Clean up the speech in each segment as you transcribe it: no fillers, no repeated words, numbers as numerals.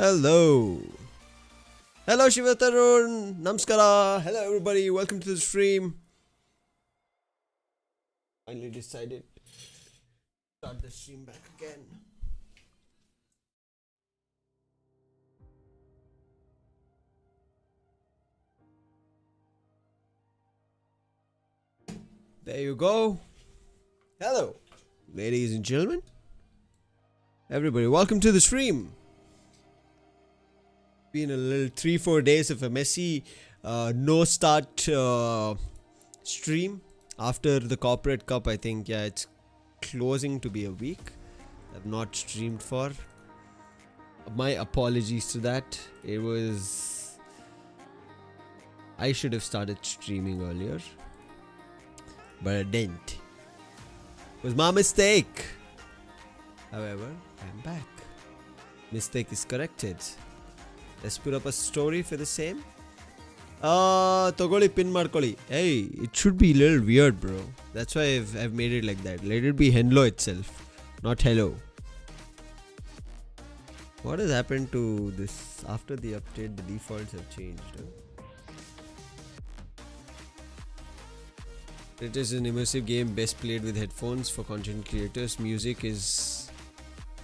Hello. Hello Shiva Tarun. Namaskara. Hello everybody. Welcome to the stream. Finally decided to start the stream back again. There you go. Hello, ladies and gentlemen. Everybody, welcome to the stream. been a little 3-4 days of a messy no start stream after the corporate cup. I think it's closing to be a week. I've not streamed for. My apologies to that. I should have started streaming earlier, but I didn't. It was my mistake. However, I'm back. Mistake is corrected. Let's put up a story for the same. Togoli pin markoli. Hey, it should be a little weird, bro. That's why I've made it like that. Let it be Henlo itself, not hello. What has happened to this? After the update, the defaults have changed. It is an immersive game best played with headphones for content creators. Music is...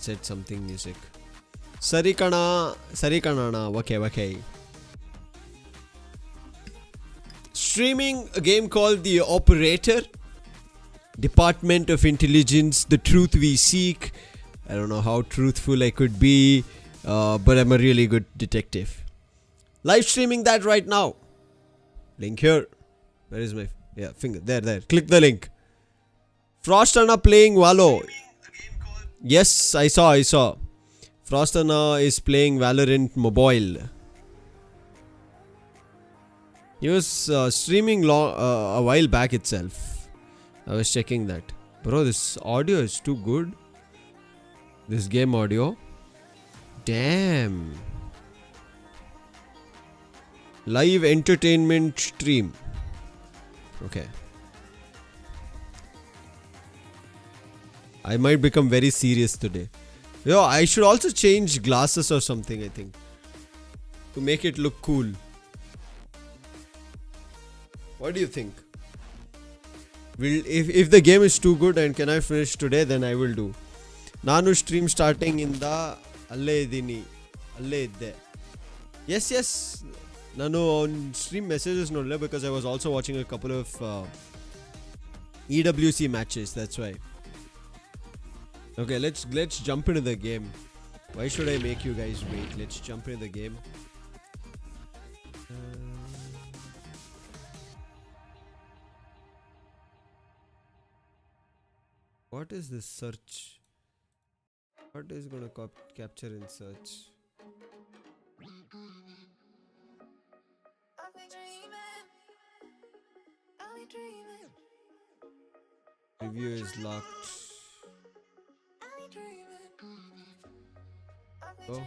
said something music. Sarikana na. Okay. Streaming a game called The Operator. Department of Intelligence, the truth we seek. I don't know how truthful I could be, but I'm a really good detective. Live streaming that right now. Link here. Where is my finger? There. Click the link. Frost Anna playing Valo. Yes, I saw. Frost Anna is playing Valorant Mobile. He was streaming a while back itself. I was checking that. Bro, this audio is too good. This game audio. Damn. Live entertainment stream. Okay. I might become very serious today. Yo, I should also change glasses or something, I think, to make it look cool. What do you think? If the game is too good and can I finish today, then I will do. Nanu stream starting in the Alle idde. Yes. Nanu on stream messages no because I was also watching a couple of EWC matches. That's why. Okay, let's jump into the game. Why should I make you guys wait? Let's jump into the game. What is this search? What is gonna capture in search? Review is locked. Oh.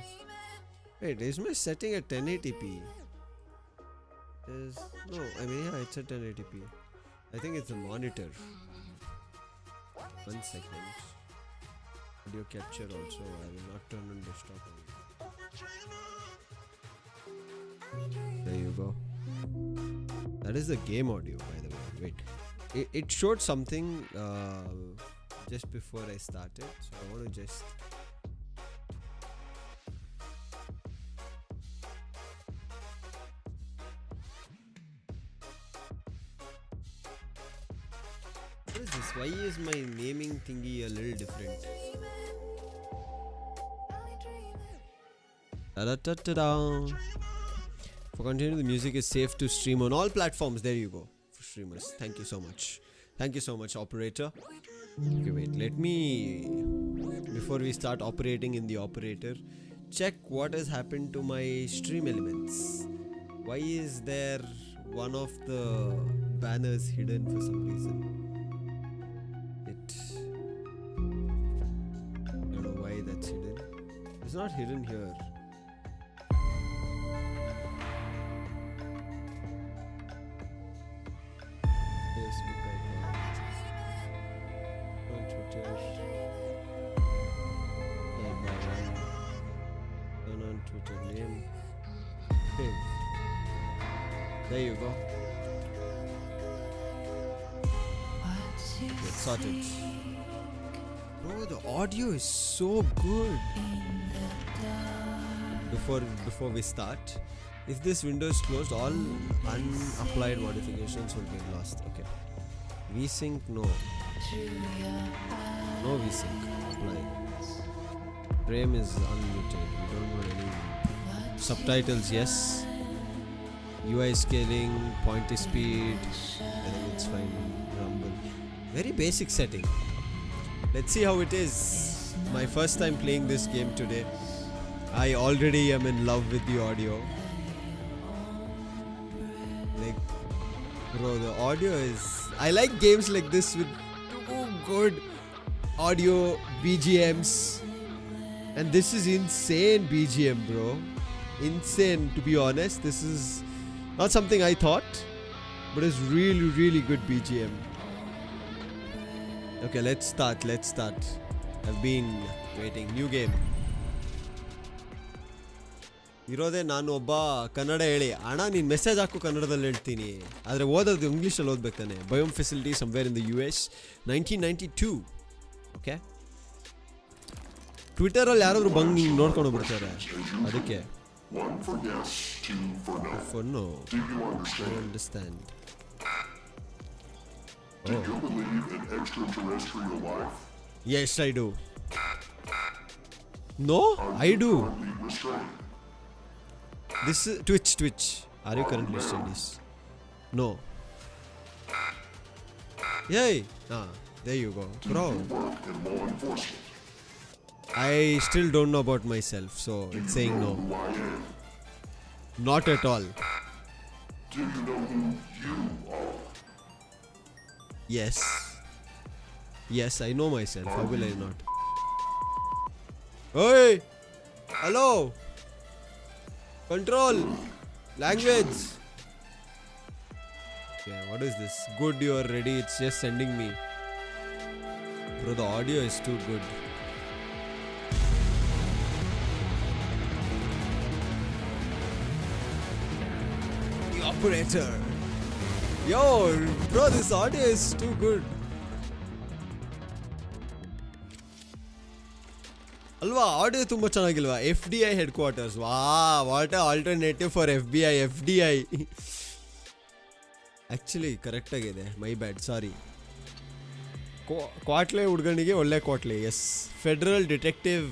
Wait, is my setting at 1080p? It's at 1080p. I think it's a monitor. 1 second. Audio capture also. I will not turn on desktop on. There you go. That is the game audio, by the way. Wait. It showed something just before I started. So I want to just... What is this? Why is my naming thingy a little different? Da-da-da-da-da. For continuing, the music is safe to stream on all platforms. There you go. For streamers. Thank you so much. Thank you so much, operator. Okay, wait. Let me... Before we start operating in the operator, check what has happened to my stream elements. Why is there one of the banners hidden for some reason? I don't know why that's hidden. It's not hidden here. Facebook icon. On Twitter. Turn on Twitter name. Okay. There you go. Get sorted. Bro, the audio is so good. Before we start, if this window is closed, all unapplied modifications will get lost. Okay. VSync, no. No VSync. Apply. Frame is unmuted. We don't want any Subtitles, yes. UI scaling, pointer speed. I think it's fine. Rumble. Very basic setting. Let's see how it is. My first time playing this game today. I already am in love with the audio. Like, bro, the audio is... I like games like this with good audio, BGMs. And this is insane BGM, bro. Insane, to be honest. This is not something I thought, but it's really, really good BGM. Okay, let's start. I've been waiting. New game. ಇರೋದೇ ನಾನು ಒಬ್ಬ ಕನ್ನಡ ಹೇಳಿ ಅಣ್ಣ ನೀನು message ಹಾಕು ಕನ್ನಡದಲ್ಲಿ ಹೇಳ್ತೀನಿ ಆದರೆ ಓದೋದು ಇಂಗ್ಲೀಷಲ್ಲಿ ಓದ್ಬೇಕಾನೆ biome facility somewhere in the US 1992 okay ಟ್ವಿಟರಲ್ಲಿ ಯಾರಾದರೂ ಬಂದು ನೋಡ್ಕೊಂಡು ಬಿಡ್ತಾರೆ ಅದಕ್ಕೆ for no I understand Do you believe in extraterrestrial life? Yes I do No I do This is Twitch. Are you currently studying this? No. Yay! There you go. Bro. I still don't know about myself, so it's saying no. Not at all. Do you know who you are? Yes. Yes, I know myself. How will I not? Hey! Hello! Control! Language! Okay, what is this? Good, you are ready. It's just sending me. Bro, the audio is too good. The operator! Yo, bro, this audio is too good. ಅಲ್ವಾ audio ತುಂಬ ಚೆನ್ನಾಗಿಲ್ವಾ FDI headquarters what alternative for FBI actually ಕರೆಕ್ಟಾಗಿದೆ my bad sorry ಕ್ವಾಟ್ಲೆ ಹುಡ್ಗನಿಗೆ ಒಳ್ಳೆ ಕ್ವಾಟ್ಲೆ yes federal detective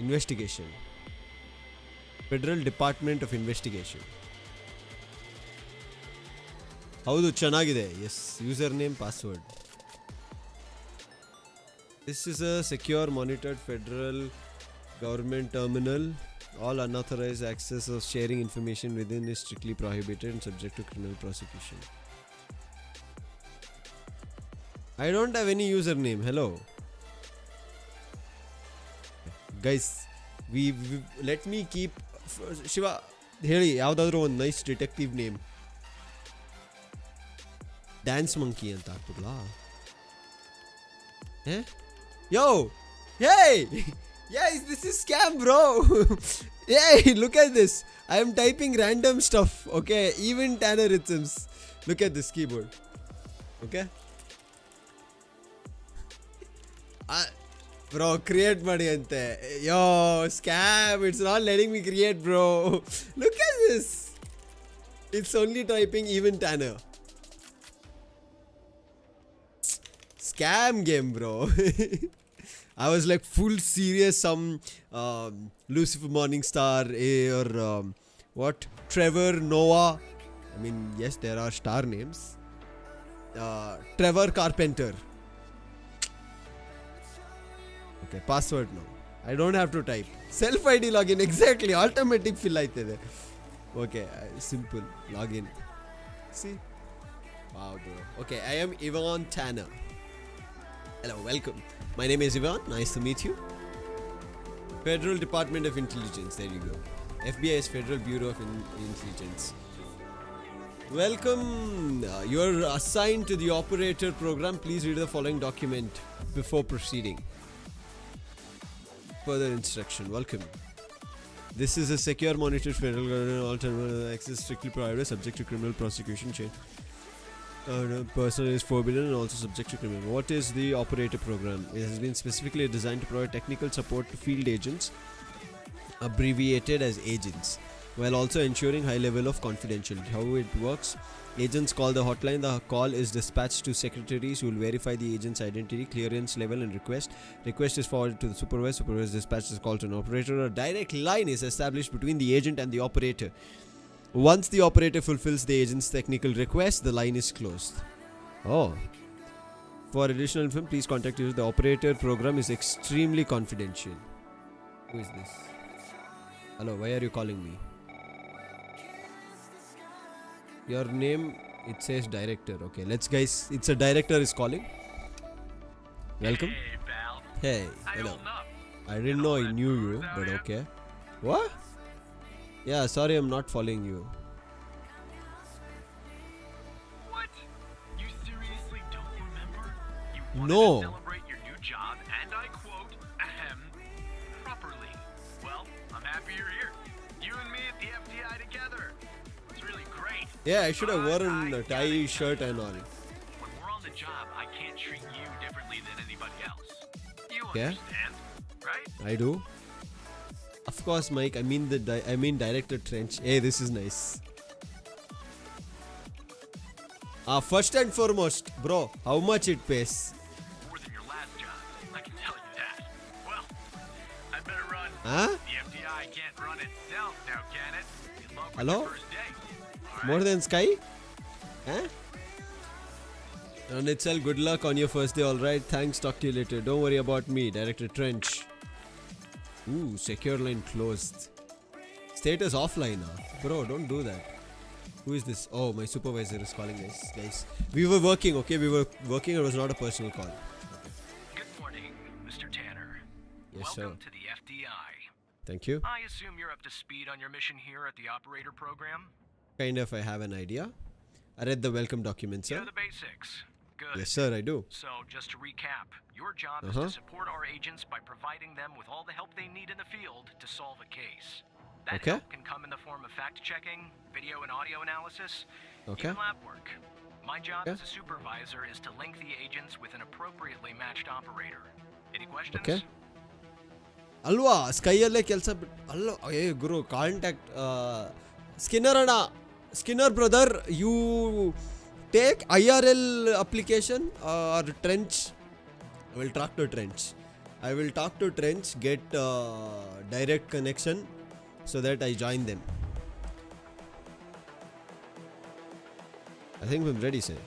investigation federal department of investigation ಹೌದು ಚೆನ್ನಾಗಿದೆ yes user name password This is a secure monitored federal government terminal. All unauthorized access or sharing information within is strictly prohibited and subject to criminal prosecution. I don't have any username. Hello. Guys, we let me keep Shiva ಹೇಳಿ ಯಾವುದಾದ್ರೂ ಒಂದು nice detective name dance monkey ಅಂತ ಹಾಕ್ಬಿಡ್ಲಾ Yo! Hey! Yes, this is scam, bro! Hey, look at this. I am typing random stuff, okay? Even Tannerisms. Look at this keyboard. Okay? Bro, create money ante. Yo, scam. It's not letting me create, bro. Look at this. It's only typing even Tanner. Scam game, bro. I was like full serious, some Lucifer Morningstar or what? Trevor Noah. I mean, yes, there are star names. Trevor Carpenter. Okay, password now. I don't have to type. Self ID login, exactly. Automatic fill aitide. Okay, simple login. See? Wow, bro. Okay, I am Ivan Tanner. Hello, welcome. My name is Ivan. Nice to meet you. Federal Department of Intelligence. There you go. FBI is Federal Bureau of Intelligence. Welcome. You are assigned to the operator program. Please read the following document before proceeding. Further instruction. Welcome. This is a secure monitored federal government alternative access strictly prohibited subject to criminal prosecution chain. Person is forbidden and also subject to criminal. What is the operator program? It has been specifically designed to provide technical support to field agents, abbreviated as agents, while also ensuring high level of confidentiality. How it works: agents call the hotline. The call is dispatched to secretaries who will verify the agent's identity, clearance level, and request. Request is forwarded to the supervisor. Supervisor dispatches call to an operator. A direct line is established between the agent and the operator. Once the operator fulfills the agent's technical request, the line is closed. Oh. For additional info, please contact you. The operator program is extremely confidential. Who is this? Hello, why are you calling me? Your name, it says director. Okay, let's guys. It's a director is calling. Welcome. Hey, pal. Hey, How you hello. holding up? I didn't know I knew you, but okay. What? Yeah, sorry, I'm not following you. What? You seriously don't remember? You wanted No. to celebrate your new job, and I quote, ahem, properly. Well, I'm happy you're here. You and me at the FDI together. It's really great. Yeah, I should have But worn I a gotta tie, tell shirt, you, and all. When we're on the job, I can't treat you differently than anybody else. You Yeah. understand, right? I do. Of course, Mike. I mean Director Trench. Hey, this is nice. First and foremost, bro, how much it pays? More than your last job, I can tell you that. Well, I better run. Huh? The FDI can't run itself now, can it? Good luck with Hello? your first day. All More right. than Sky? Huh? And itself, good luck on your first day, alright? Thanks, talk to you later. Don't worry about me, Director Trench. Ooh, secure line closed. Status offline now. Bro, don't do that. Who is this? Oh, my supervisor is calling guys. We were working, okay? We were working, it was not a personal call. Good morning, Mr. Tanner. Yes, Welcome sir. to the FDI. Thank you. I assume you're up to speed on your mission here at the operator program? Kind of, I have an idea. I read the welcome document, You sir. know the basics. Good. Yes, sir, I do. So, just to recap, your job is Uh-huh. to support our agents by providing them with all the help they need in the field to solve a case. That Okay. help can come in the form of fact-checking, video and audio analysis, Okay. even lab work. My job Okay. as a supervisor is to link the agents with an appropriately matched operator. Any questions? Okay. ಅಲ್ವಾ ಸ್ಕೈಯಲ್ಲೇ ಕೆಲಸ ಅಲ್ಲ ಏ ಗುರು contact Skinner ಅಣ್ಣ Skinner brother you take IRL application or Trench I will talk to Trench get direct connection so that I join them I think I'm ready sir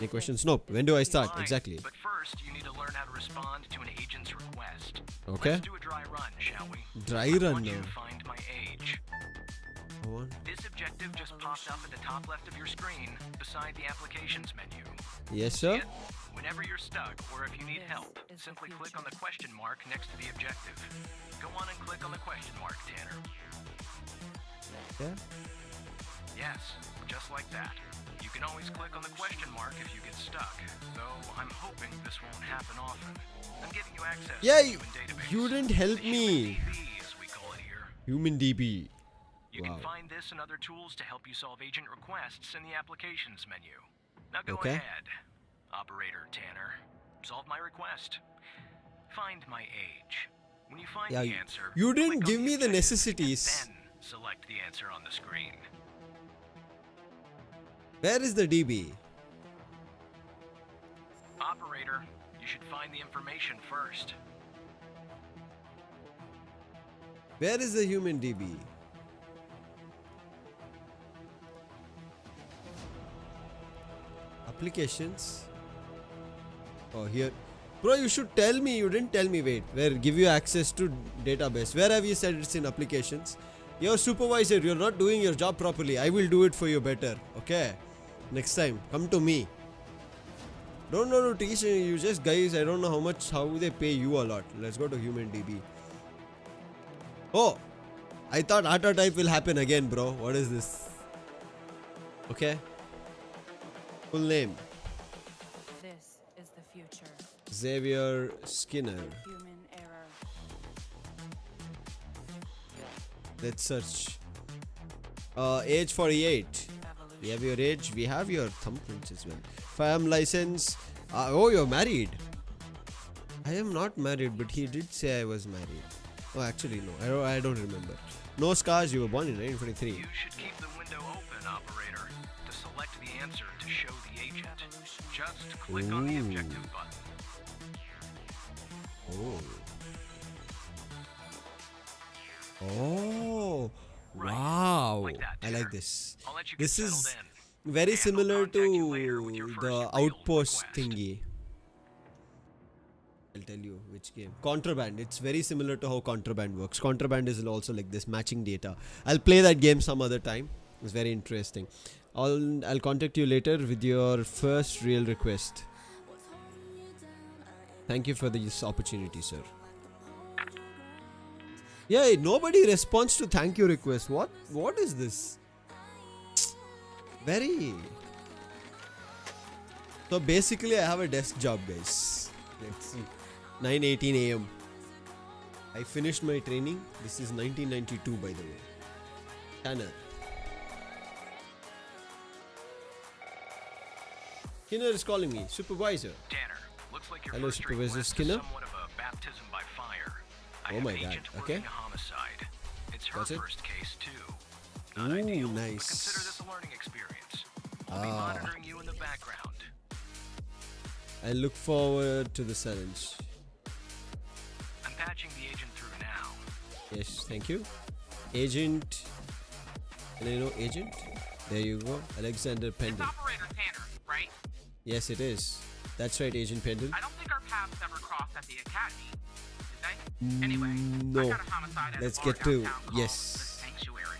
Any questions? Nope. When do I start? Fine, Exactly. But first, you need to learn how to respond to an agent's request. Okay. Let's do a dry run, shall we? Dry I run want you now. to find my age. One. This objective just popped up at the top left of your screen, beside the applications menu. Yes, sir. See it? Whenever you're stuck, or if you need help, simply click on the question mark next to the objective. Go on and click on the question mark, Tanner. Yeah. Yes, just like that. You can always click on the question mark if you get stuck, though I'm hoping this won't happen often. I'm giving you access Yeah, to the human database. you didn't help The me. Human DB, as we call it here. Human DB. You Wow. can find this and other tools to help you solve agent requests in the applications menu. Now go Okay. ahead, Operator Tanner. Solve my request. Find my age. When you find Yeah, the answer, you didn't click on give me the objective necessities. and then select the answer on the screen. Where is the DB? Operator, you should find the information first. Where is the human DB? Applications. Oh, here. Bro, you should tell me. You didn't tell me. Wait. Where? Give you access to database. Where have you said it's in applications? Your supervisor, you're not doing your job properly. I will do it for you better. Okay? Next time, come to me. Don't know to teach you just guys. I don't know how they pay you a lot. Let's go to human DB. Oh, I thought auto type will happen again, bro. What is this? Okay. Full name This is the future. Xavier Skinner. Human error. Let's search. Age 48. We Evolution. have your age. We have your thumbprints as well. Fam license. Oh, you're married. I am not married, but he did say I was married. Oh, actually, no. I don't remember. No scars. You were born in 1943. You should keep the window open, operator, to select the answer to show the agent. Just click on the objective button. Oh. Right. Wow. Like that, I like Tanner. this. I'll let you get This settled is in. very And similar we'll contact you later with to your first the real Outpost request. thingy. I'll tell you which game. Contraband. It's very similar to how Contraband works. Contraband is also like this, matching data. I'll play that game some other time. It's very interesting. I'll contact you later with your first real request. Thank you for this opportunity, sir. Yeah, nobody responds to thank you request. What is this? Very. So basically, I have a desk job, guys. Let's see. 9:18 a.m. I finished my training. This is 1992, by the way. Tanner. Skinner is calling me. Supervisor. Tanner, looks like your Hello, first Supervisor request Skinner. is somewhat of a baptism by fire. I Oh have my an God, agent okay. working a homicide. It's her That's it? first case too. Not Ooh, ideal, but nice. consider this a learning experience. I'll be Ah. monitoring you in the background. I look forward to the challenge. I'm patching the agent through now. Yes, thank you. Agent. Can I know agent? There you go. Alexander It's Pendle. Operator Tanner, right? Yes, it is. That's right, Agent Pendle. I don't think our paths ever crossed at the academy, did they? Anyway, no. I got a homicide at Let's a bar get to- downtown called yes. The Sanctuary.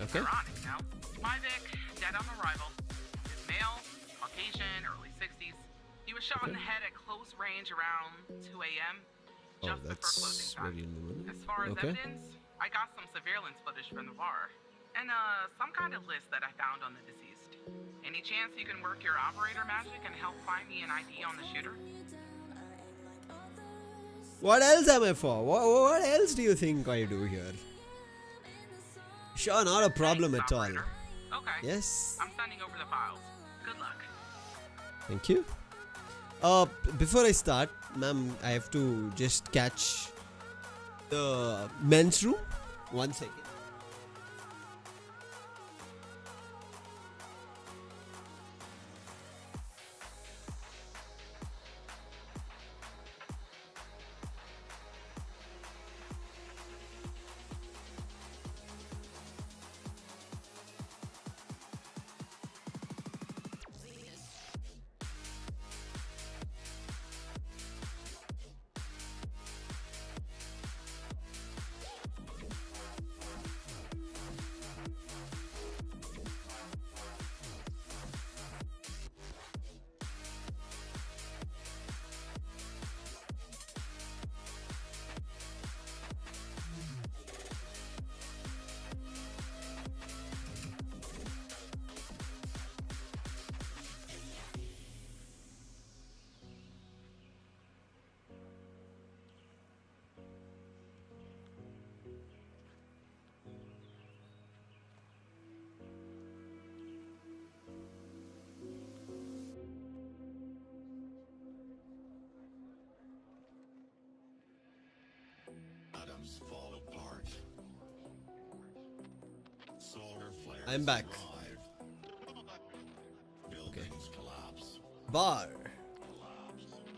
Okay. Ironic, no? My Vic, dead on arrival. Is male, Caucasian, early 60s. He was shot in the head at close range around 2 a.m. Oh, just before closing that's time. very luminous. As far as Okay. evidence, I got some surveillance footage from the bar. And some kind of list that I found on the deceased. Any chance you can work your operator magic and help find me an ID on the shooter? What else am I for? What else do you think I do here? Sure, not a problem Thanks, at all. operator. Okay. Yes. I'm sending over the files. Good luck. Thank you. Before I start, ma'am, I have to just catch the men's room. 1 second. Atoms fall apart. Solar flares I'm back. arrive. Buildings collapse. Bar.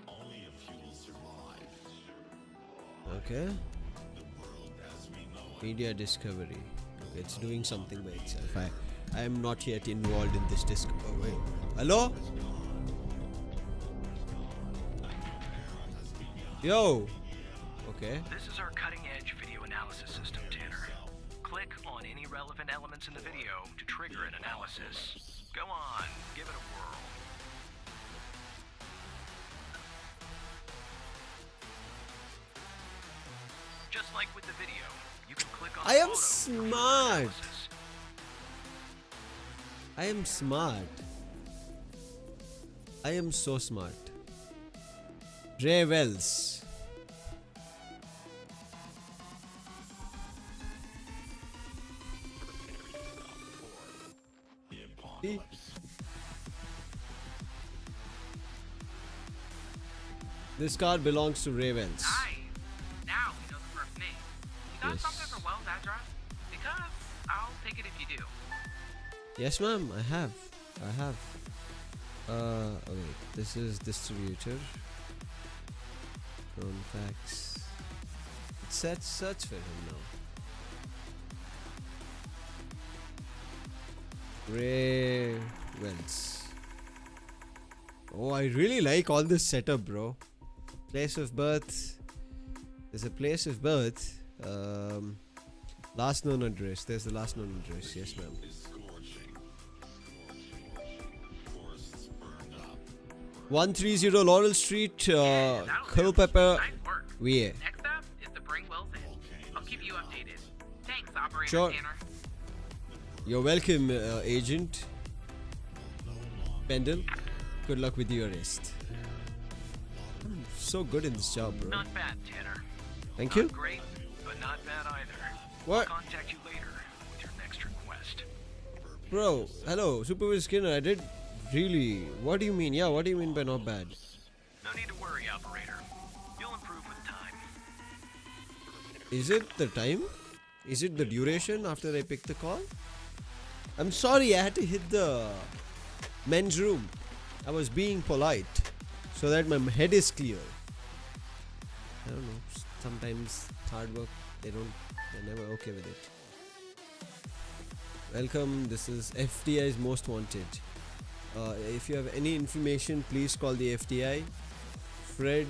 Only a few will survive. Okay. The world as we know it. Media discovery. Okay, it's doing something by itself. I am not yet involved in this discovery. Oh, wait. Hello? Yo. Okay. This is our cutting-edge video analysis system, Tanner. Click on any relevant elements in the video to trigger an analysis. Go on, give it a whirl. Just like with the video, you can click on I am photo for further smart. analysis. I am smart. I am so smart. Ray Wells. The apocalypse. This car belongs to Ray Wells. Nice. Now we know the first name. take it if you do. Yes, ma'am. I have. Okay. This is distributor. Known facts. Let's search for him now. Ray Wells. Oh, I really like all this setup, bro. Place of birth. There's a place of birth. Last known address. There's the last known address. Yes, ma'am. 130 Laurel Street, That'll do. Culpeper. Nice work. Yeah. Next step is to bring Wells in. I'll keep you updated. Thanks, Operator Sure. Tanner. You're welcome, Agent Pendle. Good luck with your arrest. I'm so good in this job, bro. Not bad, Tanner. Thank Not you. great, but not bad either. What? I'll contact you later with your next request. Bro, hello, Supervisor Skinner. I did really. What do you mean? Yeah, what do you mean by not bad? No need to worry, Operator. You'll improve with time. Is it the time? Is it the duration after I pick the call? I'm sorry, I had to hit the men's room. I was being polite so that my head is clear. I don't know. Sometimes hard work, they're never okay with it. Welcome, this is FDI's Most Wanted. If you have any information, please call the FDI. Fred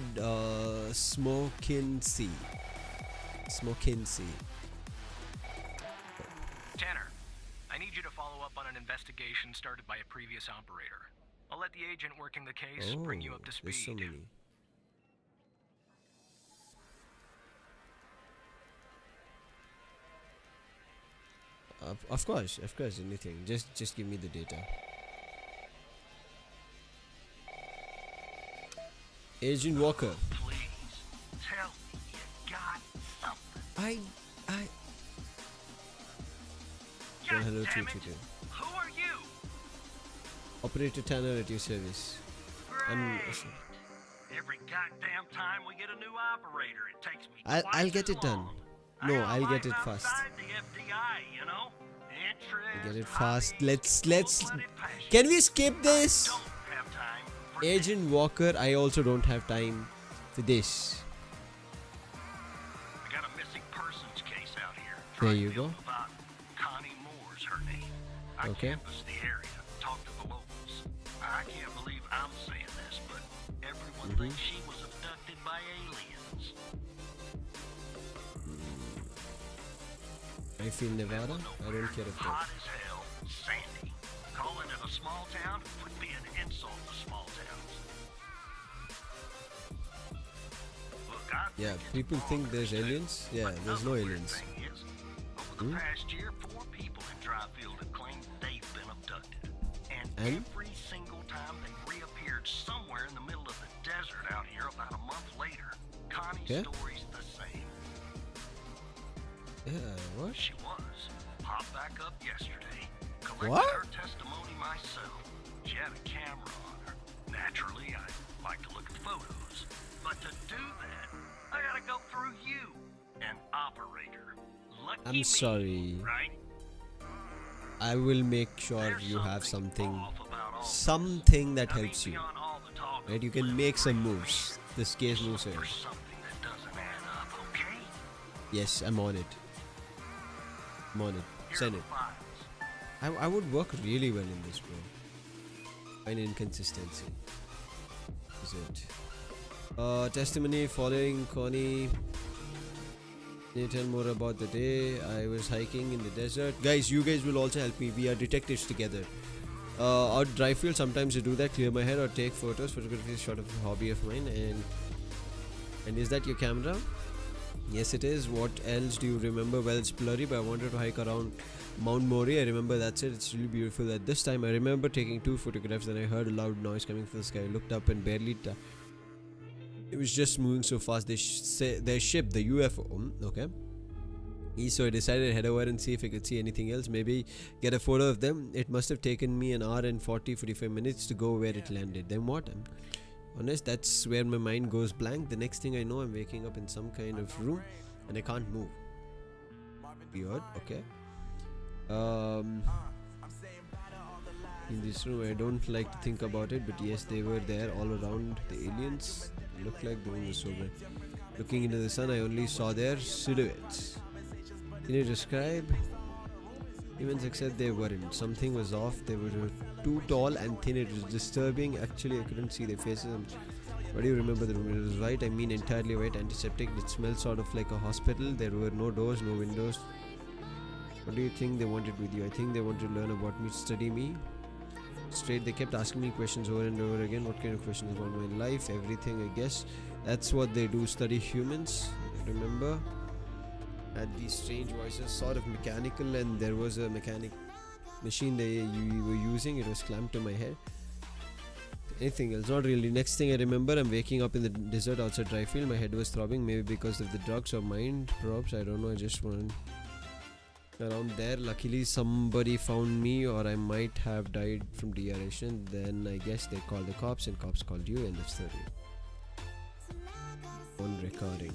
Smokinsey. Tanner, I need you to follow up on an investigation started by a previous operator. I'll let the agent working the case bring you up to there's so speed. many. Of course, anything. Just give me the data. Agent Walker. Please, tell me you got something. Well, God hello to you damn it. too. Who are you? Operator Tanner at your service. I'm- Great. Every goddamn time we get a new operator, it takes me I'll twice get as it done. long. No, I got I'll get life it fast. outside the FDI, you know? Interest, Get it fast. hobbies, Let's. cold-blooded passion. Can we skip this? Don't have time for Agent Walker, I also don't have time for this. I got a missing persons case out here. There Trying you to go. build About Connie Moore's her name. I Okay. canvassed the area, talked to the locals. I can't believe I'm saying this, but everyone Mm-hmm. thinks she was abducted by aliens. I feel Nevada. Middle of I nowhere, don't care if hot that. as hell, sandy. Calling it a small town would be an insult to small towns. Look, I Yeah, think it's people think bonkers, there's too. aliens. Yeah, But there's no another weird aliens. thing is, over the past year, 4 people in Dryfield have claimed they've been abducted. And every single time they reappeared somewhere in the middle of the desert out here about a month later, Connie's Yeah. story's the same. Yeah, what? She was. Popped back up yesterday. Collected What? her testimony myself. She had a camera on her. Naturally, I like to look at photos. But to do that, I gotta go through you, an operator. Lucky I'm me, sorry. right? I will make sure There's you have something off about all that I mean, helps you. beyond all the talk Right? of You can living make some free moves. This case life, moves look ahead. for something that doesn't add up, okay? Yes, I'm on it. I'm on it. Here Send are it. the files. I would work really well in this, bro. An inconsistency. Is it? Testimony following Connie. Can you tell more about the day I was hiking in the desert? Guys, you guys will also help me. We are detectives together. Out Dryfield, sometimes I do that, clear my head or take photos. Photography is sort of a hobby of mine. And is that your camera? Yes, it is. What else do you remember? Well, it's blurry, but I wanted to hike around Mount Mori. I remember that's it. It's really beautiful. At this time, I remember taking 2 photographs. Then I heard a loud noise coming from the sky. I looked up and barely. It was just moving so fast. Their ship, the UFO. Okay. So I decided to head over and see if I could see anything else. Maybe get a photo of them. It must have taken me an hour and 45 minutes to go where it landed. Then what? I'm honest, that's where my mind goes blank. The next thing I know, I'm waking up in some kind of room and I can't move. Weird, okay. Um, in this room, I don't like to think about it, but yes, they were there all around. The aliens looked like the room was so bright. Looking into the sun, I only saw their silhouettes. Can you describe? Humans, except they weren't. Something was off. They were too tall and thin. It was disturbing. Actually, I couldn't see their faces. What do you remember the room? It was white. I mean, entirely white, antiseptic. It smelled sort of like a hospital. There were no doors, no windows. What do you think they wanted with you? I think they wanted to learn about me, study me. Straight, they kept asking me questions over and over again. What kind of questions about my life? Everything, I guess. That's what they do, study humans. Remember? Had these strange voices, sort of mechanical, and there was a machine you were using. It was clamped to my head. Anything else? Not really. Next thing I remember, I'm waking up in the desert outside Dryfield. My head was throbbing, maybe because of the drugs or mind props. I don't know. I just went around there. Luckily, somebody found me, or I might have died from dehydration. Then I guess they called the cops, and cops called you, and that's the on recording.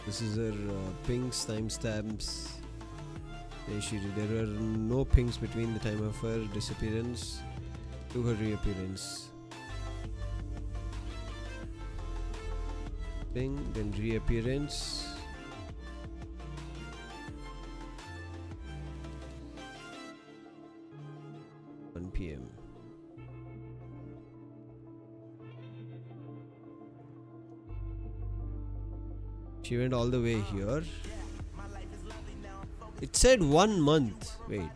This is her pings, timestamps. There were no pings between the time of her disappearance to her reappearance. Ping, then reappearance. PM. She went all the way here. It said 1 month. Wait.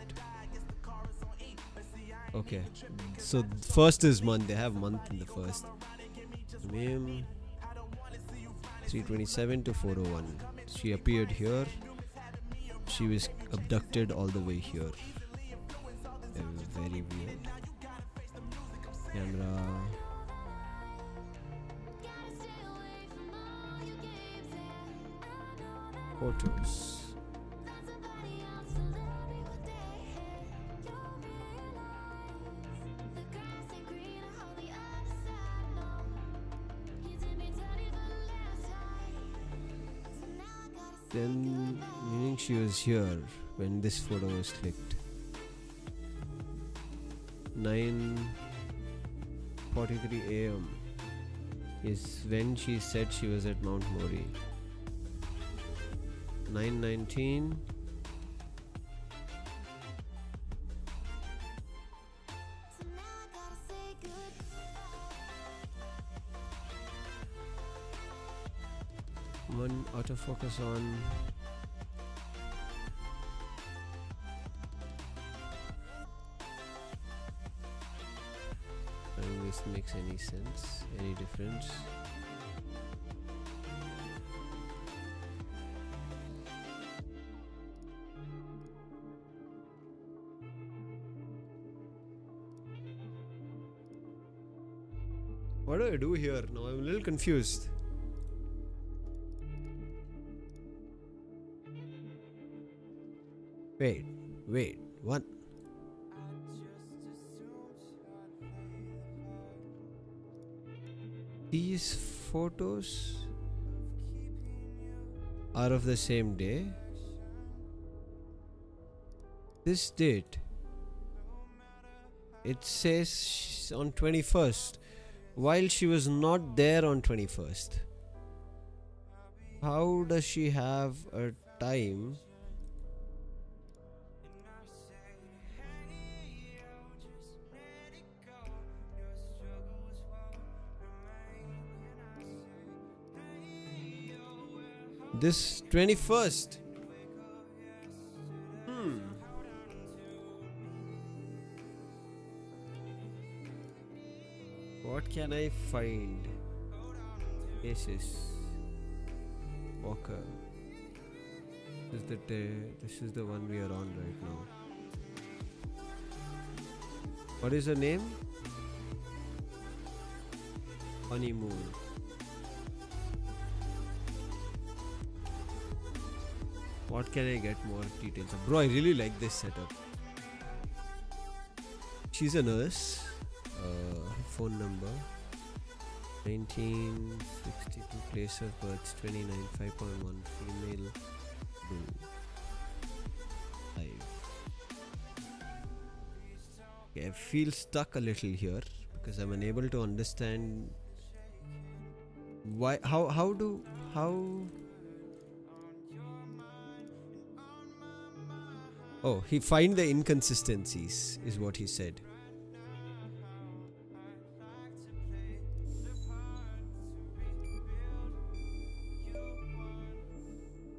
Okay. So first is month. They have month in the first. Name 327 to 401. She appeared here. She was abducted all the way here. Very weird. Camera. Photos. Then, meaning she was here when this photo was clicked. 9:43 a.m. is when she said she was at Mount Mori. 9:19. One autofocus on. I don't know if this makes any sense, any difference. What do I do here? Now I'm a little confused. Wait, what? These photos are of the same day. This date, it says on 21st, while she was not there on 21st. How does she have a time? This 21st. What can I find? Aces. Walker. This is the one we are on right now. What is her name? Honeymoon. What can I get more details of? Bro, I really like this setup. She's a nurse. Phone number 1962, place of birth 29, 5.1, female. feel stuck a little here because I'm unable to understand why. How? Oh, he find the inconsistencies is what he said.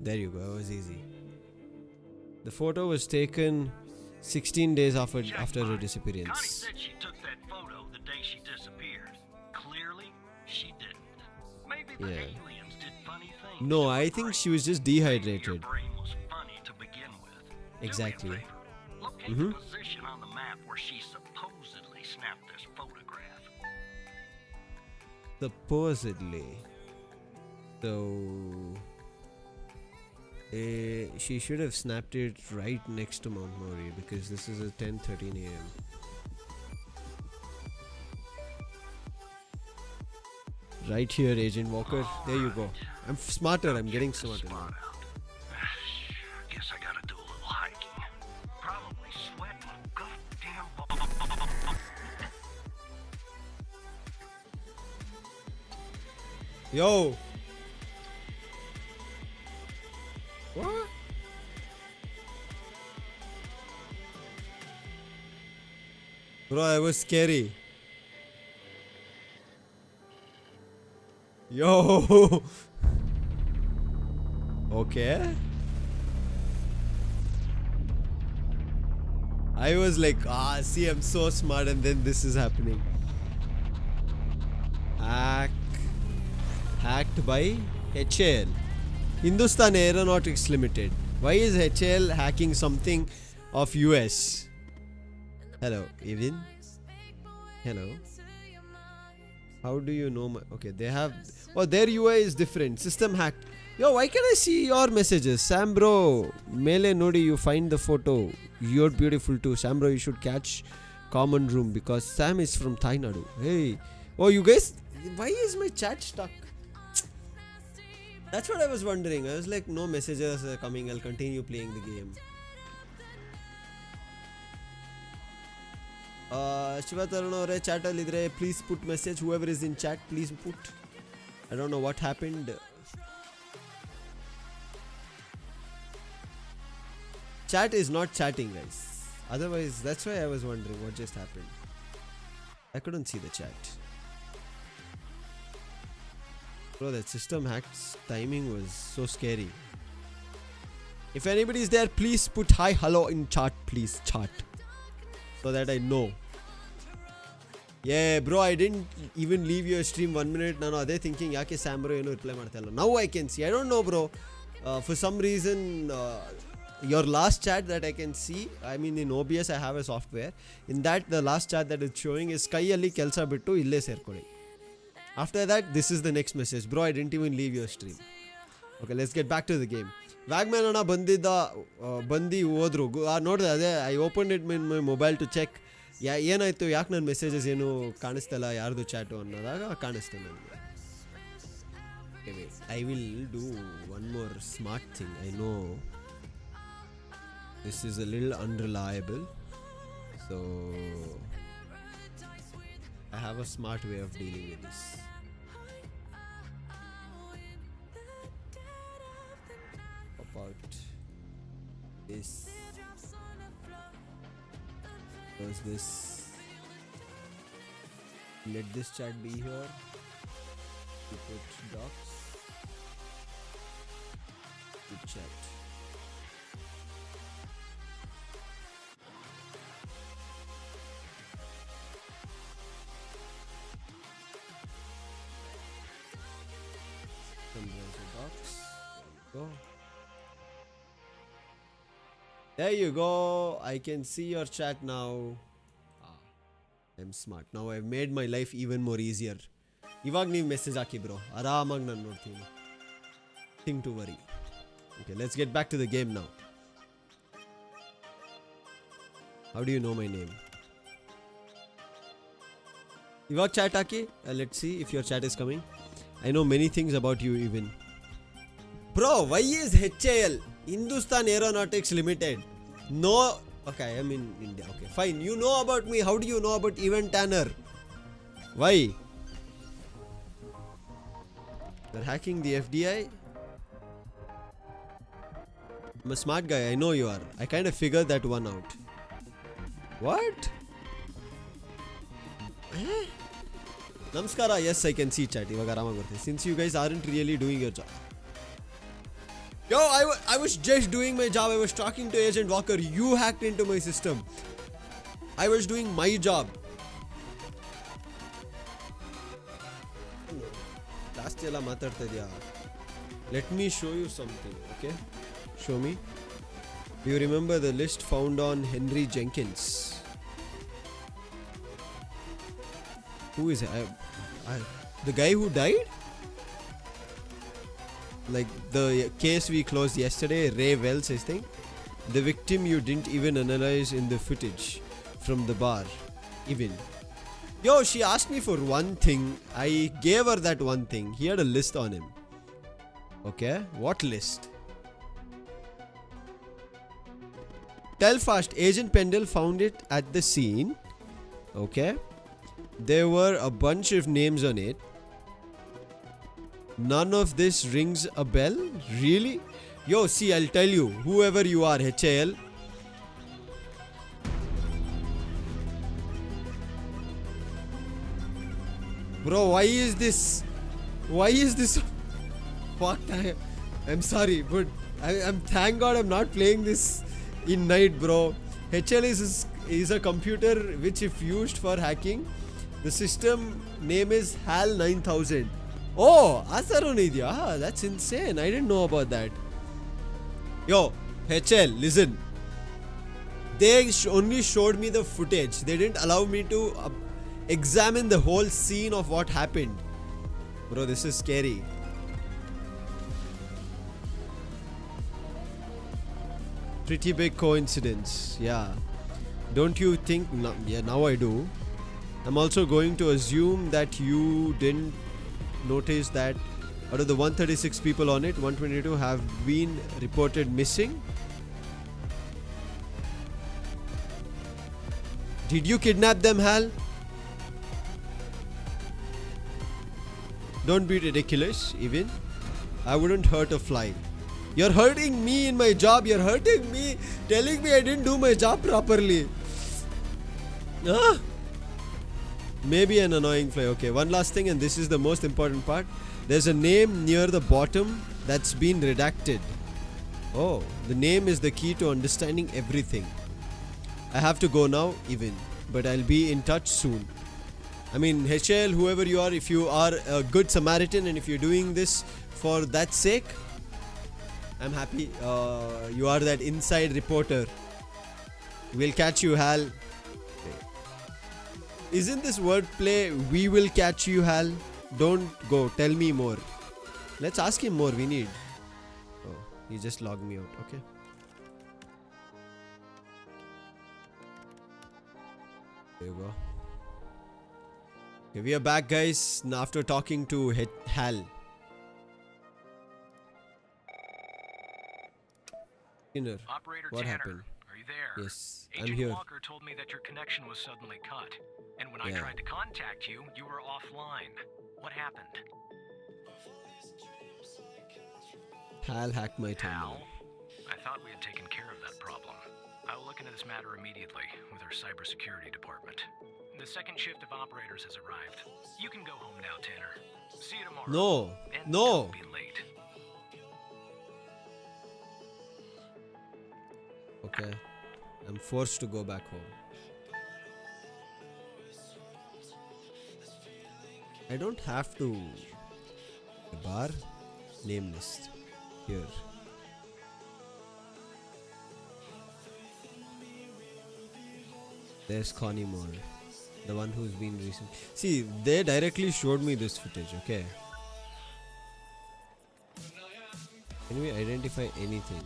There you go. It was easy. The photo was taken 16 days after her Connie disappearance. said she took that photo the day she disappeared. Clearly, she didn't. Maybe the Yeah. aliens did funny things. No, to I her think brain. she was just Maybe Your dehydrated. brain was funny to begin with. Do me a Exactly. favor. Locate the position on the map where she supposedly snapped this photograph. Supposedly. So she should have snapped it right next to Mount Mori because this is at 10:13 a.m. Right here, Agent Walker. There you go. I'm smarter. I'm getting smarter now. Spot out. Guess I gotta do a little hiking. Probably sweat my goddamn Yo. What? Bro, that was scary. Yo. Okay. I was like, see, I'm so smart, and then this is happening. Hacked by HAL. Hindustan Aeronautics Limited. Why is HAL hacking something of US? Hello, Evan. Hello. How do you know my... Okay, they have... Oh, their UI is different. System hacked. Yo, why can I see your messages? Sam bro, Mele Nodi, you find the photo. You're beautiful too. Sam bro, you should catch common room because Sam is from Thai Nadu. Hey. Oh, you guys... Why is my chat stuck? That's what I was wondering. I was like, no messages are coming. I'll continue playing the game. Shiva Tarun avare chat alli idre, please put message. Whoever is in chat, please put. I don't know what happened. Chat is not chatting, guys. Otherwise, that's why I was wondering what just happened. I couldn't see the chat. Bro, that system hack's timing was so scary. If anybody is there, please put hi, hello in chat, please, chat. So that I know. Yeah, bro, I didn't even leave your stream 1 minute. Nano ade thinking, yake Sam bro, reply martalla. Now I can see. I don't know, bro. For some reason, your last chat that I can see, I mean in OBS I have a software. In that, the last chat that is showing is Skyalli kelsa bittu ille serkodi. After that, this is the next message. Bro, I didn't even leave your stream. Okay, let's get back to the game. Wagman ana bandi hodru. Nodde ade, I opened it in my mobile to check. ಏನಾಯ್ತು ಯಾಕೆ ನನ್ನ messages ಏನು ಕಾಣಿಸ್ತಲ್ಲ ಯಾರ್ದು chat ಅನ್ನೋದಾಗ ಕಾಣಿಸ್ತು ನನಗೆ. I will do one more smart thing. I know this is a little unreliable, so I have a smart way of dealing with this. About this. Does this, let this chat be here. We put docs, good chat. Some browser docs. There you go. I can see your chat now. I'm smart. Now I've made my life even more easier. Iವಾಗ ನೀವು message ಹಾಕಿ bro, ಆರಾಮಾಗಿ ನಾನು ನೋಡ್ತೀನಿ. Nothing to worry. Okay, let's get back to the game now. How do you know my name? ಇವಾಗ chat hockey. Let's see if your chat is coming. I know many things about you even. Bro, why is HAL, Hindustan Aeronautics Limited, no Okay, I am in India. Okay, fine. You know about me. How do you know about Event Tanner? Why? You're hacking the FBI? I'm a smart guy. I know you are. I kind of figured that one out. What? Eh? Namaskara. Yes, I can see chat. ಇವಾಗ ಆರಾಮಾಗಿ ಬರ್ತದೆ. Since you guys aren't really doing your job. Yo, I was just doing my job. I was talking to Agent Walker. You hacked into my system. I was doing my job. ಜಾಸ್ತಿ ಎಲ್ಲ ಮಾತಾಡ್ತಾ ಇದೆಯಾ? Let me show you something, okay? Show me. Do you remember the list found on Henry Jenkins? Who is it? The guy who died? Like the case we closed yesterday, Ray Wells, I think. The victim you didn't even analyze in the footage from the bar. Even. Yo, she asked me for one thing. I gave her that one thing. He had a list on him. Okay, what list? Tell fast. Agent Pendle found it at the scene. Okay. There were a bunch of names on it. None of this rings a bell? Really? Yo, see, I'll tell you. Whoever you are, HAL. Bro, why is this? Fuck, I'm sorry, but I'm thank God I'm not playing this in night, bro. HL is a computer which, if used for hacking, the system name is HAL 9000. Oh, Asarunidia. That's insane. I didn't know about that. Yo, HL, listen. They only showed me the footage. They didn't allow me to examine the whole scene of what happened. Bro, this is scary. Pretty big coincidence. Yeah. Don't you think? No, yeah, now I do. I'm also going to assume that you didn't notice that out of the 136 people on it, 122 have been reported missing. Did you kidnap them, Hal? Don't be ridiculous, even. I wouldn't hurt a fly. You're hurting me in my job. You're hurting me, telling me I didn't do my job properly. Maybe an annoying fly. Okay, one last thing, and this is the most important part. There's a name near the bottom that's been redacted. Oh, the name is the key to understanding everything. I have to go now, even, but I'll be in touch soon. I mean, HL, whoever you are, if you are a good Samaritan and if you're doing this for that sake, I'm happy. You are that inside reporter. We'll catch you, Hal. Isn't this wordplay? We will catch you, Hal. Don't go. Tell me more. Let's ask him more. We need. Oh, he just logged me out. Okay. There you go. Okay, we are back, guys. Now, after talking to Hal. Operator What Tanner, happened? are you there? Yes, I'm Agent here. Walker told me that your connection was suddenly cut. And when I Yeah. tried to contact you, you were offline. What happened? Hal hacked my Hal? timeline. I thought we had taken care of that problem. I will look into this matter immediately with our cybersecurity department. The second shift of operators has arrived. You can go home now, Tanner. See you tomorrow. No. And No. don't be late. Okay. I'm forced to go back home. I don't have to. Bar name list here. There's Connie Moore, the one who's been recent. See, they directly showed me this footage. Okay. Can we identify anything?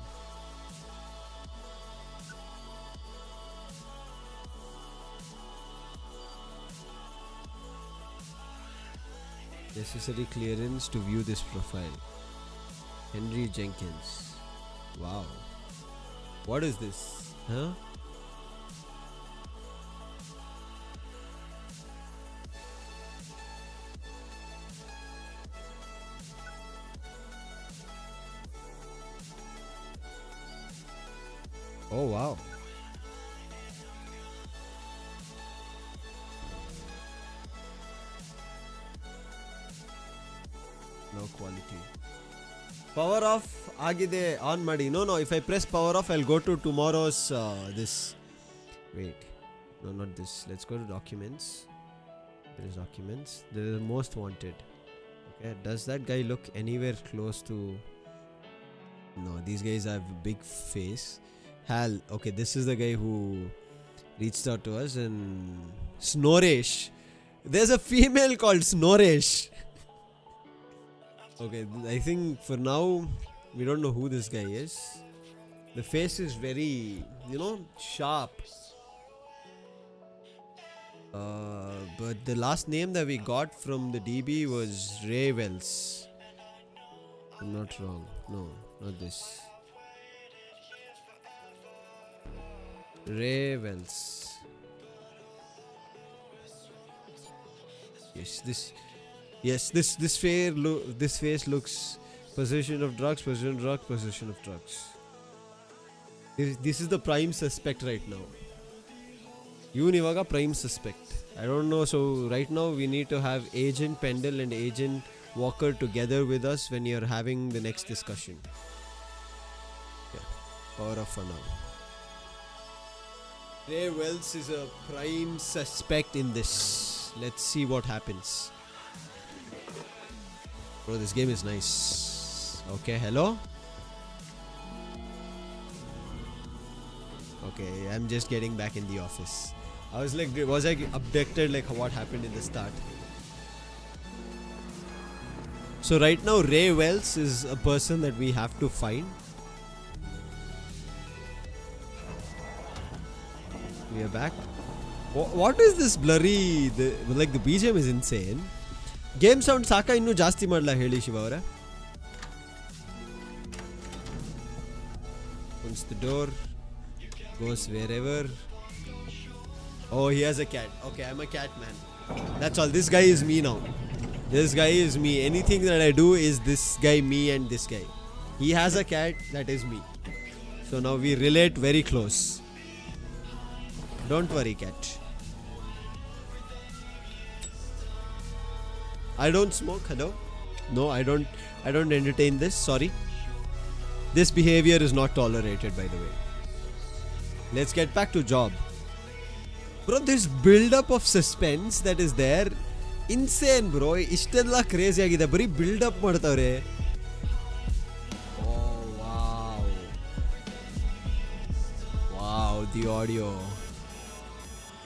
Necessary clearance to view this profile. Henry Jenkins. Wow. What is this? Huh? Oh wow. No quality. Power off agide on madi. No, if I press power off, I'll go to tomorrow's this. Wait. No, not this. Let's go to documents. There is documents. There is most wanted. Okay, does that guy look anywhere close to... No, these guys have a big face. Hal. Okay, this is the guy who reached out to us. And Snoresh. There's a female called Snoresh. Okay, I think for now we don't know who this guy is. The face is very, sharp. But the last name that we got from the DB was Ray Wells. I'm not wrong. No, not this. Ray Wells. Yes, this face looks possession of drugs, possession of drugs, possession of drugs. This is the prime suspect right now. Univaga prime suspect. I don't know. So right now we need to have Agent Pendle and Agent Walker together with us when you're having the next discussion. Yeah, power off for now. Ray Wells is a prime suspect in this. Let's see what happens. Bro, this game is nice. Okay, hello? Okay, I'm just getting back in the office. I was like, was I abducted like what happened in the start? So right now Ray Wells is a person that we have to find. We are back. What is this blurry? The BGM is insane. Game sound saka innu ಜಾಸ್ತಿ ಮಾಡಲ್ಲ ಹೇಳಿ ಶಿವ ಅವರೇ. Opens the door, goes wherever. Oh, he has a cat. Okay, I'm a cat man. That's all. This guy is me now. This guy is me. Anything that I do is this guy, me and this guy. He has a cat, that is me. So now we relate very close. Don't worry, cat. I don't smoke. Hello? No, I don't entertain this. Sorry. This behavior is not tolerated, by the way. Let's get back to job. Bro, this build-up of suspense that is there, insane, bro. Ishtella crazy agide. Bari build-up ಮಾಡ್ತವ್ರೆ. Oh, wow. Wow, the audio.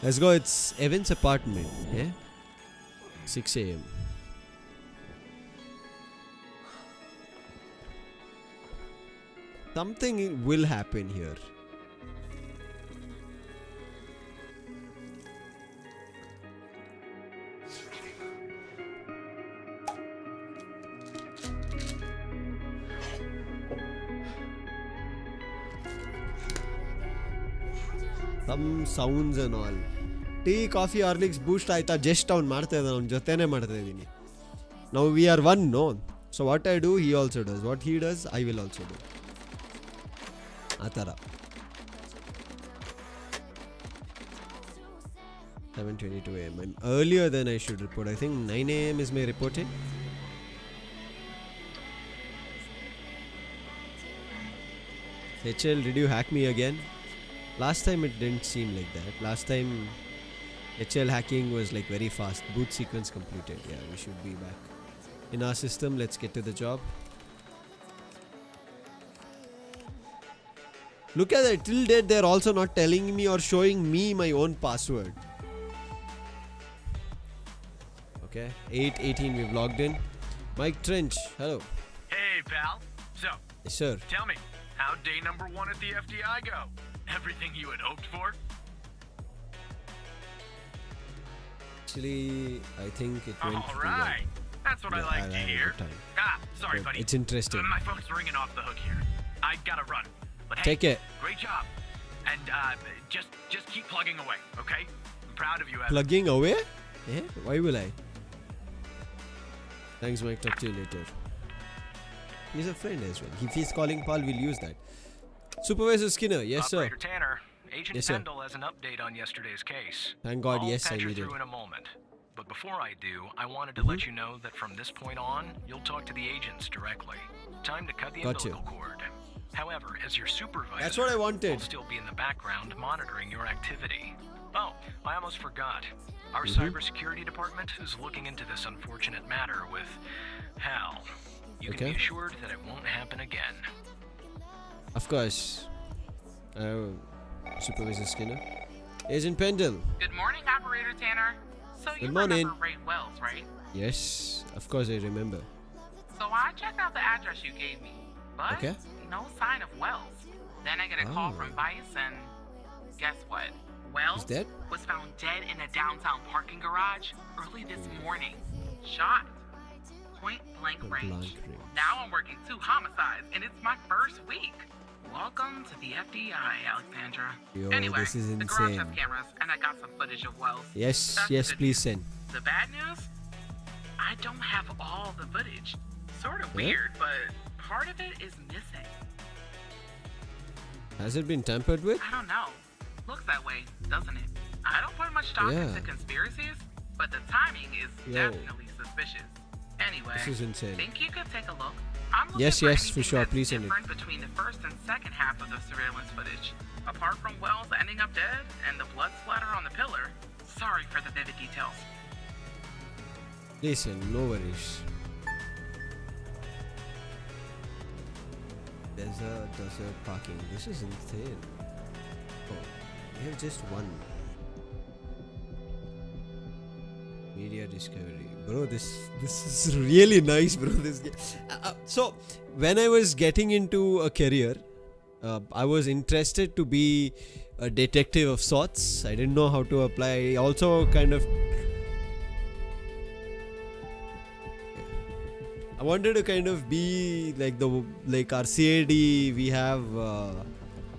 Let's go. It's Evan's apartment. Yeah? 6 a.m. Something will happen here. Some sounds and all. Tea, coffee, Horlicks, Boost ಆಯ್ತಾ just down ಮಾಡ್ತಾ ಇದ್ದಾನೆ ಅವನ ಜೊತೆನೇ ಮಾಡ್ತಾ ಇದ್ದೀನಿ. Now we are one, no? So what I do, he also does. What he does, I will also do. ಆ ಥರ 7:22 a.m. I'm earlier than I should report. I think 9 a.m. is my reporting. HL, did you hack me again? Last time it didn't seem like that. Last time HL hacking was like very fast. Boot sequence completed. Yeah, we should be back in our system. Let's get to the job. Look at that. Till date they're also not telling me or showing me my own password. Okay, 8:18 we've logged in. Mike Trench, hello. Hey, pal. So, Yes, sir. tell me, how'd day number 1 at the FDI go? Everything you had hoped for? Actually, I think it went All pretty right. well. That's what I Yeah, like I to had a hear. good time. Sorry, But buddy. it's interesting. My phone's ringing off the hook here. I gotta run. But hey, Take it. great job. And just keep plugging away, okay? I'm proud of you, Evan. Plugging away? Eh? Why will I? Thanks, Mike. Talk to you later. He's a friend as well. If he's calling Paul, we'll use that. Supervisor Skinner, yes sir. Operator Tanner, Agent Yes, sir. Pendle has an update on yesterday's case. Thank God, I'll yes, I patch her needed. through in a moment. But before I do, I wanted to Mm-hmm. let you know that from this point on, you'll talk to the agents directly. Time to cut the Gotcha. umbilical cord. However, as your supervisor, That's what I wanted. I'll still be in the background monitoring your activity. Oh, I almost forgot. Our Mm-hmm. cybersecurity department is looking into this unfortunate matter with Hal. You can Okay. be assured that it won't happen again. Of course. Supervisor Skinner. Agent Pendle. Good morning, Operator Tanner. So you Good morning. remember Ray Wells, right? Yes, of course I remember. So I checked out the address you gave me, but Okay. no sign of Wells. Then I get a call Oh. from Vice, and guess what? Wells dead? was found dead in a downtown parking garage early this morning. Shot. Point blank Point range. blank range. Now I'm working 2 homicides, and it's my first week. Welcome to the FBI, Alexandra. Yo, anyway, this is the garage insane. has cameras, and I got some footage of Wells. Yes, That's the yes, good please news. send. The bad news? I don't have all the footage. Sort of Huh? weird, but part of it is missing. Has it been tampered with? I don't know. Looks that way, doesn't it? I don't put much stock Yeah. into conspiracies, but the timing is Yo. definitely suspicious. Anyway, This is insane. think you could take a look? I'm looking Yes, for yes, for anything sure. that's Please send it. different between the first and second half of the surveillance footage. Apart from Wells ending up dead and the blood splatter on the pillar. Sorry for the vivid details. Listen, no worries. Desert parking. This is insane. Oh, we have just one. Media discovery, bro. This is really nice, bro. This game. So when I was getting into a career, I was interested to be a detective of sorts. I didn't know how to apply. I also kind of I wanted to kind of be like our CAD. We have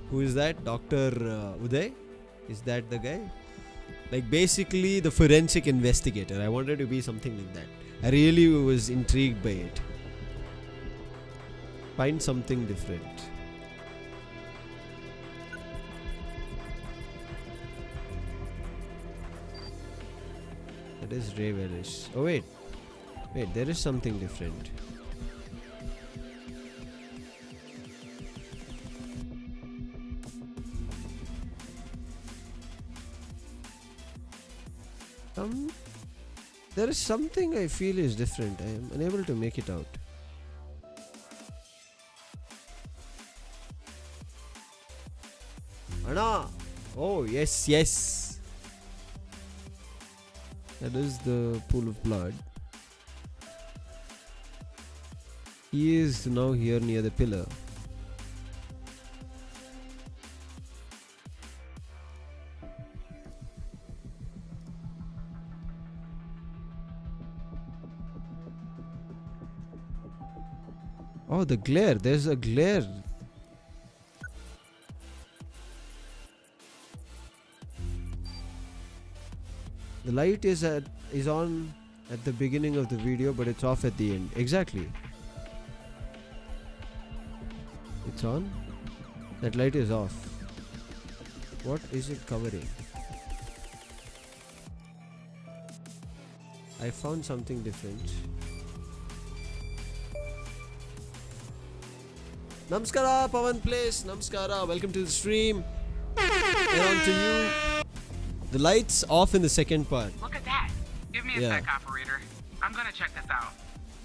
who is that? Dr. Uday? Is that the guy? Like basically the forensic investigator. I wanted to be something like that. I really was intrigued by it. Find something different. That is Ray Wells. Oh wait, there is something different. There is something I feel is different. I am unable to make it out. Anna! Oh, yes. That is the pool of blood. He is now here near the pillar. Oh, the glare. There's a glare. The light is on at the beginning of the video, but it's off at the end. Exactly. It's on. That light is off. What is it covering? I found something different. Namaskara, Pawan Place. Namaskara. Welcome to the stream. And on to you. The lights off in the second part. Look at that. Give me a Yeah. sec, operator. I'm gonna check this out.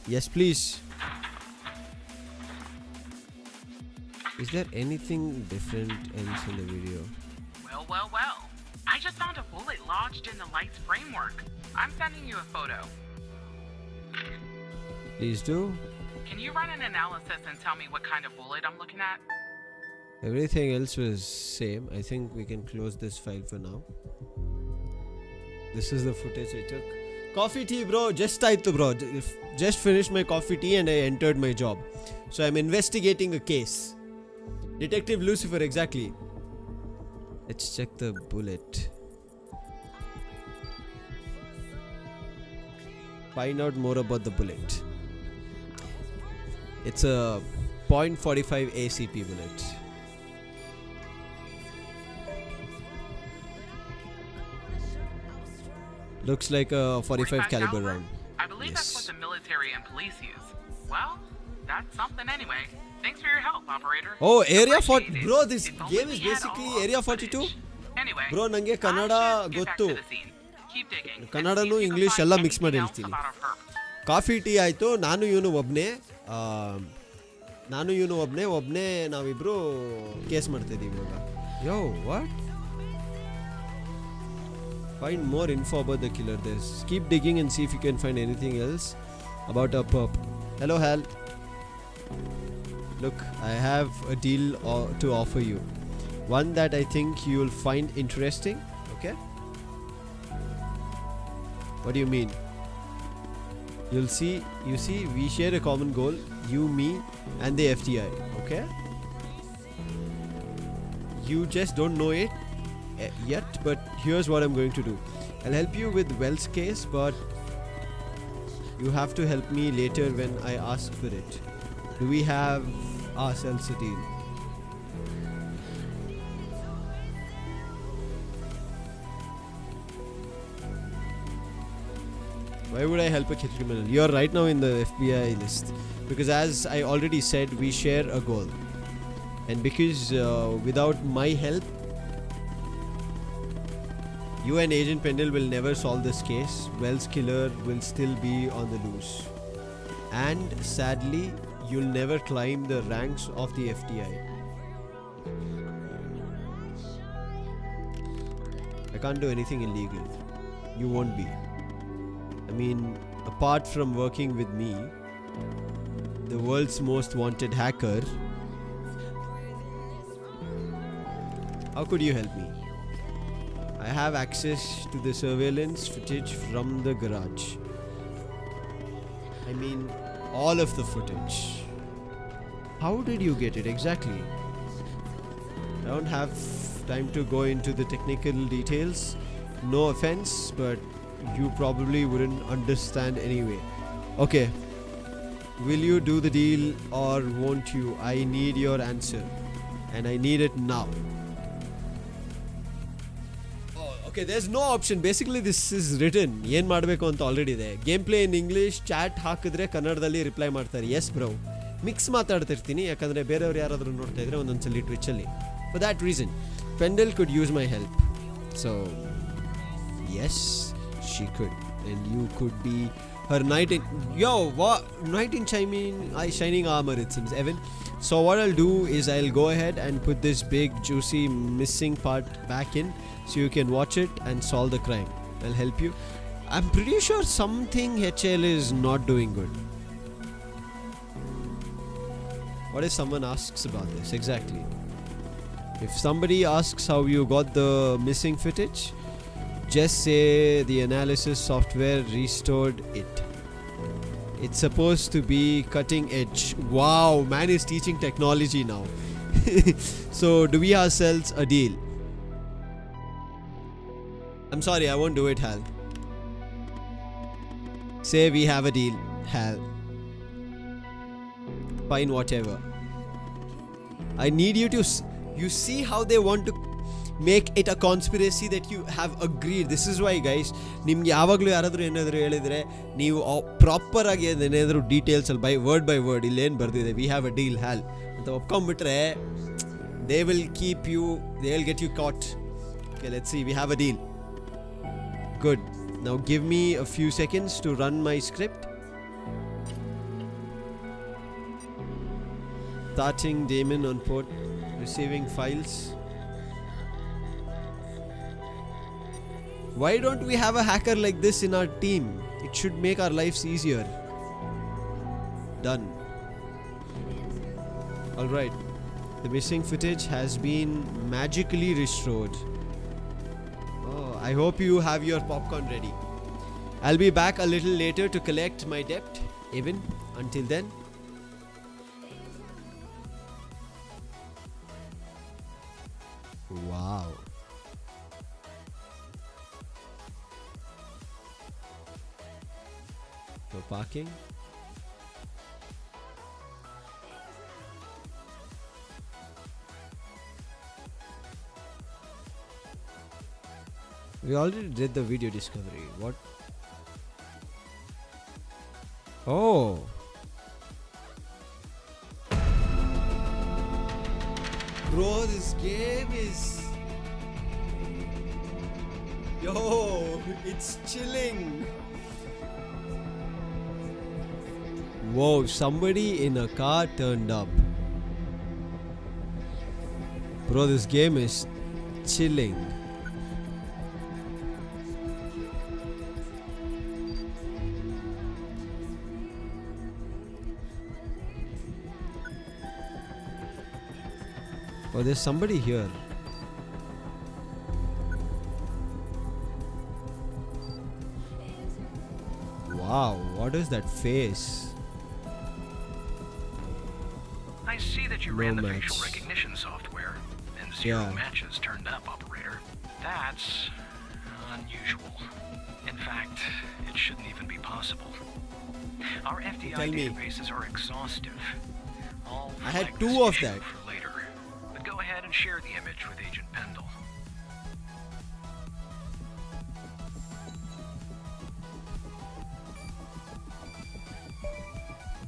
Yes, please. Is there anything different else in the video? Well. I just found a bullet lodged in the light's framework. I'm sending you a photo. Please do. Can you run an analysis and tell me what kind of bullet I'm looking at? Everything else was same. I think we can close this file for now. This is the footage I took. Coffee tea, bro. Just ಆಯ್ತು, bro. Just finished my coffee tea and I entered my job. So I'm investigating a case. Detective Lucifer, exactly. Let's check the bullet. Find out more about the bullet. It's a .45 ACP bullet. Looks like a 45 caliber round. I believe that's Yes. what the military and police use. Well, that's something anyway. Thanks for your help, operator. Oh, Area 40. Appreciate it. Bro, this If only game we is had basically all of Area the 42. footage. Anyway, Bro, ನಂಗೆ I Kannada should get back ಗೊತ್ತು. to the scene. Keep digging and ಕನ್ನಡನೂ see if you can English find ಎಲ್ಲ mix ಮಾಡಿ anything else ಹೇಳ್ತೀನಿ. about our purpose. Coffee tea ಆಯಿತು. ನಾನು ಇವನು ಒಬ್ಬನೇ ನಾವಿಬ್ರು ಕೇಸ್ ಮಾಡ್ತಿದ್ದೀವಿ ಇವಾಗ. ಯೋ what? Find more info about the killer. There's keep digging and see if you can find anything else about our pup. Hello Hal. Look, I have a deal to offer you. One that I think you'll find interesting. Okay? What do you mean? You see, we share a common goal. You, me, and the FTI. Okay? You just don't know it yet, but here's what I'm going to do. I'll help you with Wells' case, but you have to help me later when I ask for it. Do we have ourselves a deal? Why would I help a criminal? You're right now in the FBI list because, as I already said, we share a goal, and because without my help, you and Agent Pendle will never solve this case. Wells' killer will still be on the loose. And sadly, you'll never climb the ranks of the FTI. I can't do anything illegal. You won't be. I mean, apart from working with me, the world's most wanted hacker, how could you help me? I have access to the surveillance footage from the garage. I mean, all of the footage. How did you get it exactly? I don't have time to go into the technical details. No offense, but you probably wouldn't understand anyway. Okay. Will you do the deal or won't you? I need your answer. And I need it now. Okay, there's no option. Basically, this is written. ಏನು ಮಾಡಬೇಕು ಅಂತ already ಇದೆ. Game play in English, chat ಹಾಕಿದ್ರೆ ಕನ್ನಡದಲ್ಲಿ reply ಮಾಡ್ತಾರೆ. S bro. Mix ಮಾತಾಡ್ತಿರ್ತೀನಿ ಯಾಕಂದರೆ ಬೇರೆಯವ್ರು ಯಾರಾದರೂ ನೋಡ್ತಾ ಇದ್ರೆ ಒಂದೊಂದ್ಸಲಿ ಟ್ವಿಚ್ಚಲ್ಲಿ. For that reason Pendle could use my help. So, yes, she could. And you could be her knight in... Yo, what? Knight in shining armor, it seems, Evan. So what I'll do is I'll go ahead and put this big, juicy, missing part back in so you can watch it and solve the crime. I'll help you. I'm pretty sure something HL is not doing good. What if someone asks about this? Exactly. If somebody asks how you got the missing footage, just say the analysis software restored it. It's supposed to be cutting edge. Wow, man is teaching technology now. So, do we ourselves a deal? I'm sorry, I won't do it, Hal. Say we have a deal, Hal. Fine, whatever. I need you to... You see how they want to make it a conspiracy that you have agreed. This is why, guys, ನಿಮ್ಗೆ ಯಾವಾಗಲೂ ಯಾರಾದರೂ ಏನಾದರೂ ಹೇಳಿದರೆ ನೀವು proper ಆಗಿ ಏನಾದರೂ ಡೀಟೇಲ್ಸಲ್ಲಿ by word ಇಲ್ಲೇನು ಬರ್ದಿದೆ we have a deal Hal ಅಂತ ಒಪ್ಕೊಂಡ್ಬಿಟ್ರೆ they will keep you, they will get you caught. Okay, let's see, we have a deal. Good. Now give me a few seconds to run my script. Starting Damon on port, receiving files. Why don't we have a hacker like this in our team? It should make our lives easier. Done. Alright. The missing footage has been magically restored. Oh, I hope you have your popcorn ready. I'll be back a little later to collect my debt. Even until then. Wow. For parking. We already did the video discovery. What? Oh. Bro, this game is... Yo, it's chilling. Whoa, somebody in a car turned up. Bro, this game is chilling. Oh, there's somebody here. Wow, what is that face? I see that you No ran the match. facial recognition software, and 0 Yeah. matches turned up, operator. That's unusual. In fact, it shouldn't even be possible. Our FDI Tell me. databases are exhaustive. I'll I had flag 2 this of issue that. for later. But go ahead and share the image with Agent Pendle.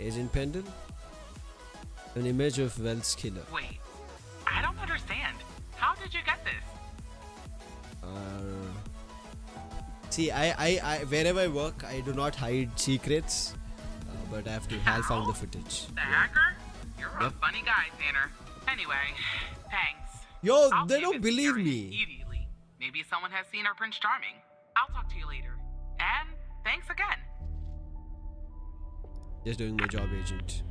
Agent Pendle? An image of Wells killer. Wait, I don't understand. How did you get this? See, I wherever I work, I do not hide secrets, but I have to. Hal found the footage. The hacker? You're a Yep. funny guy, Tanner. Anyway, thanks. Yo, I'll they see if don't it's believe scary me. Immediately. Maybe someone has seen our Prince Charming. I'll talk to you later. And thanks again. Just doing my job, Agent.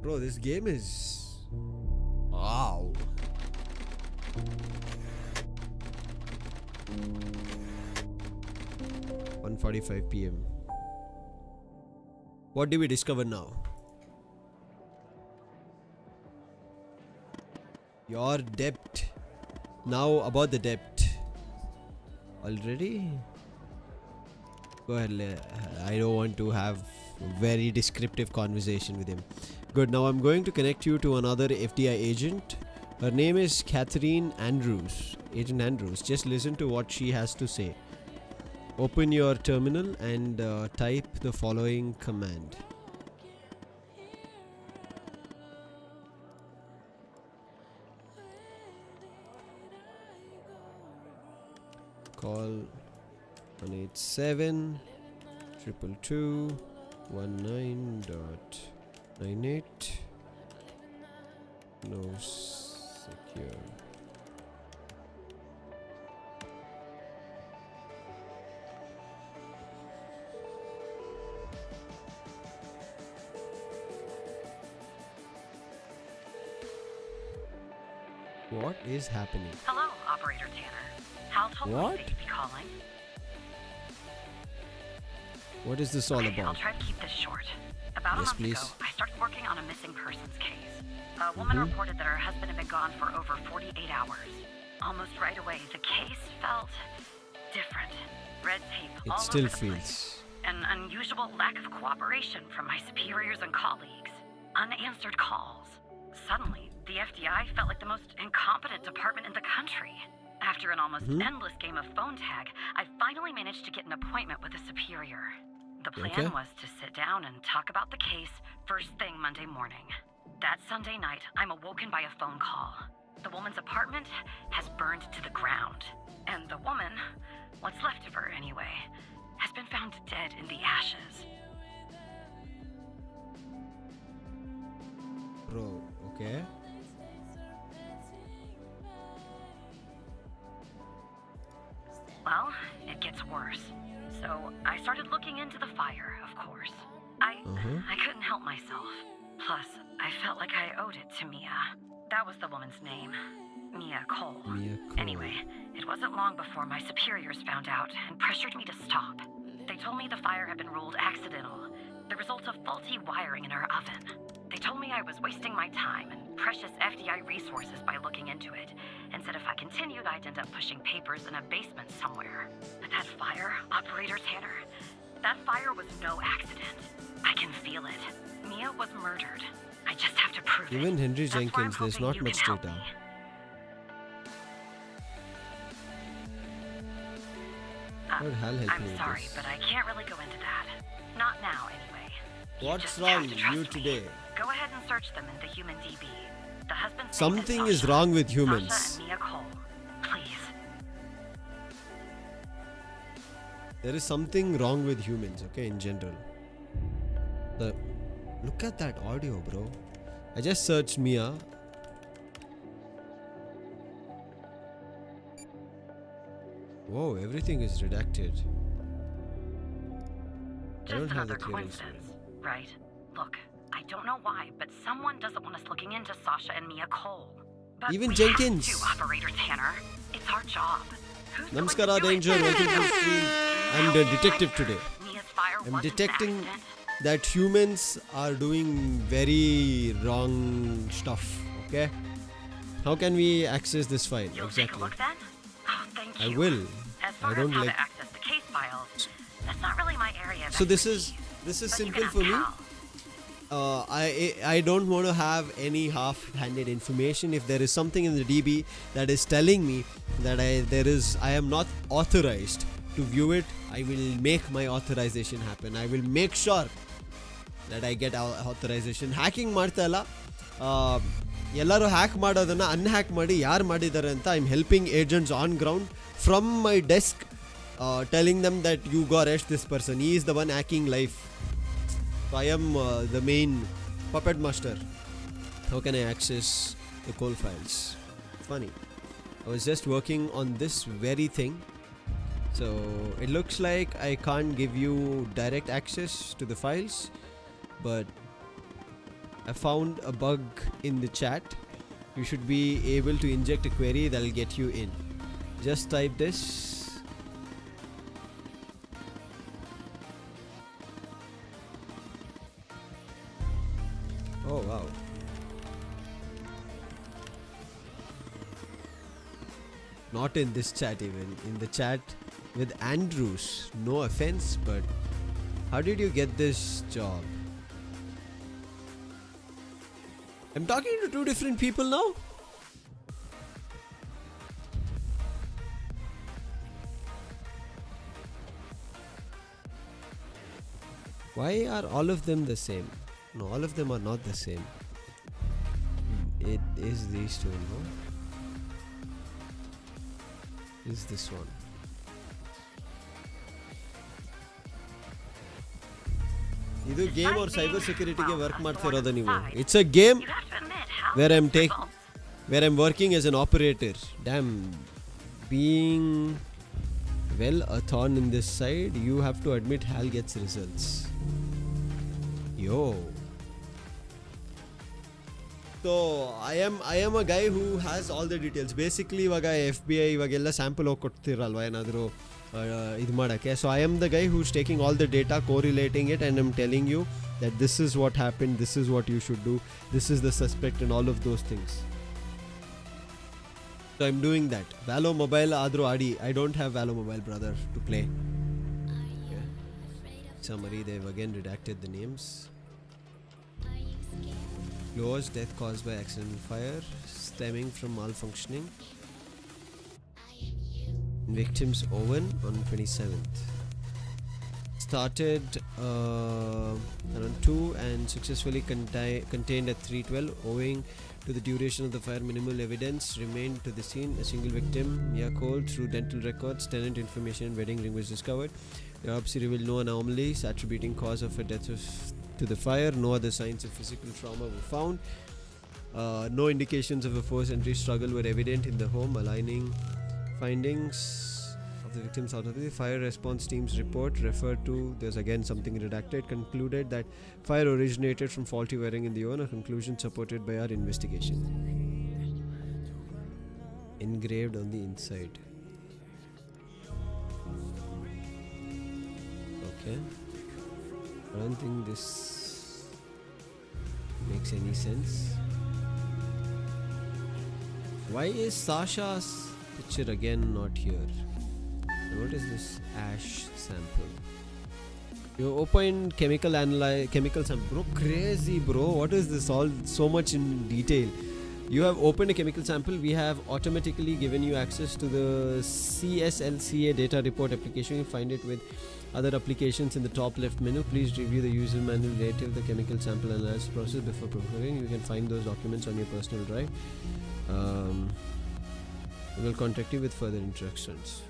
Bro, this game is... Wow. (1:45 p.m.) What do we discover now? Your debt. Now about the debt. Already? Go ahead. I don't want to have a very descriptive conversation with him. Good. Now I'm going to connect you to another FDI agent. Her name is Catherine Andrews. Agent Andrews. Just listen to what she has to say. Open your terminal and type the following command. Call 187 222 19.98. No secure. What is happening? Hello, Operator Tanner. Hal told What? me that you'd be calling. What is this all Okay, I'll about? try to keep this short. About Yes, a month please. ago, I started working on a missing persons case. A woman reported that her husband had been gone for over 48 hours. Almost right away, the case felt different. Red tape all It still over the place. feels. An unusual lack of cooperation from my superiors and colleagues. Unanswered calls. Suddenly, the FDI felt like the most incompetent department in the country. After an almost endless game of phone tag, I finally managed to get an appointment with a superior. The plan Okay. was to sit down and talk about the case first thing Monday morning. That Sunday night, I'm awoken by a phone call. The woman's apartment has burned to the ground. And the woman, what's left of her anyway, has been found dead in the ashes. Bro, okay. Well, it gets worse. So I started looking into the fire, of course. I couldn't help myself. Plus, I felt like I owed it to Mia. That was the woman's name. Mia Cole. Mia Cole. Anyway, it wasn't long before my superiors found out and pressured me to stop. They told me the fire had been ruled accidental, the result of faulty wiring in her oven. They told me I was wasting my time and precious FDI resources by looking into it, and said if I continued, I'd end up pushing papers in a basement somewhere. But that fire, Operator Tanner, that fire was no accident. I can feel it. Mia was murdered. I just have to prove it. Even Henry That's why I'm Jenkins, there's hoping not you much can help data. me. How did Hal help I'm me with sorry, this? but I can't really go into that. Not now, anyway. You What's just wrong have to with trust you me. today? Go ahead and search them in the human DB. The husband's name Something is Sasha. wrong with Sasha humans. and Mia Cole. Please. There is something wrong with humans, okay, in general. Look at that audio, bro. I just searched Mia. Whoa, everything is redacted. I Just don't have the another clearance. coincidence, right? Look, I don't know why, but someone doesn't want us looking into Sasha and Mia Cole. But Even we Jenkins. have to, Operator Tanner. It's our job. Who's going to Namaskara, do it? Danger. Welcome to the stream. I'm the detective today. Mia's fire I'm wasn't an detecting accident. that humans are doing very wrong stuff, okay? How can we access this file? You'll take a Exactly. look then? Oh, thank I you. will. As far I don't as how like. to access the case files, that's not really my area of So this expertise. is But you simple can for me. ask Hal. I don't want to have any half-handed information. If there is something in the DB that is telling me that I am not authorized to view it, I will make my authorization happen. I will make sure that I get authorization. Hacking ಮಾಡ್ತಾ ಇಲ್ಲ, ಎಲ್ಲರೂ hack ಮಾಡೋದನ್ನ ಅನ್ಹ್ಯಾಕ್ ಮಾಡಿ ಯಾರು ಮಾಡಿದ್ದಾರೆ ಅಂತ I am helping agents on ground from my desk, telling them that you go arrest this person, he is the one hacking life. So I am the main puppet master. How can I access the Cole files? Funny. I was just working on this very thing. So it looks like I can't give you direct access to the files, but I found a bug in the chat. You should be able to inject a query that will get you in. Just type this. Oh wow. Not in this chat even. In the chat with Andrews. No offense, but how did you get this job? I'm talking to two different people now? Why are all of them the same? No, all of them are not the same. It is these two, no? Is this one? ಇದು game or cyber ಸೆಕ್ಯೂರಿಟಿಗೆ work ಮಾಡ್ತಿರೋದು ನೀವು. It's a game You have to admit, Hal where I'm gets results. where I'm working as an operator. Damn, being well a thorn in this side, you have to admit Hal gets results. Yo. So I am a guy who has all the details. Basically ಇವಾಗ FBI ಇವಾಗೆಲ್ಲ sample ಹೋಗಿ ಕೊಡ್ತಿರಲ್ವಾ ಏನಾದರೂ ಇದು ಮಾಡೋಕ್ಕೆ. So I am the guy who's taking all the data, correlating it, and I'm telling you that this is what happened, this is what you should do, this is the suspect, and all of those things. So I'm doing that. Valo Mobile ಆದರೂ ಆಡಿ. I don't have Valo Mobile, brother, to play. Okay. Summary, they've again redacted the names. Lowest death caused by accidental fire stemming from malfunctioning. Victims Owen on 27th. Started around 2 and successfully contained at 3:12. Owing to the duration of the fire, minimal evidence remained to the scene. A single victim, Mia Cole, through dental records, tenant information, and wedding ring was discovered. The autopsy revealed no anomalies attributing cause of her death to the fire. No other signs of physical trauma were found. No indications of a forced entry struggle were evident in the home, aligning findings of the victim's autopsy. Fire response team's report referred to, there's again something redacted, concluded that fire originated from faulty wiring in the oven, a conclusion supported by our investigation. Engraved on the inside. Okay. I don't think this makes any sense. Why is Sasha's picture again not here? And what is this ash sample? You open chemical sample. Bro, crazy bro. What is this all so much in detail? You have opened a chemical sample. We have automatically given you access to the CSLCA data report application. You find it with other applications in the top left menu. Please review the user manual relative to the chemical sample analysis process before procuring. You can find those documents on your personal drive. We will contact you with further instructions.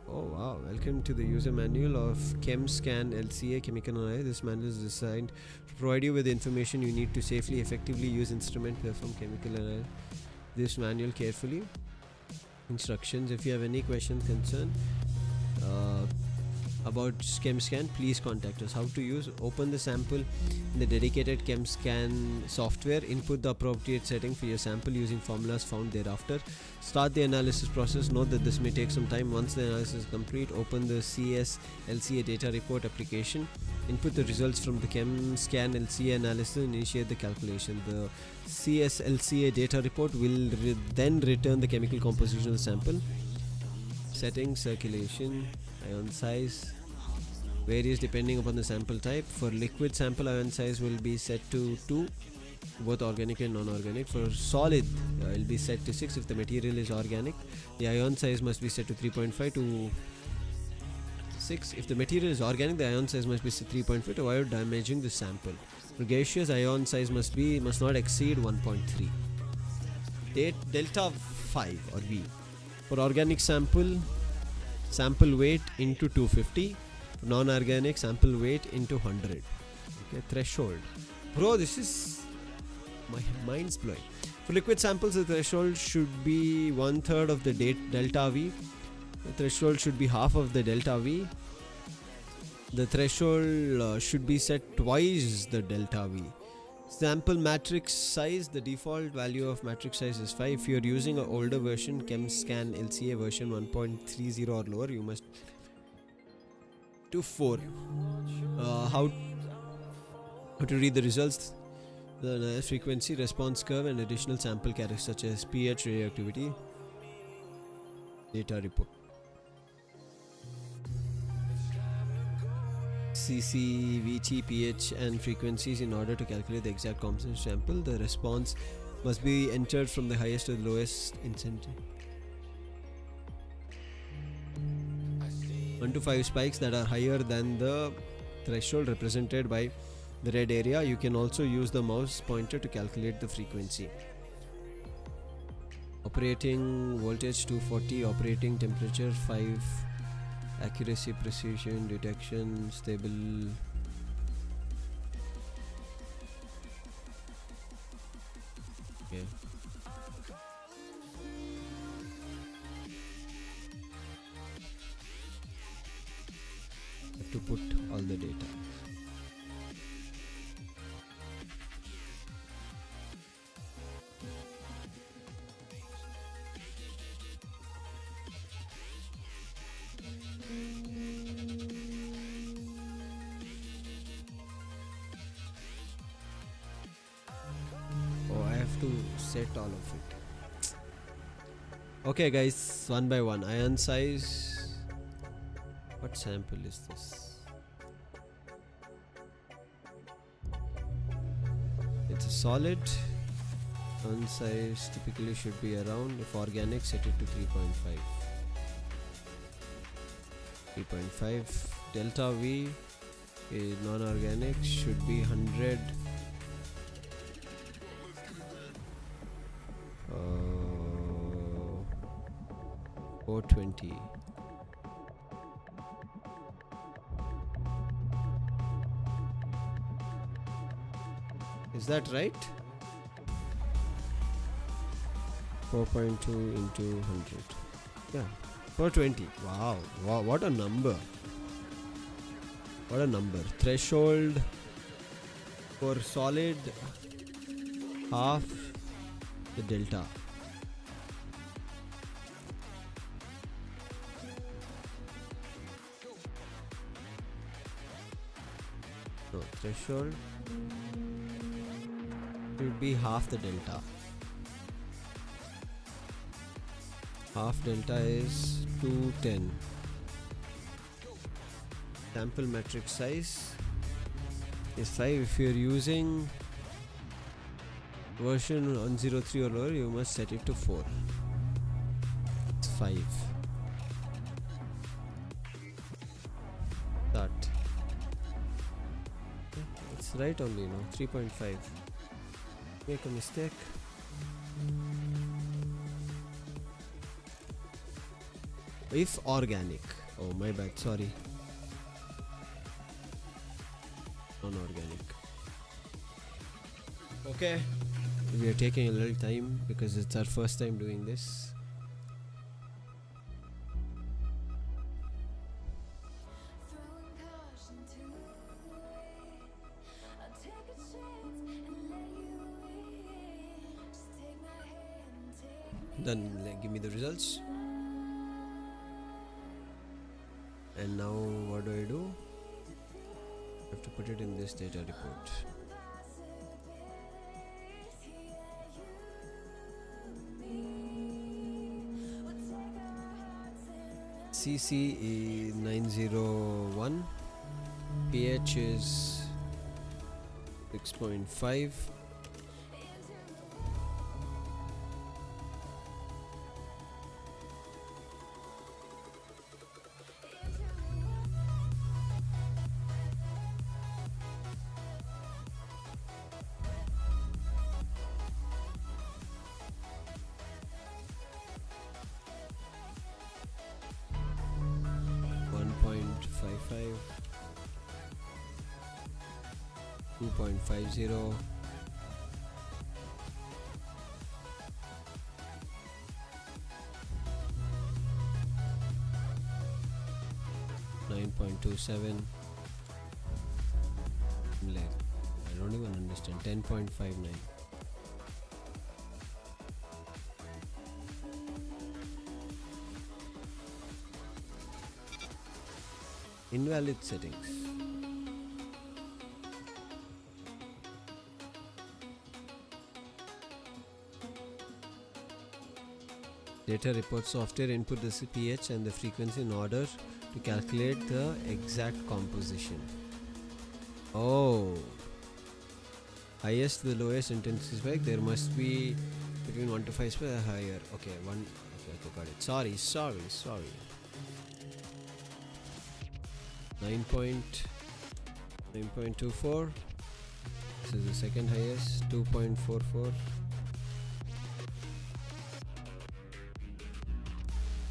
Oh wow, welcome to the user manual of ChemScan LCA Chemical Analysis. This manual is designed to provide you with the information you need to safely, effectively use instrument perform chemical analysis. This manual carefully. Instructions. If you have any questions, concern about ChemScan, please contact us. How to use: open the sample in the dedicated ChemScan software, input the appropriate setting for your sample using formulas found thereafter. Start the analysis process. Note that this may take some time. Once the analysis is complete, open the CSLCA data report application, input the results from the ChemScan LCA analysis and initiate the calculation. The CSLCA data report will then return the chemical composition of the sample. Settings, circulation, ion size varies depending upon the sample type. For liquid sample, ion size will be set to 2, both organic and non-organic. For solid, it will be set to 6 if the material is organic. The ion size must be set to 3.5 to 6. If the material is organic, the ion size must be set to 3.5 to avoid damaging the sample. For gaseous, ion size must not exceed 1.3. Delta 5 or V. For organic sample weight into 250. For non-organic, sample weight into 100. Okay, threshold. Bro, this is my mind's blowing. For liquid samples, the threshold should be 1/3 of the delta V. The threshold should be half of the delta V. The threshold should be set twice the delta V. Sample matrix size, the default value of matrix size is 5. If you are using an older version, ChemScan LCA version 1.30 or lower, you must to 4. How to read the results: the frequency, response curve, and additional sample characters such as pH, radioactivity. Data report. CC, VT, pH and frequencies in order to calculate the exact composition sample. The response must be entered from the highest to the lowest intensity. 1 to 5 spikes that are higher than the threshold represented by the red area. You can also use the mouse pointer to calculate the frequency. Operating voltage 240, operating temperature 5. Accuracy, precision, detection, stable. Okay. Have to put all the data. Set all of it. Okay guys, one by one. Ion size. What sample is this? It's a solid. Ion size typically should be around, if organic, set it to 3.5. 3.5. Delta V is non-organic, should be 100. 420. Is that right? 4.2 into 100. Yeah, 420. Wow, what a number. What a number. Threshold for solid, half the delta. No, threshold should be half the delta. Half delta is 210. Sample matrix size is 5. If you're using Version 103 or lower, you must set it to 4. It's 5. Start. It's right only now. 3.5. Make a mistake. If organic. Oh, my bad. Sorry. Non-organic. Okay. We are taking a little time because it's our first time doing this. Then give me the results. And now what do? I have to put it in this data report. CC is 901. pH is 6.5. .55, 2.50, 9.27. I don't even understand. 10.59. Invalid settings. Data report software input the pH and the frequency in order to calculate the exact composition. Oh. Highest to the lowest intensity spike, there must be between 1 to 5 spike higher. Okay, okay, got it. Sorry. 9.24. This is the second highest. 2.44.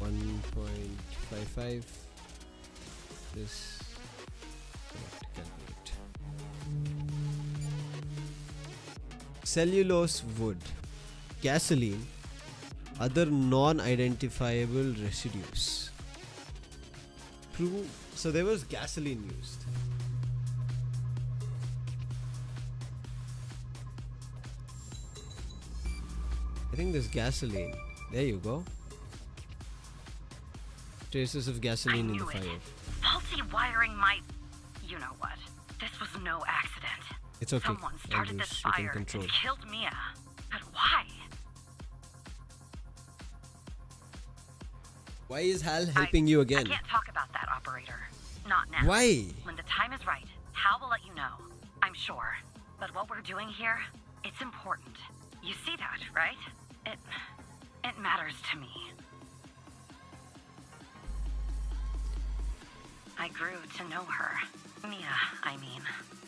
1.55. This calculate. Cellulose, wood, gasoline, other non-identifiable residues. So there was gasoline used. I think there's gasoline. There you go. Traces of gasoline in the fire. Faulty wiring might... You know what? This was no accident. It's okay. Someone started Andrews, this you can fire and control. killed Mia. But why? Why is Hal helping you again? I can't talk about that, operator. Not now. Why? When the time is right, Hal will let you know. I'm sure. But what we're doing here, it's important. You see that, right? It matters to me. I grew to know her. Mia, I mean.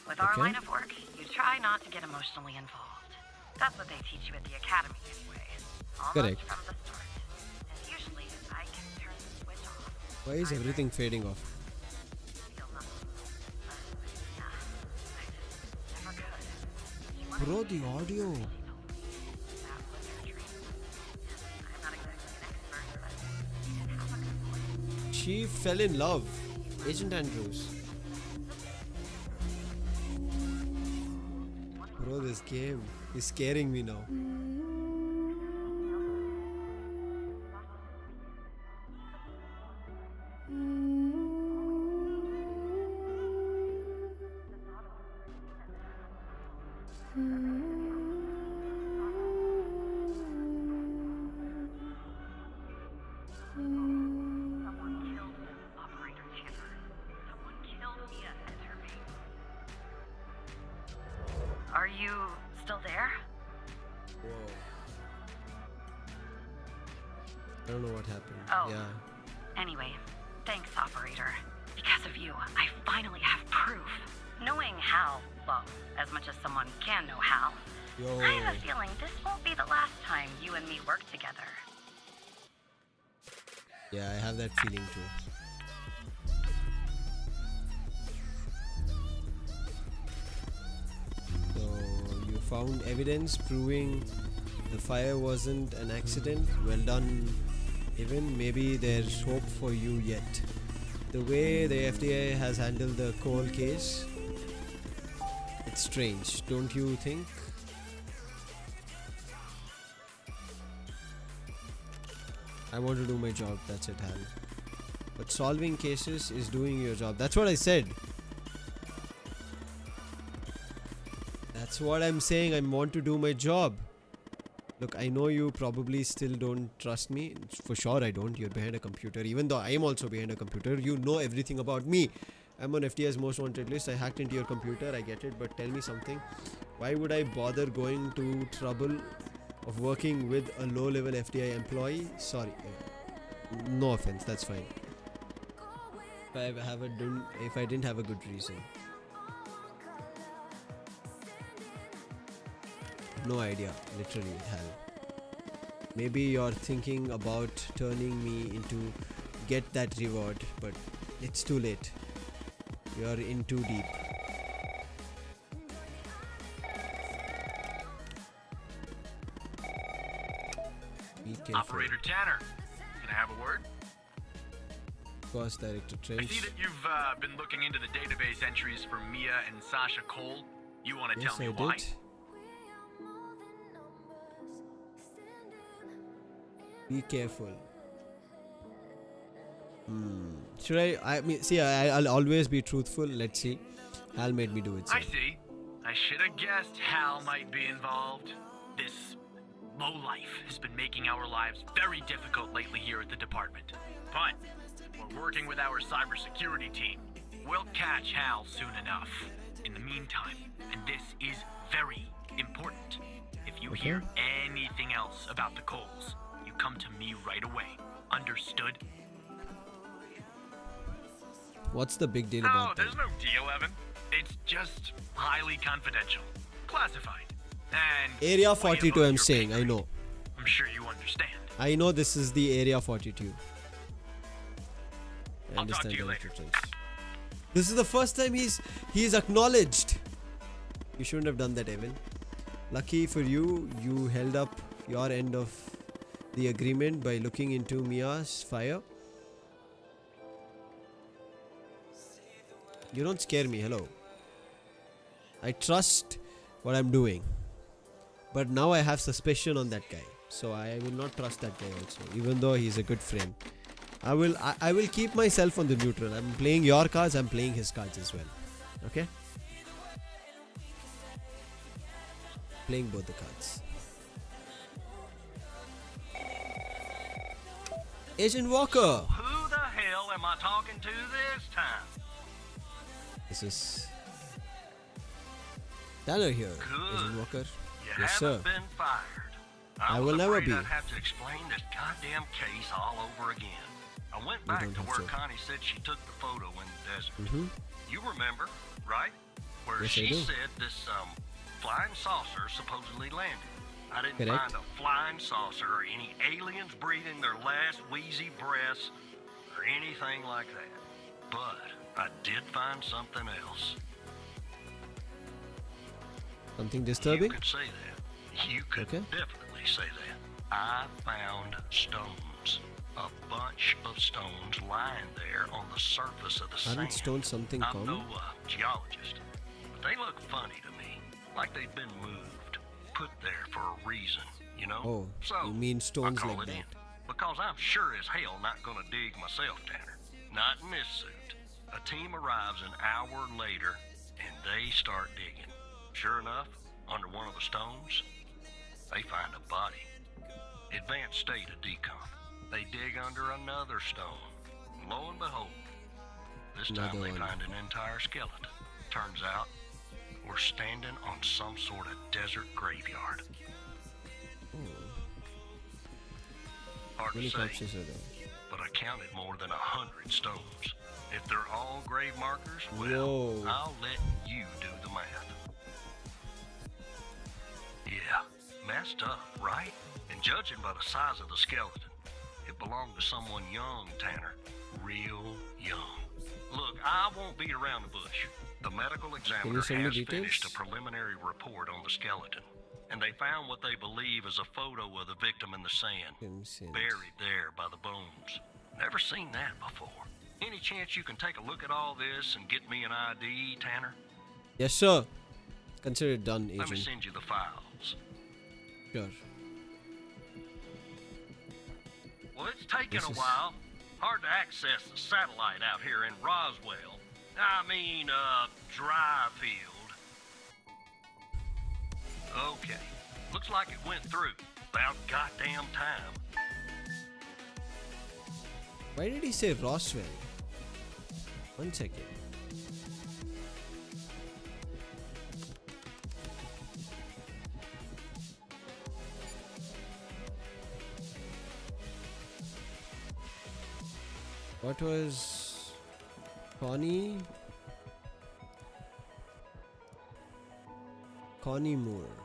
With our Okay. line of work, you try not to get emotionally involved. That's what they teach you at the academy anyway. Almost Correct. from the start. And usually, I can turn the switch off. Why is everything fading off? Feel nothing. Yeah, I just never could. She wanted Bro, me the to audio. That was her dream. I'm not exactly an expert, but she did have a good point. She fell in love. Agent Andrews. Bro, this game is scaring me now. Someone killed Operator Tanner. Someone killed Mia and her baby. Are you still there? I don't know what happened. Oh. Yeah. Anyway, thanks, operator. Because of you, I finally have proof. Knowing Hal, well, as much as someone can know Hal, Yo. I have a feeling this won't be the last time you and me work together. Yeah, I have that feeling too. So you found evidence proving the fire wasn't an accident. Well done, Evan. Maybe there's hope for you yet. The way the FDA has handled the coal case, it's strange, don't you think? I want to do my job, that's it, Hal. But solving cases is doing your job. That's what I said. That's what I'm saying. I want to do my job. Look, I know you probably still don't trust me. For sure I don't. You're behind a computer. Even though I am also behind a computer, you know everything about me. I'm on FDI's most wanted list. I hacked into your computer. I get it. But tell me something. Why would I bother going to trouble of working with a low-level FDI employee? Sorry. No offense. That's fine. If I didn't have a good reason. No idea, literally, Hal. Maybe you're thinking about turning me into get that reward, but it's too late. You're in too deep. Be careful. Operator Tanner, can I have a word? Course Director I Trench. see that you've been looking into the database entries for Mia and Sasha Cole. You want to Yes, tell me I why? did. Be careful. Should I mean, see, I'll always be truthful. Let's see. Hal made me do it. So. I see. I should have guessed Hal might be involved. This lowlife has been making our lives very difficult lately here at the department. But we're working with our cybersecurity team. We'll catch Hal soon enough. In the meantime, and this is very important, if you hear anything else about the Coles, you come to me right away. Understood? What's the big deal Oh, about that? there's no deal, Evan. It's just highly confidential. Classified. And Area way 42, above I'm your saying. pay I grade. know. I'm sure you understand. I know this is the Area 42. I I'll talk to you Director later. Trench. This is the first time he's acknowledged. You shouldn't have done that, Evan. Lucky for you, you held up your end of the agreement by looking into Mia's fire. You don't scare me, hello. I trust what I'm doing. But now I have suspicion on that guy. So I will not trust that guy also, even though he's a good friend. I will keep myself on the neutral. I'm playing your cards, I'm playing his cards as well. Okay? Playing both the cards. Agent Walker! Who the hell am I talking to this time? This is Tanner here, Good. Agent Walker. You Yes, sir. haven't been fired. I was will never afraid be. I'd have to explain this goddamn case all over again. I went You back don't to have where to. Connie said she took the photo in the desert. Mhm. You remember, right? Where Yes, I she do. said this flying saucer supposedly landed. I didn't Correct. find a flying saucer or any aliens breathing their last wheezy breaths or anything like that. But I did find something else. Something disturbing? You could say that. You could Okay. definitely say that. I found stones. A bunch of stones lying there on the surface of the sand. Aren't stones something I'm common? no geologist, but they look funny to me. Like they've been moved. Put there for a reason, you know? Oh, so you mean stones I call like it in. that. Because I'm sure as hell not gonna dig myself, Tanner. Not in this suit. A team arrives an hour later, and they start digging. Sure enough, under one of the stones, they find a body. Advanced state of decomp. They dig under another stone. Lo and behold, this time Another they one. find an entire skeleton. Turns out, we're standing on some sort of desert graveyard. Hard to Many say, corpses are there. but I counted more than 100 stones. If they're all grave markers, well, Whoa. I'll let you do the math. Yeah, messed up, right? And judging by the size of the skeleton, it belonged to someone young, Tanner. Real young. Look, I won't beat around the bush. The medical examiner send me has details? finished a preliminary report on the skeleton, and they found what they believe is a photo of the victim in the sand, Simpsons. buried there by the bones. Never seen that before. Any chance you can take a look at all this and get me an ID, Tanner? Yes, sir. Consider it done, Let me agent. send you the files. Sure. Well, it's taken This a is- while. Hard to access the satellite out here in Roswell. Dryfield. Okay. Looks like it went through. About goddamn time. Why did he say Roswell? 1 second. What was Connie Moore?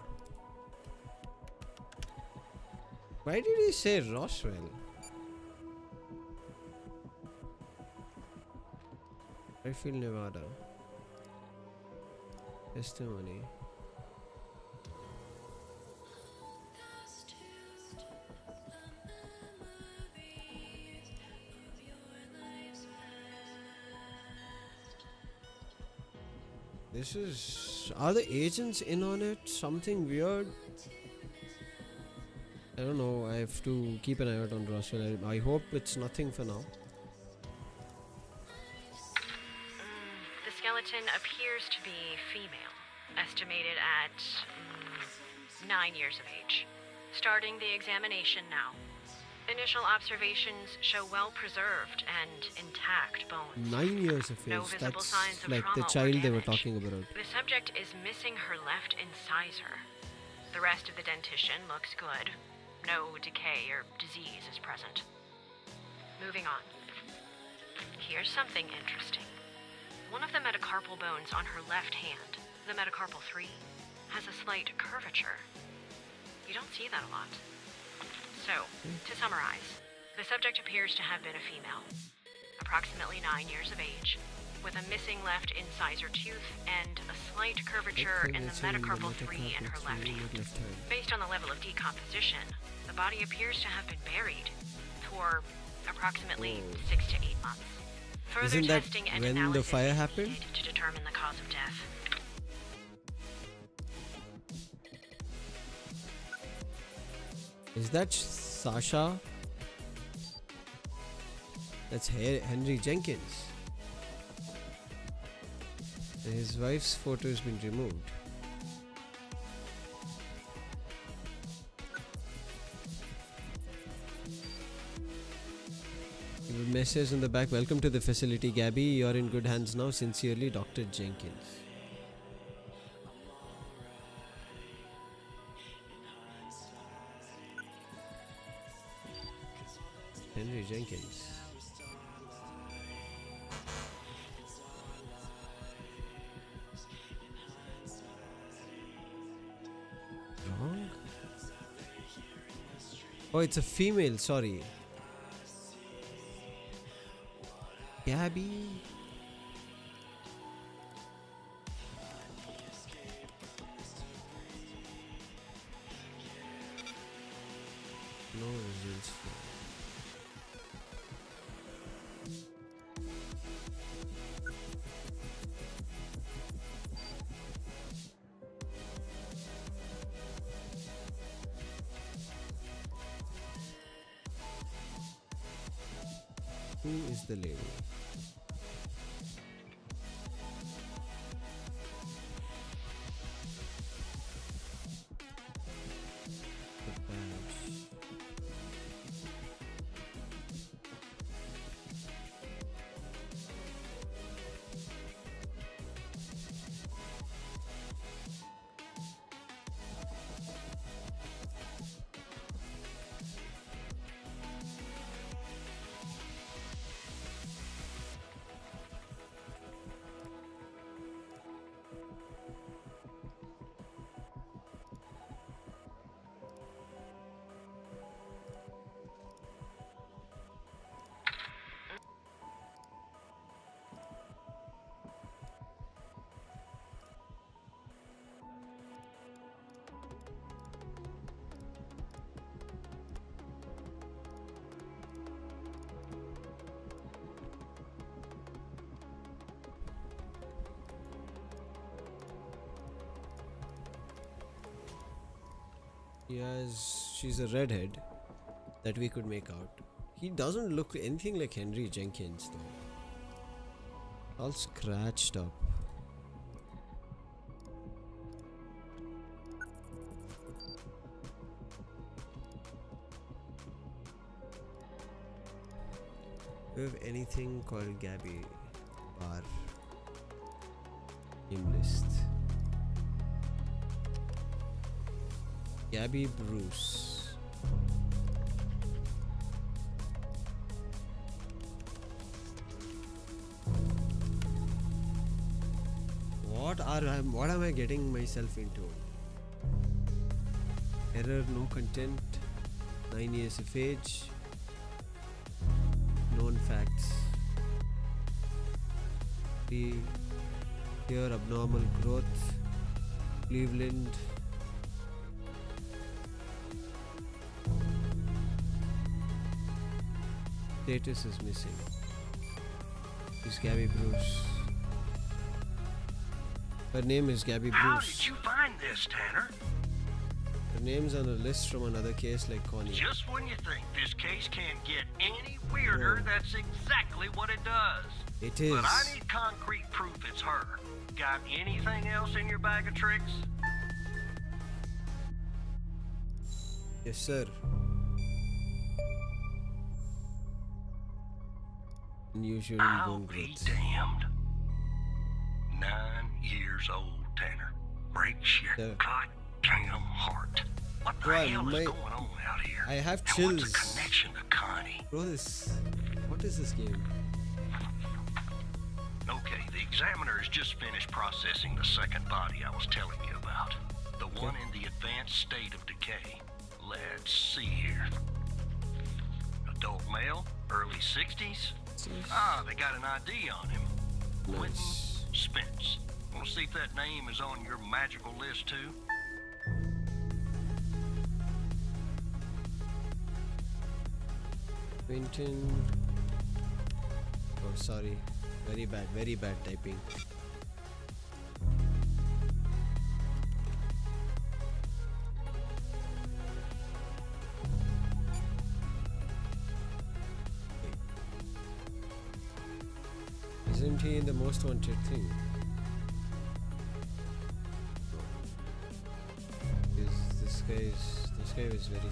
Why did he say Roswell? Fairfield, Nevada. Testimony. This is... Are the agents in on it? Something weird? I don't know. I have to keep an eye out on Roswell. I hope it's nothing for now. The skeleton appears to be female, estimated at 9 years of age. Starting the examination now. Initial observations show well-preserved and intact bones. 9 years of age. No visible That's signs of like the trauma or child they were damage. talking about. The subject is missing her left incisor. The rest of the dentition looks good. No decay or disease is present. Moving on. Here's something interesting. One of the metacarpal bones on her left hand, the metacarpal 3, has a slight curvature. You don't see that a lot. So, to summarize, the subject appears to have been a female, approximately 9 years of age, with a missing left incisor tooth and a slight curvature in the metacarpal 3 in her left hand. Based on the level of decomposition, the body appears to have been buried for approximately 6 to 8 months. Further Isn't that testing and when the analysis fire is happened? needed to determine the cause of death. Is that Sasha? That's Henry Jenkins. And his wife's photo has been removed. Message in the back. Welcome to the facility, Gabby. You're in good hands now. Sincerely, Dr. Jenkins. Henry Jenkins. Wrong? Oh, it's a female. Sorry. Gabby. No results for. Who is the lady? The badge. She's a redhead that we could make out. He doesn't look anything like Henry Jenkins though. All scratched up. Do you have anything called Gabby Bar? Name list. Gabby Bruce. What am I getting myself into? Error, no content. 9 years of age. Known facts. Here abnormal growth. Cleveland. Status is missing. Is Gabby Bruce. Her name is Gabby Bruce. How did you find this, Tanner? Her name's on a list from another case like Connie. Just when you think this case can't get any weirder, that's exactly what it does. It is. But I need concrete proof it's her. Got anything else in your bag of tricks? Yes, sir. Unusual I'll bone be growth. damned. 9 years old, Tanner. Breaks your Sir. goddamn heart. What the Bro, hell is my- going on out here? I have And what's chills. the connection to Connie? Bro, what is this game? Okay, the examiner has just finished processing the second body I was telling you about. The one in the advanced state of decay. Let's see here. Adult male, early 60s. Ah, they got an ID on him. Quentin Nice. Spence. Want to see if that name is on your magical list too? Quentin. Oh, sorry. Very bad typing. Isn't he in the most wanted thing? This guy is very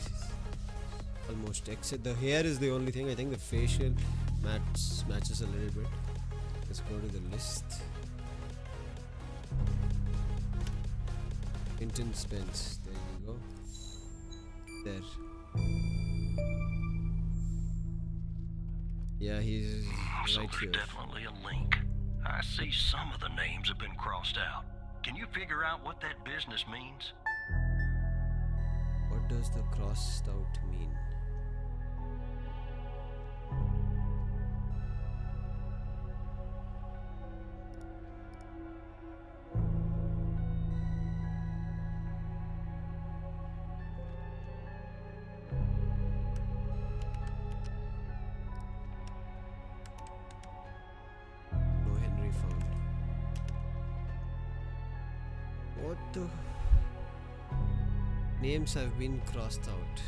almost, except the hair is the only thing. I think the facial matches a little bit. Let's go to the list. Quentin Spence. There you go. There. Yeah, he's So right there's here. definitely a link. I see some of the names have been crossed out. Can you figure out what that business means? What does the crossed out mean? No Henry found. What the? Names have been crossed out.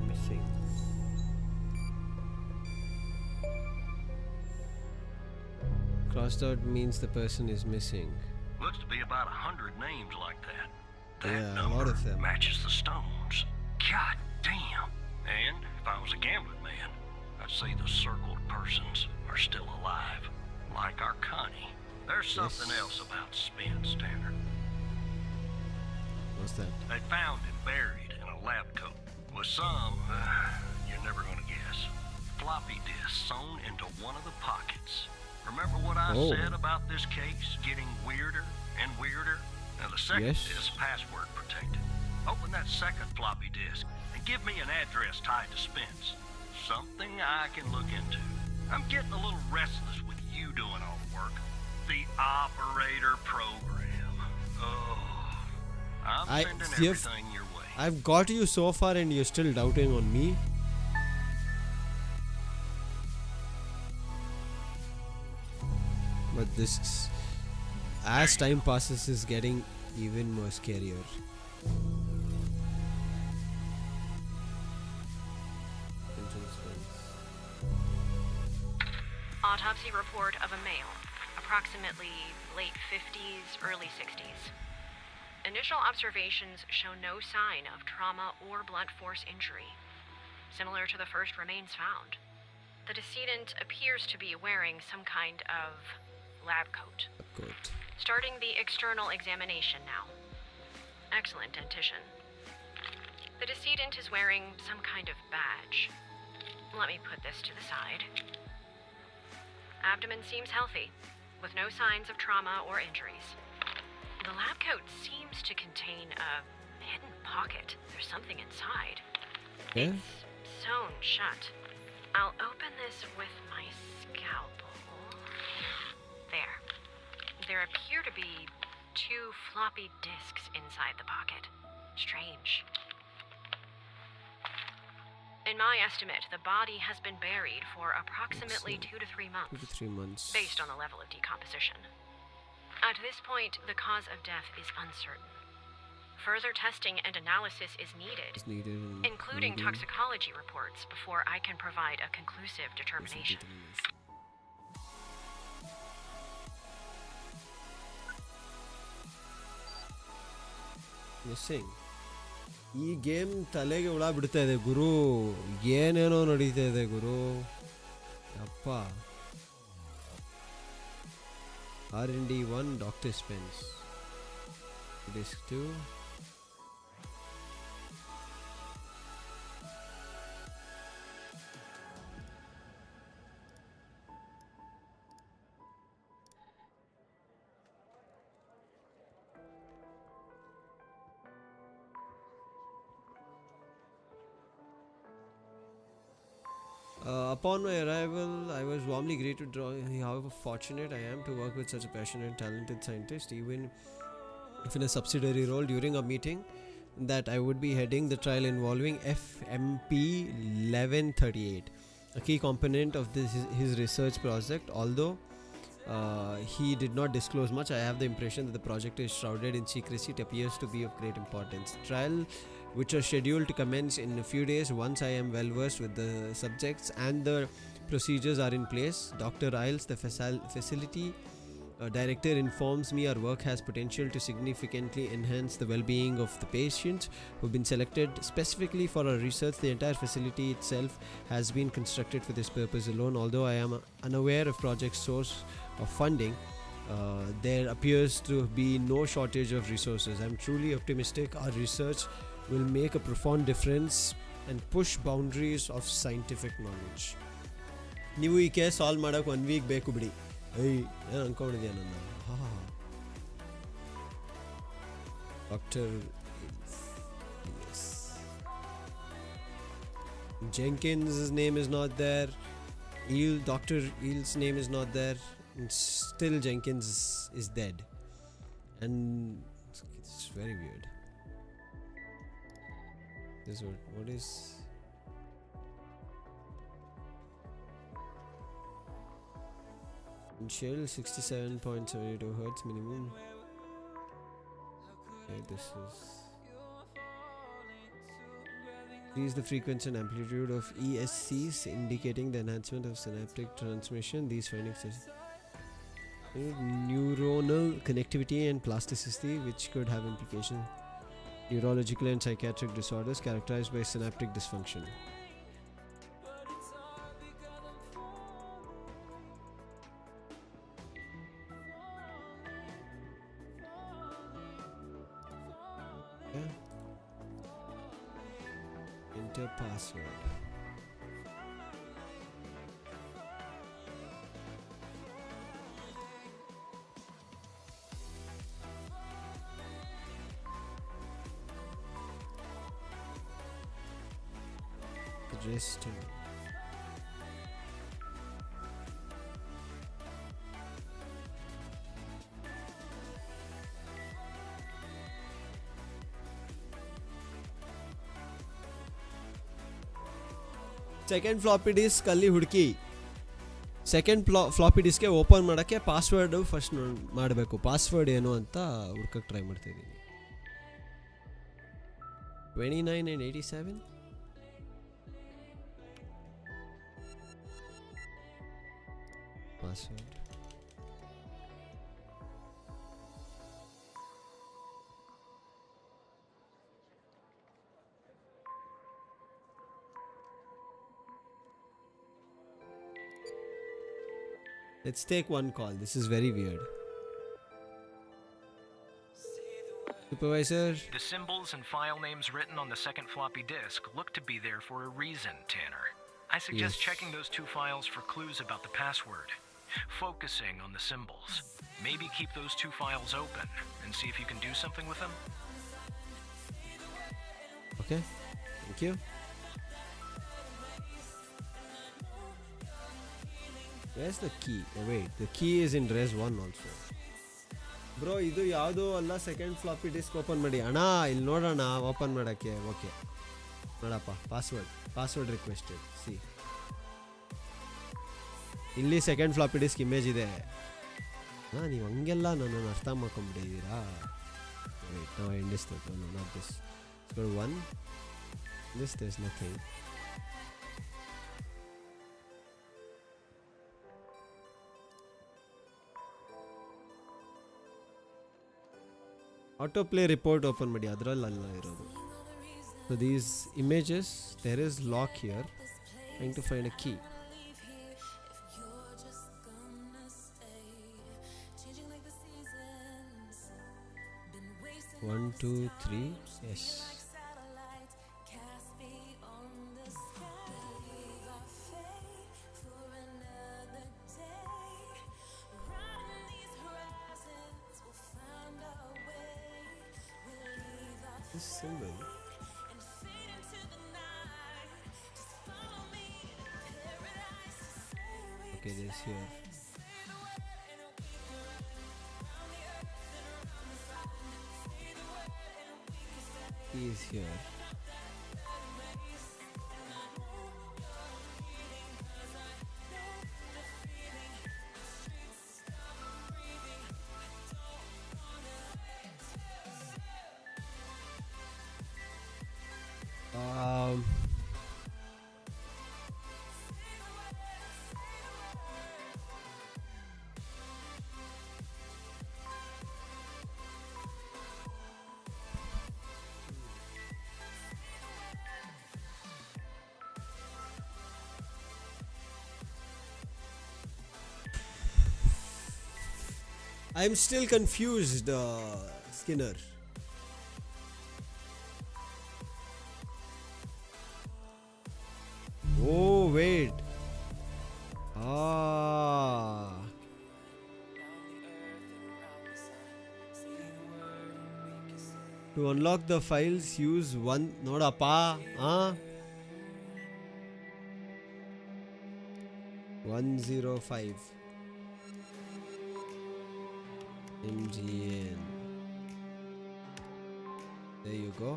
Missing. Crossed out means the person is missing. Looks to be about 100 names like that. That Yeah, a number lot of them. matches the stones. God damn. And if I was a gambling man, I'd say the circled persons are still alive. Like our Connie. There's something Yes. else about Spence, Tanner. What's that? They found him buried in a lab coat with some, you're never gonna guess, floppy disk sewn into one of the pockets. Remember what I Oh. said about this case getting weirder and weirder? Now the second Yes. disk password protected. Open that second floppy disk and give me an address tied to Spence. Something I can look into. I'm getting a little restless with you doing all the work. The operator program. Oh. I'm I- sending you've- everything your way. I've got you so far and you're still doubting on me? But this, as time passes, is getting even more scarier. Autopsy report of a male, approximately late 50s, early 60s. Initial observations show no sign of trauma or blunt force injury, similar to the first remains found. The decedent appears to be wearing some kind of lab coat. Good. Starting the external examination now. Excellent dentition. The decedent is wearing some kind of badge. Let me put this to the side. Abdomen seems healthy, with no signs of trauma or injuries. The lab coat seems to contain a hidden pocket. There's something inside. Yeah. It's sewn shut. I'll open this with my scalpel. There. There appear to be 2 floppy disks inside the pocket. Strange. In my estimate, the body has been buried for approximately 2 to 3 months. 2 to 3 months. Based on the level of decomposition. At this point, the cause of death is uncertain. Further testing and analysis is needed, including toxicology reports, before I can provide a conclusive determination. Missing ಈ game ತಲೆಗೆ ಹುಳ ಬಿಡ್ತಾ ಇದೆ ಗುರು. ಏನೇನೋ ನಡೀತಾ ಇದೆ ಗುರು. ಅಪ್ಪ. R&D1 Dr. Spence. Disc 2. Upon my arrival, I was warmly greeted, however fortunate I am to work with such a passionate and talented scientist, even if in a subsidiary role. During a meeting that I would be heading the trial involving FMP1138, a key component of his research project. Although he did not disclose much, I have the impression that the project is shrouded in secrecy. It appears to be of great importance. The trial, which are scheduled to commence in a few days once I am well versed with the subjects and the procedures are in place. Dr. Isles, the facility director, informs me our work has potential to significantly enhance the well-being of the patients who have been selected specifically for our research. The entire facility itself has been constructed for this purpose alone. Although I am unaware of project source of funding, there appears to be no shortage of resources. I am truly optimistic our research will make a profound difference and push boundaries of scientific knowledge. ನೀವು ಈ case solve ಮಾಡೋಕೆ 1 weak ಬೇಕು ಬಿಡಿ. ಏನು ಅನ್ಕೊಂಡಿದ್ಯಾ ನನ್ನ? Doctor Jenkins' name is not there. Dr. Eel's name is not there. And still Jenkins is dead. And it's very weird. What is Shell 67.72 Hertz minimum. Okay, this is the frequency and amplitude of ESCs, indicating the enhancement of synaptic transmission. These findings are neuronal connectivity and plasticity, which could have implications neurological and psychiatric disorders characterized by synaptic dysfunction. Enter password. Register. Second floppy disk ಅಲ್ಲಿ ಹುಡುಕಿ. Second floppy ಡಿಸ್ಕ್ಗೆ open ಮಾಡೋಕ್ಕೆ password first ಮಾಡಬೇಕು. Password ಏನು ಅಂತ ಹುಡ್ಕಕ್ಕೆ try ಮಾಡ್ತಾಯಿದ್ದೀನಿ. 29 and 87. Password. Let's take one call. This is very weird. Supervisor. The symbols and file names written on the second floppy disk look to be there for a reason, Tanner. I suggest checking those two files for clues about the password. Focusing on the symbols. Maybe keep those two files open and see if you can do something with them. Okay, thank you. Where's the key? Oh wait, the key is in res 1 also. Bro ಇದು ಯಾವುದೋ ಅಲ್ಲ, second floppy disc open ಮಾಡಿ ಅಣ್ಣ. ಇಲ್ಲಿ ನೋಡೋಣ open ಮಾಡೋಕ್ಕೆ. Okay ನೋಡಪ್ಪ, password requested. See ಇಲ್ಲಿ ಸೆಕೆಂಡ್ ಫ್ಲಾಪಿ ಡಿಸ್ಕ್ ಇಮೇಜ್ ಇದೆ. ಹಾಂ, ನೀವು ಹಂಗೆಲ್ಲ ನನ್ನನ್ನು ಅರ್ಥ ಮಾಡ್ಕೊಂಬಿಟ್ಟಿದ್ದೀರಾ. ವೇಟ್, ನಾವು ಎಂಡಿಸ್ತೇವೆ. No not this. So 1 this there is nothing. autoplay report open ಮಾಡಿ, ಅದರಲ್ಲ ಇರೋದು. So these images, there is lock here. Trying to find a key. One, two, three. Yes. This symbol. Okay, this here. He is here. I'm still confused, Skinner. Oh, wait. To unlock the files, use one. Nodappa. 105. MGN. There you go.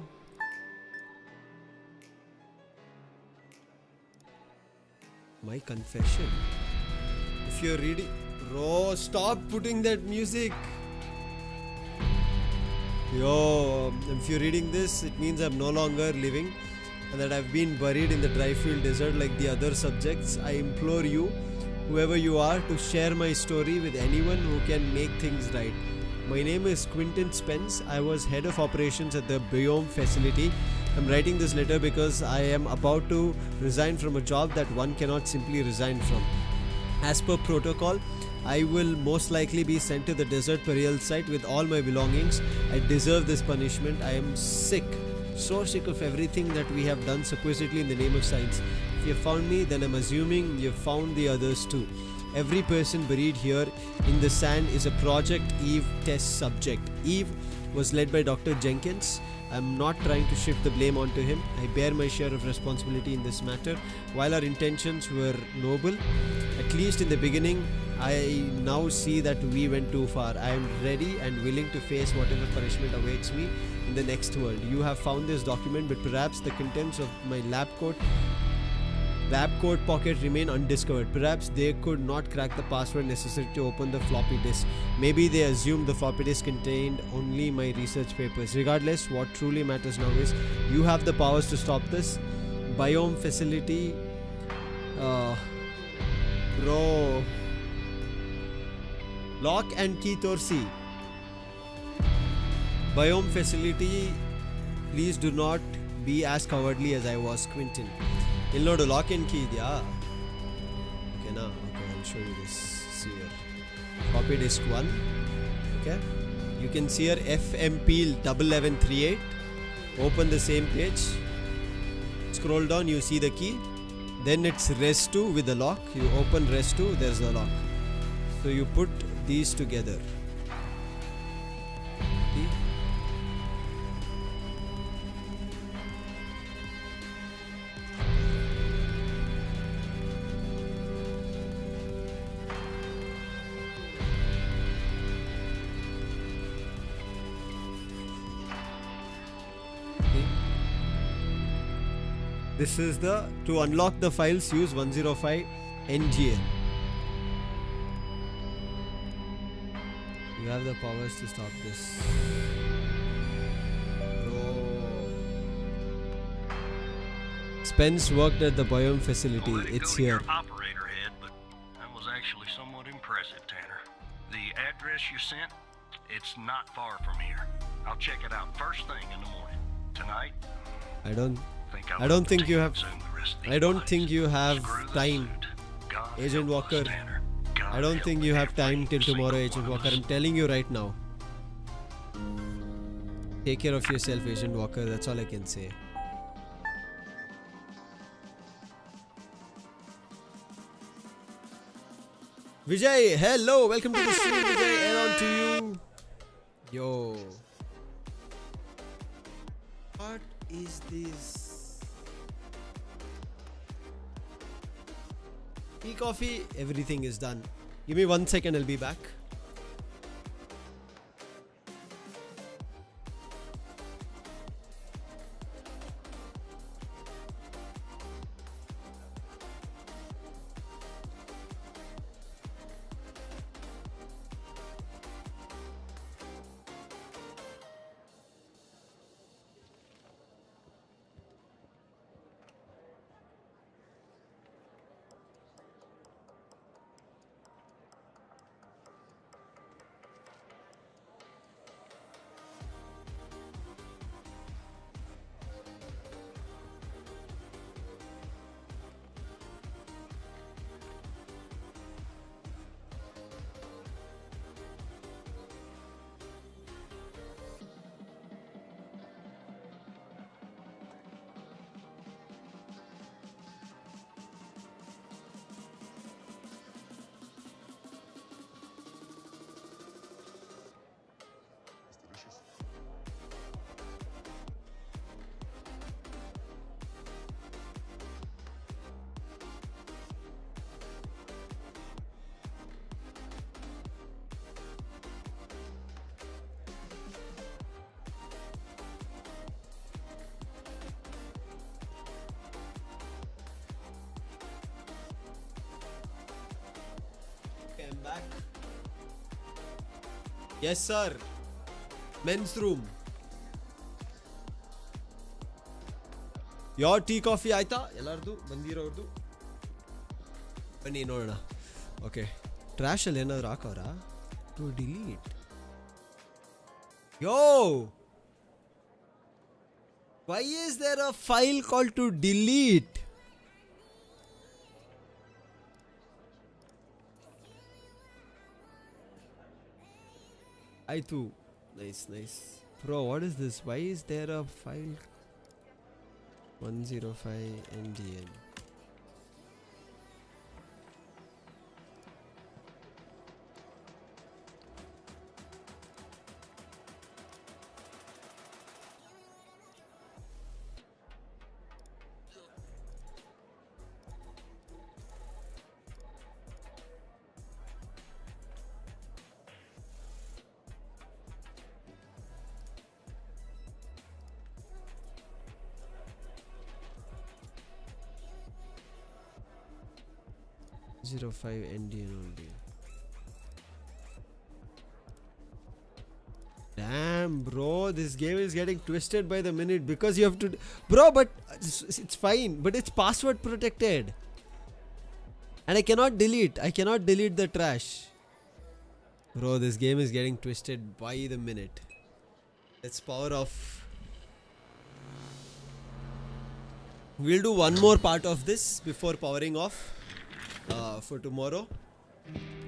My confession. If you're reading, bro, stop putting that music. Yo, if you're reading this, it means I'm no longer living and that I've been buried in the Dryfield Desert like the other subjects. I implore you, whoever you are, to share my story with anyone who can make things right. My name is Quinton Spence. I was head of operations at the Biome facility. I'm writing this letter because I am about to resign from a job that one cannot simply resign from. As per protocol, I will most likely be sent to the desert burial site with all my belongings. I deserve this punishment. I am sick, so sick of everything that we have done supposedly in the name of science. If you found me, then I'm assuming you've found the others too. Every person buried here in the sand is a Project Eve test subject. Eve was led by Dr. Jenkins. I'm not trying to shift the blame onto him. I bear my share of responsibility in this matter. While our intentions were noble, at least in the beginning, I now see that we went too far. I am ready and willing to face whatever punishment awaits me in the next world. You have found this document, but perhaps the contents of my lab coat Lab code pocket remain undiscovered. Perhaps they could not crack the password necessary to open the floppy disk. Maybe they assumed the floppy disk contained only my research papers. Regardless, what truly matters now is you have the powers to stop this. Biome facility. Bro. Lock and key Torsi. Biome facility. Please do not be as cowardly as I was, Quentin. You'll know the lock and key, yeah. Okay, now, okay, I'll show you this. See here. Copy disk 1. Okay. You can see here FMP 1138. Open the same page. Scroll down, you see the key. Then it's res 2 with the lock. You open res 2, there's the lock. So you put these together. See? This is the, to unlock the files, use 105 NGL. You have the powers to stop this. Bro. Spence worked at the Biome facility. Well, It's go to here. your operator head, but that was actually somewhat impressive, Tanner. The address you sent, it's not far from here. I'll check it out first thing in the morning. Tonight, I don't I don't think you have- consume the rest of I these don't bodies. think you have Screw the time. suit. God Agent help us, Walker. Tanner. God I don't help think you have every time till tomorrow, single Agent one of Walker. us. I'm telling you right now. Take care of yourself, Agent Walker. That's all I can say. Vijay, hello. Welcome to the stream, Vijay. And on to you. Yo. What is this? Tea, coffee, everything is done. Give me 1 second, I'll be back. Okay, I'm back. Yes, sir. Men's room. Your tea, coffee ಆಯ್ತಾ ಎಲ್ಲರದು ಬಂದಿರೋರ್ದು ಬನ್ನಿ ನೋಡೋಣ. Okay, ಟ್ರ್ಯಾಶಲ್ಲಿ ಏನಾದ್ರು ಹಾಕೋರಾ to delete? Yo, why is there a file called to delete? I too. Nice, nice. Bro, what is this? Why is there a file 105 NDN? 105 Indian only. Damn, bro, this game is getting twisted by the minute because you have to. Bro, but it's fine, but it's password protected. And I cannot delete the trash. Bro, this game is getting twisted by the minute. Let's power off. We'll do one more part of this before powering off for tomorrow.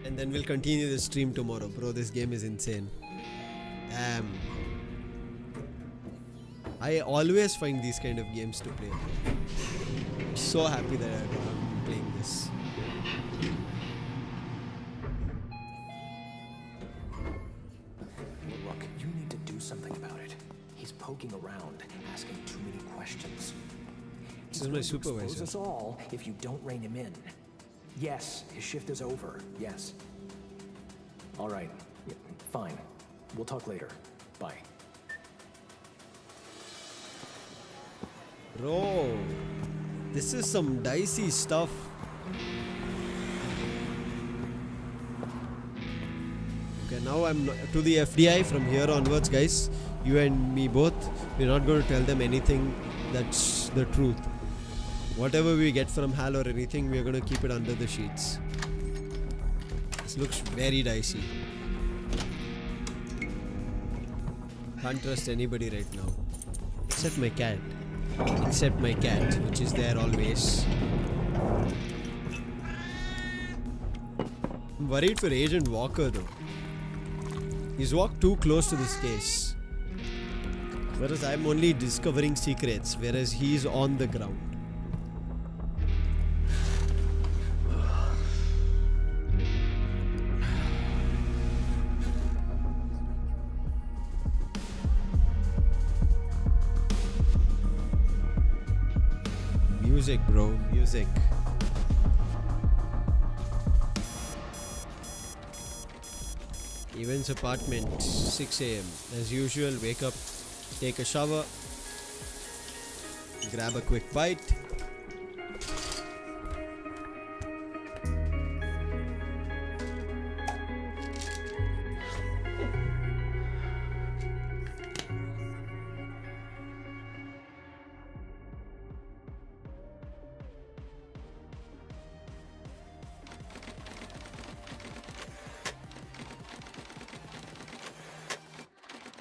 And then we'll continue the stream tomorrow. Bro, this game is insane. Damn. I always find these kind of games to play. I'm so happy that I'm playing this. Look, you need to do something about it. He's poking around, asking too many questions. This is my supervisor. Expose us all if you don't rein him in. Yes, his shift is over. Yes. All right. Yeah, fine. We'll talk later. Bye. Bro, this is some dicey stuff. Okay, now I'm to the FDI from here onwards, guys. You and me both. We're not going to tell them anything that's the truth. Whatever we get from Hal or anything, we're going to keep it under the sheets. This looks very dicey. Can't trust anybody right now. Except my cat. Except my cat, which is there always. I'm worried for Agent Walker though. He's walked too close to this case. Whereas I'm only discovering secrets, whereas he's on the ground. Music, bro, music. Events apartment, 6 a.m. As usual, wake up, take a shower, grab a quick bite.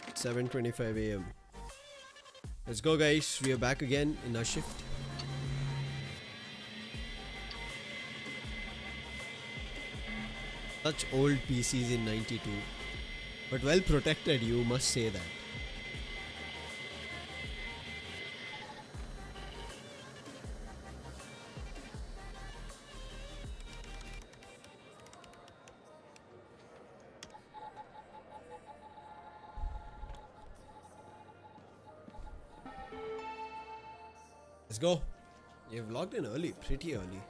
It's 7:25 a.m. Let's go, guys. We are back again in our shift. Such old PCs in 92, but well protected, you must say that. Let's go. You've logged in early, pretty early.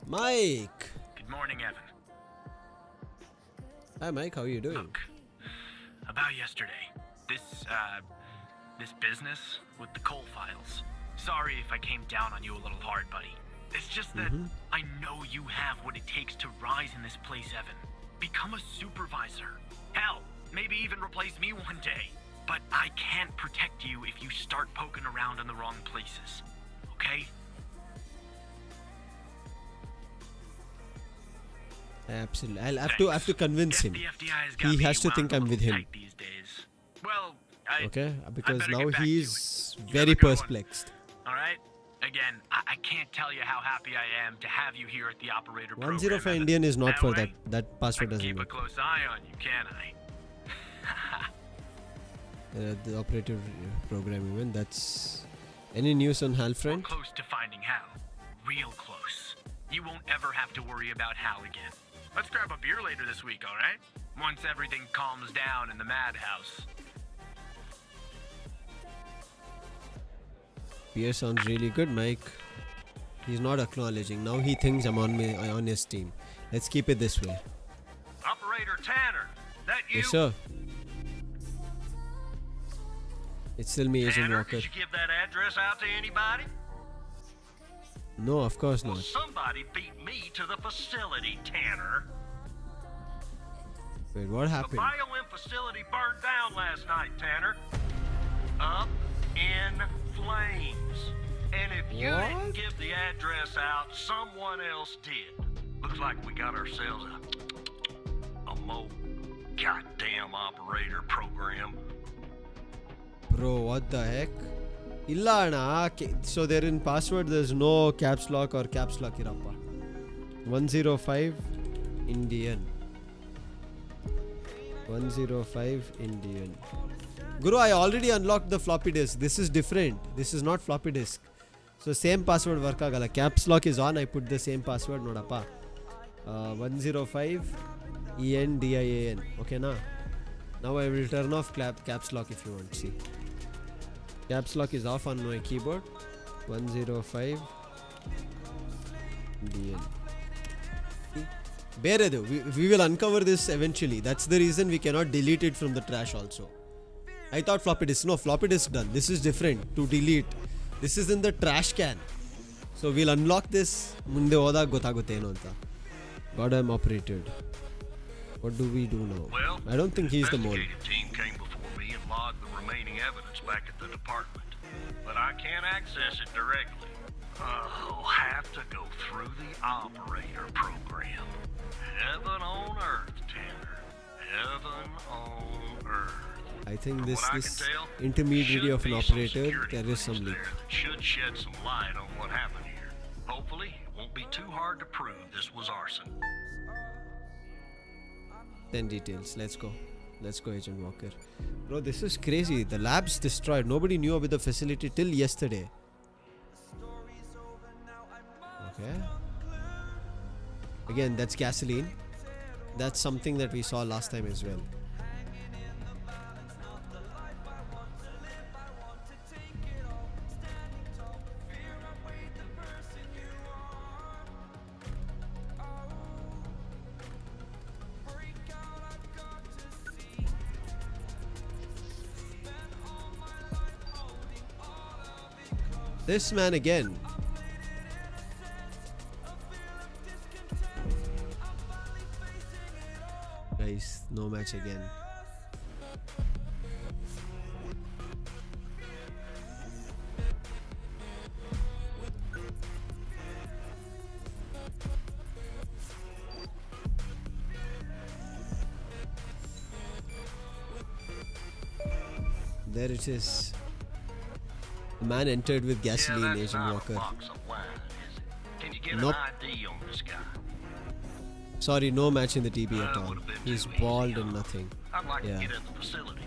Mike! Good morning, Evan. Hi Mike, how are you doing? Look, about yesterday, this business with the coal files. Sorry if I came down on you a little hard, buddy. It's just that I know you have what it takes to rise in this place, Evan. Become a supervisor. Hell, maybe even replace me one day. But I can't protect you if you start poking around in the wrong places. Okay? Absolutely. I'll have to convince him. The FBI has got He me has to wound think a I'm little with him. tight these days. Well, Okay? Because better now get back to he's it. You have very a good one. perplexed. Alright? Again, I can't tell you how happy I am to have you here at the operator program. 105 Evan. Indian is not for way, that. That password I can doesn't keep a work. close eye on you, can I? The operator program even. That's... Any news on Hal We're front? close to finding Hal. Real close. You won't ever have to worry about Hal again. Let's grab a beer later this week, alright? Once everything calms down in the madhouse. Beer sounds really good, Mike. He's not acknowledging. Now he thinks I'm on his team. Let's keep it this way. Operator Tanner, that you? Yes, sir. It's still me, Agent Tanner, Walker. did you give that address out to anybody? No, of course Well, not. somebody beat me to the facility, Tanner. Wait, what The happened? BioM facility burned down last night, Tanner. Up in flames. And if you What? didn't give the address out, someone else did. Looks like we got ourselves a goddamn operator program. Bro, what the heck? Illa ana. So there in password there's no caps lock or caps lock irappa. 105 Indian. 105 Indian. Guru, I already unlocked the floppy disk. This is different. This is not floppy disk. So same password work agala. Caps lock is on. I put the same password. Nodappa. 105 ENDIAN. Okay na? Now I will turn off caps lock if you want. See. Caps lock is off on my keyboard. 105 DN. Beredu. We will uncover this eventually. That's the reason we cannot delete it from the trash also. I thought floppy disk. No, floppy disk done. This is different to delete. This is in the trash can. So we'll unlock this. Munde hoda gotagutte eno anta. God, I'm operated. What do we do now? Well, I don't think he's the mole. investigative team came before me and logged the remaining evidence back at the department. But I can't access it directly. I'll have to go through the operator program. Heaven on earth, Tanner. Heaven on earth. I think From this what I this can tell, intermediary should of an be some operator, security there is some footage leak. there that should shed some light on what happened here. Hopefully, it won't be too hard to prove this was arson. 10 details. Let's go. Let's go, Agent Walker. Bro, this is crazy. The lab's destroyed. Nobody knew about the facility till yesterday. Okay. Again, that's gasoline. That's something that we saw last time as well. This man again. Guys, no match again. There it is. The man entered with gasoline, yeah, that's Agent not Walker. a box of wine, is it? Can you get Nope. an ID on this guy? Sorry, no match in the TB at That all. would've been He's too easy, bald huh? and nothing. I'd like Yeah. to get in the facility.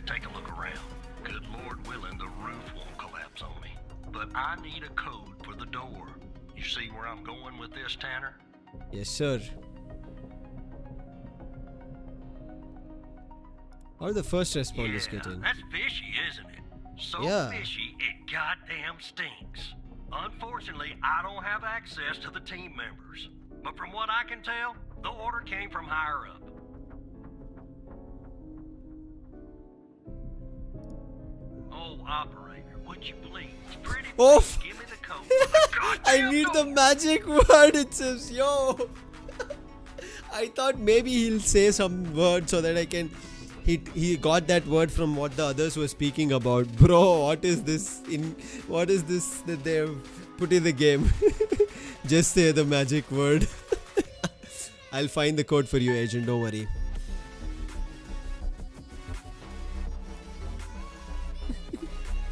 Take a look around. Good Lord willing, the roof won't collapse on me. But I need a code for the door. You see where I'm going with this, Tanner? Yes, sir. How did the first responders get in? That's fishy, isn't it? So Yeah. fishy, it goddamn stinks. Unfortunately, I don't have access to the team members. But from what I can tell, the order came from higher up. Oh, operator, would you please, pretty Oof. please, give me the code. for the I goddamn need the door. magic word, it says. Yo. I thought maybe he'll say some word so that I can. He got that word from what the others were speaking about. Bro, what is this that they have put in the game? Just say the magic word. I'll find the code for you, Agent. Don't worry.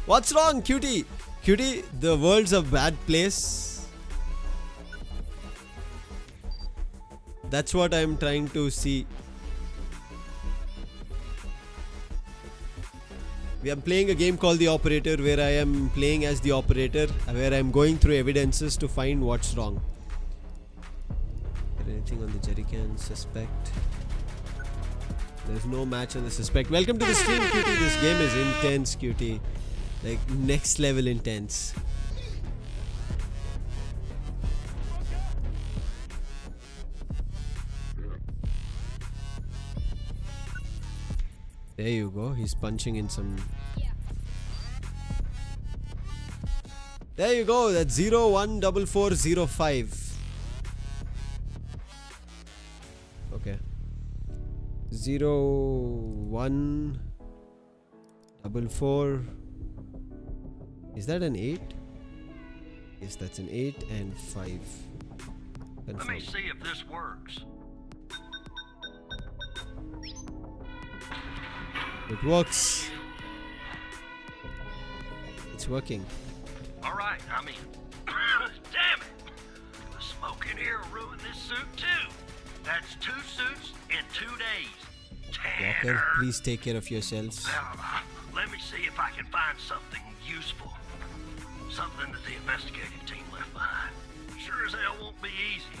What's wrong, cutie? Cutie, the world's a bad place. That's what I'm trying to see. We are playing a game called The Operator, where I am playing as the operator, where I'm going through evidences to find what's wrong. Is there anything on the jerry can? Suspect. There's no match on the suspect. Welcome to the stream, cutie. This game is intense, cutie. Like next level intense. There you go. He's punching in some. There you go. That's 014405. Okay. 0144. Is that an 8? Yes, that's an 8 and 5. Let Confirm. me see if this works. It works. It's working. All right, I'm in. Damn it! The smoke in here will ruin this suit too. That's 2 suits in 2 days. Walker, Tanner. please take care of yourselves. Now, let me see if I can find something useful. Something that the investigative team left behind. Sure as hell won't be easy.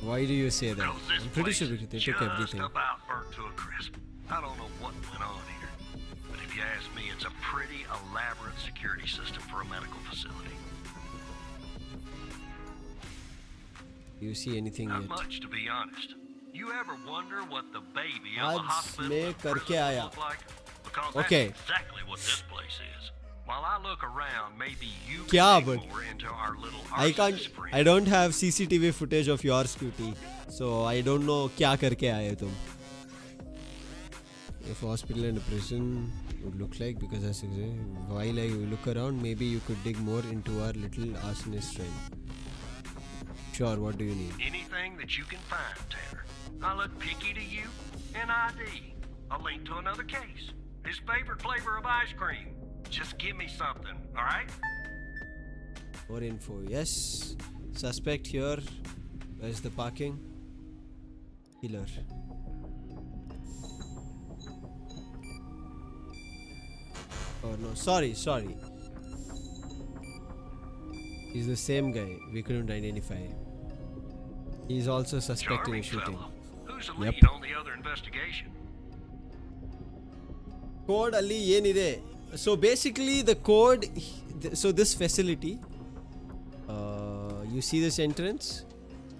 Why do you say that? Because this I'm pretty place sure they took just everything. about burnt to a crisp. I don't know what went on here, but if you ask me, it's a pretty elaborate security system for a medical facility. Do you see anything Not yet? much, to be honest. You ever wonder what the baby of a आज hospital मैं or करके prison would आया. look like? Because Okay. that's exactly what this place is. While I look around, maybe you क्या can but? dig more into our little I can't. arsonist spree. I don't have CCTV footage of yours, cutie. So I don't know क्या करके आए तुम. If hospital and a prison would look like, because as I say, while I look around, maybe you could dig more into our little arsonist friend. Sure. What do you need? Anything that you can find, Tanner. I look picky to you. An ID. A link to another case. His favorite flavor of ice cream. Just give me something, alright? More info. Yes. Suspect here. Where's the parking? Killer. Oh no. Sorry. He's the same guy. We couldn't identify him. He's also suspect in a Charming shooting. fellow. Who's the Yep. lead on the other investigation? Code Ali yenide. So basically the code, so this facility, you see this entrance?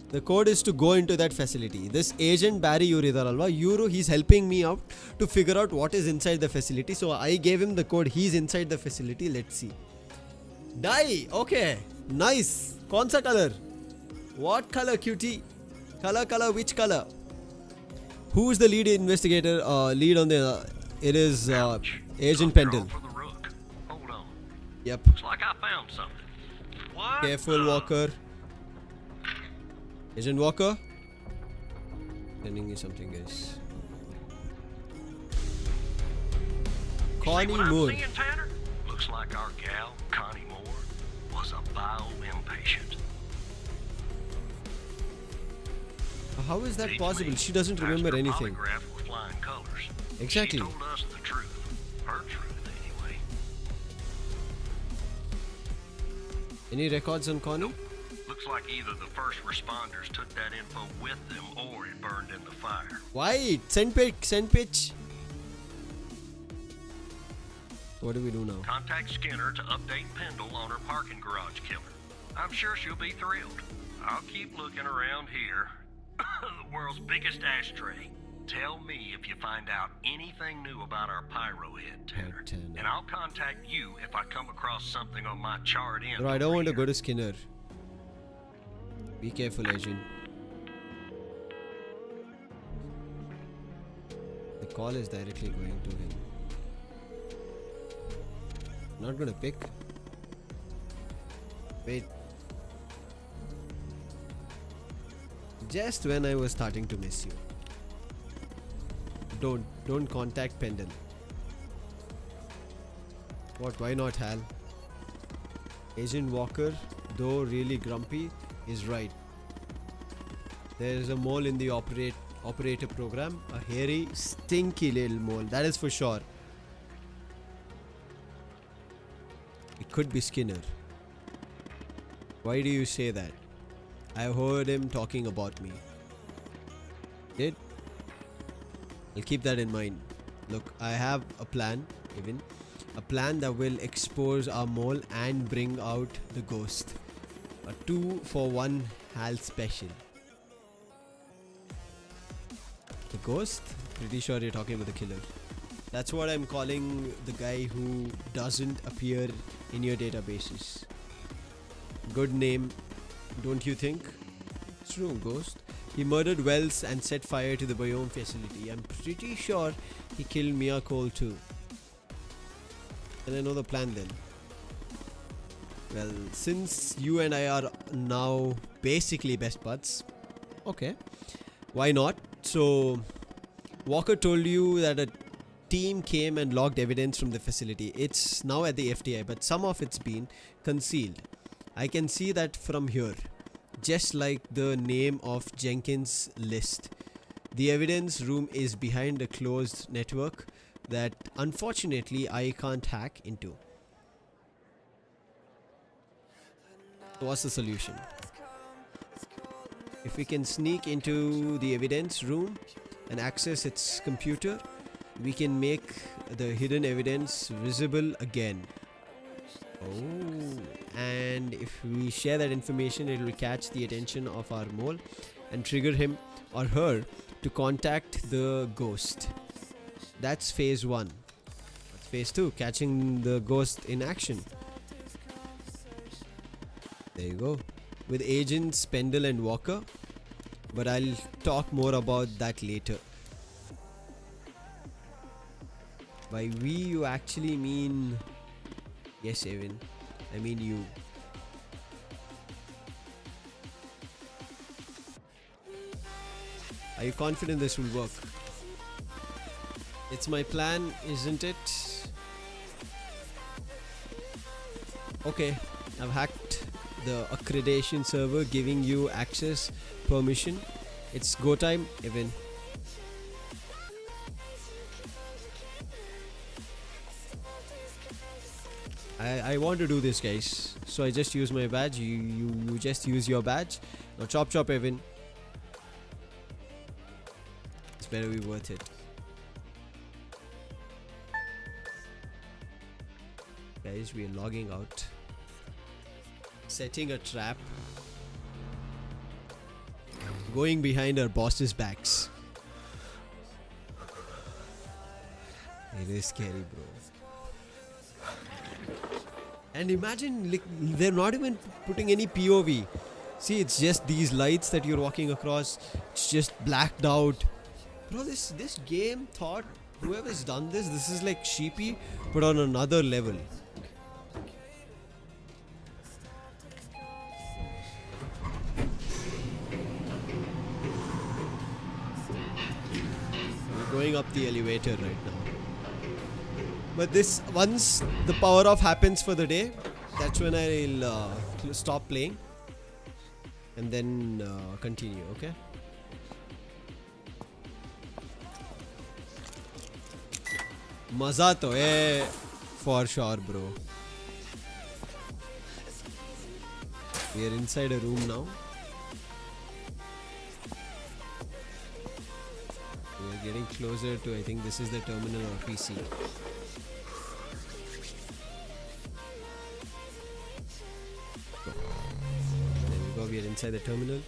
The code is to go into that facility. This agent Barry Yuru, he's helping me out to figure out what is inside the facility. So I gave him the code. He's inside the facility. Let's see. Die. Okay. Nice. Kaun sa color? What color, cutie? Color, which color? Who is the lead investigator? Lead on the... it is Ouch. Agent Something Pendle. wrong for the rook. Hold on. Yep. Looks like I found something. What? Careful, the- Walker. Agent Walker? Sending you something, guys. You see Connie what I'm Moore. seeing, Tanner? Looks like our gal, Connie Moore, was a bio impatient. How is that Beats possible? me. She doesn't Passed remember her anything. polygraph with flying colors. Exactly. She told us the truth. Her truth, anyway. Any records on Connie? Looks like either the first responders took that info with them or it burned in the fire. Why? Send pitch. What do we do now? Contact Skinner to update Pendle on her parking garage killer. I'm sure she'll be thrilled. I'll keep looking around here. The world's biggest ashtray. Tell me if you find out anything new about our pyro head, Tanner. Tanner. And I'll contact you if I come across something on my charred end. Bro, I don't over want to here. go to Skinner. Be careful, agent. The call is directly going to him. Not gonna pick. Wait. Just when I was starting to miss you. Don't contact Pendle. What? Why not, Hal? Agent Walker, though really grumpy, is right. There is a mole in the operator program. A hairy, stinky little mole. That is for sure. It could be Skinner. Why do you say that? I heard him talking about me. Did? I'll keep that in mind. Look, I have a plan, even. A plan that will expose our mole and bring out the ghost. A 2-for-1 Hal special. The ghost? Pretty sure you're talking about the killer. That's what I'm calling the guy who doesn't appear in your databases. Good name, don't you think? True, Ghost. He murdered Wells and set fire to the biome facility. I'm pretty sure he killed Mia Cole too. And I know the plan then. Well, since you and I are now basically best buds, okay, why not? So, Walker told you that a team came and logged evidence from the facility. It's now at the FTI, but some of it's been concealed. I can see that from here, just like the name of Jenkins' list. The evidence room is behind a closed network that unfortunately I can't hack into. So what's the solution? If we can sneak into the evidence room and access its computer, we can make the hidden evidence visible again. Oh, and if we share that information, it will catch the attention of our mole and trigger him or her to contact the ghost. That's phase 1. Phase 2, catching the ghost in action. There you go. With agents Pendle and Walker. But I'll talk more about that later. By we, you actually mean... Yes, Evan. I mean you. Are you confident this will work? It's my plan, isn't it? Okay, I've hacked the accreditation server, giving you access permission. It's go time, Evan. I want to do this, guys, so I just use my badge. You just use your badge. Now chop chop, Evan. It's better be worth it. Guys, we are logging out, setting a trap, going behind our boss's backs. It is scary, bro. And imagine, like, they're not even putting any POV. See, it's just these lights that you're walking across. It's just blacked out. Bro, this game thought, whoever's done this is like Sheepy, but on another level. We're going up the elevator right now. But this, once the power off happens for the day, that's when I'll stop playing and then continue, okay? Maza to hai for sure, bro. We are inside a room now. We are getting closer to, I think this is the terminal or PC. We are inside the terminal.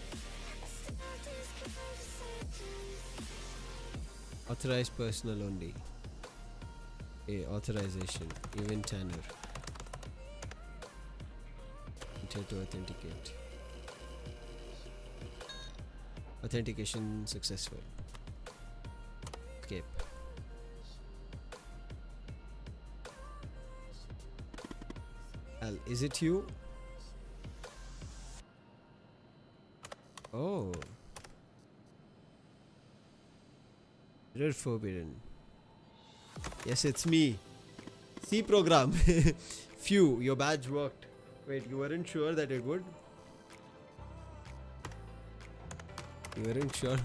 Authorized personnel only. Authorization. Event Tanner. Enter to authenticate. Authentication successful. Escape. Al, is it you? Oh. Error forbidden. Yes, it's me. C program. Phew, your badge worked. Wait, you weren't sure that it would? You weren't sure?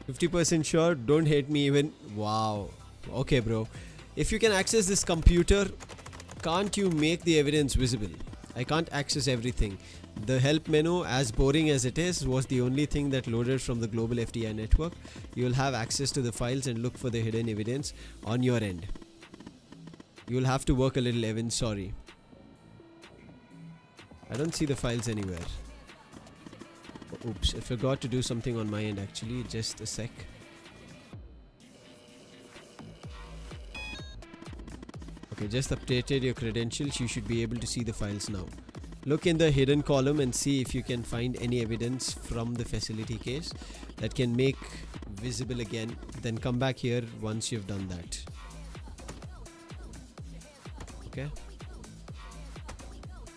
50% sure? Don't hate me even. Wow. Okay, bro. If you can access this computer, can't you make the evidence visible? I can't access everything. The help menu, as boring as it is, was the only thing that loaded from the global FTI network. You will have access to the files and look for the hidden evidence on your end. You will have to work a little, Evan, sorry. I don't see the files anywhere. Oops, I forgot to do something on my end actually, just a sec. Okay, just updated your credentials. You should be able to see the files now. Look in the hidden column and see if you can find any evidence from the facility case that can make visible again. Then come back here once you've done that. Okay.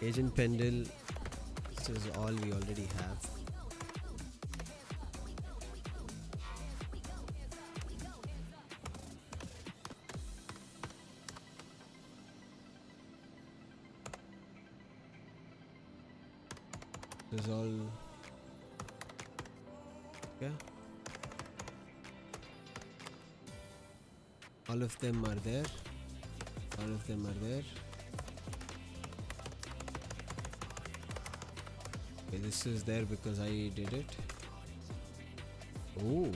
Agent Pendle. This is all we already have. This is all. Okay. All of them are there. All of them are there. Okay, this is there because I did it. Oh.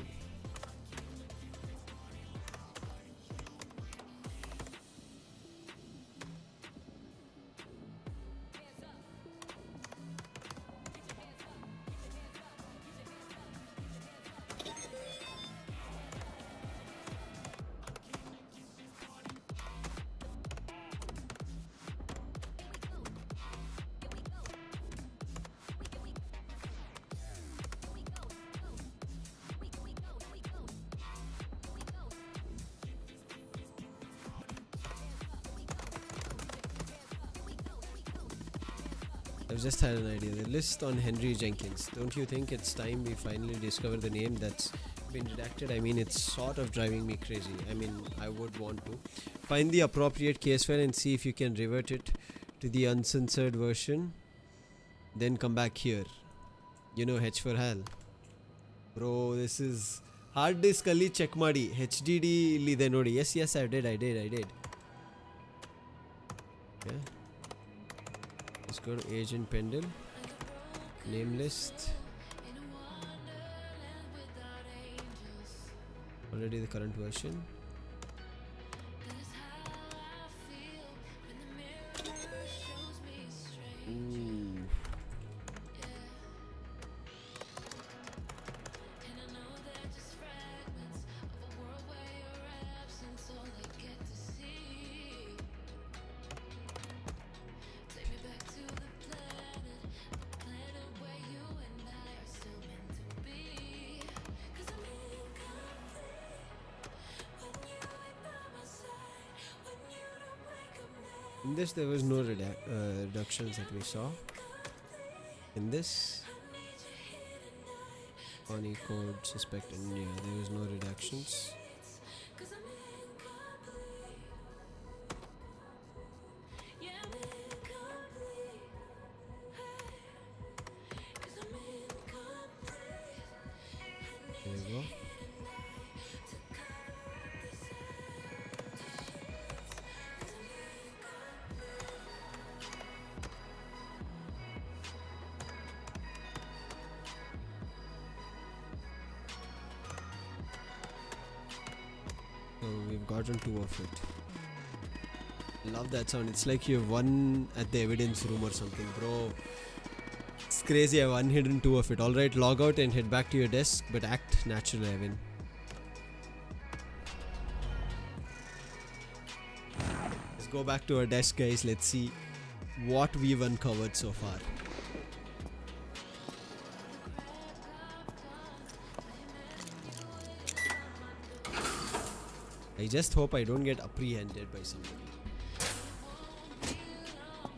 I've just had an idea. The list on Henry Jenkins. Don't you think it's time we finally discover the name that's been redacted? I mean, it's sort of driving me crazy. I mean, I would want to find the appropriate case file and see if you can revert it to the uncensored version. Then come back here. You know, H for Hal. Bro, this is hard disk ali check ಮಾಡಿ HDD ಇಲ್ಲಿ ಇದೆ ನೋಡಿ. Yes, I did. Yeah. Let's go to Agent Pendle. Name list. Already the current version. Ooh. In this there was no reductions that we saw. In this Connie code suspect and yeah, there was no reductions. There we go. So we've gotten 2 of it. Love that sound. It's like you've won at the evidence room or something, bro. It's crazy. I've unhidden 2 of it. Alright, log out and head back to your desk, but act natural, Evan. Let's go back to our desk, guys. Let's see what we've uncovered so far. I just hope I don't get apprehended by somebody.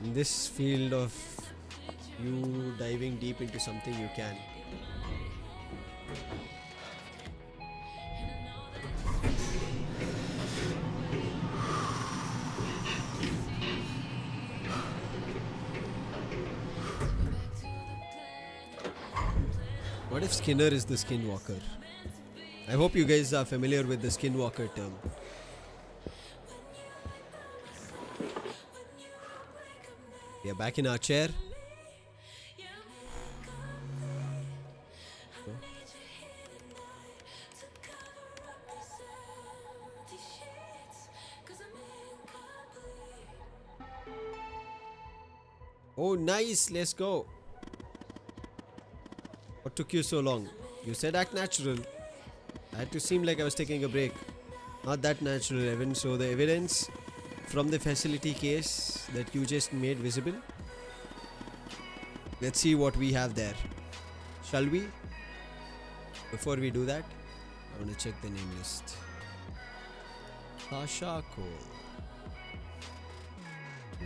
In this field of you diving deep into something, you can. What if Skinner is the Skinwalker? I hope you guys are familiar with the Skinwalker term. We are back in our chair. Oh, nice. Let's go. What took you so long? You said act natural. I had to seem like I was taking a break. Not that natural, Evan. So the evidence from the facility case that you just made visible. Let's see what we have there. Shall we? Before we do that, I want to check the name list. Sasha Cole.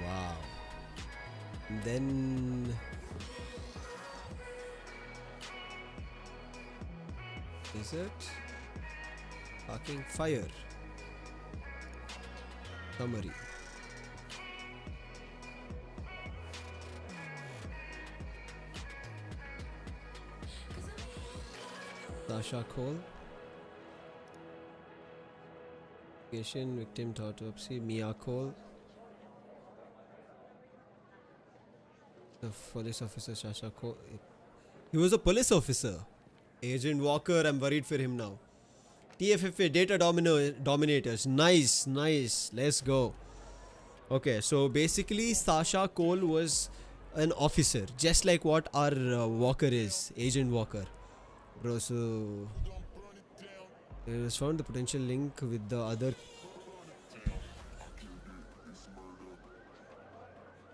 Wow. And then is it fucking fire? Summary. Sasha Cole. Victim to autopsy. Mia Cole. The police officer Sasha Cole. He was a police officer. Agent Walker, I'm worried for him now. TFFA Data Dominators. Nice. Let's go. Okay, so basically Sasha Cole was an officer, just like what our Walker is, Agent Walker. Bro, so it was found the potential link with the other.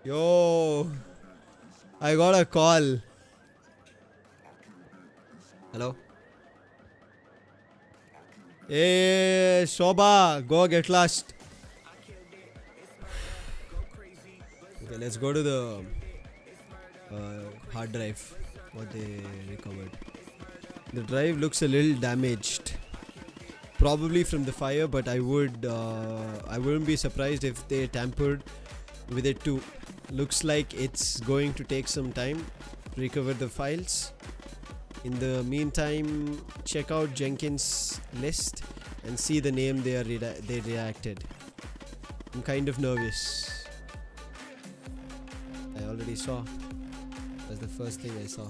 Yo, I got a call. Hello. Hey, Shobha, go get lost. Okay, let's go to the hard drive. What they recovered. The drive looks a little damaged, probably from the fire, but I wouldn't be surprised if they tampered with it too. Looks like it's going to take some time to recover the files. In the meantime, check out Jenkins' list and see the name they reacted. I'm kind of nervous. I already saw. That's the first thing I saw.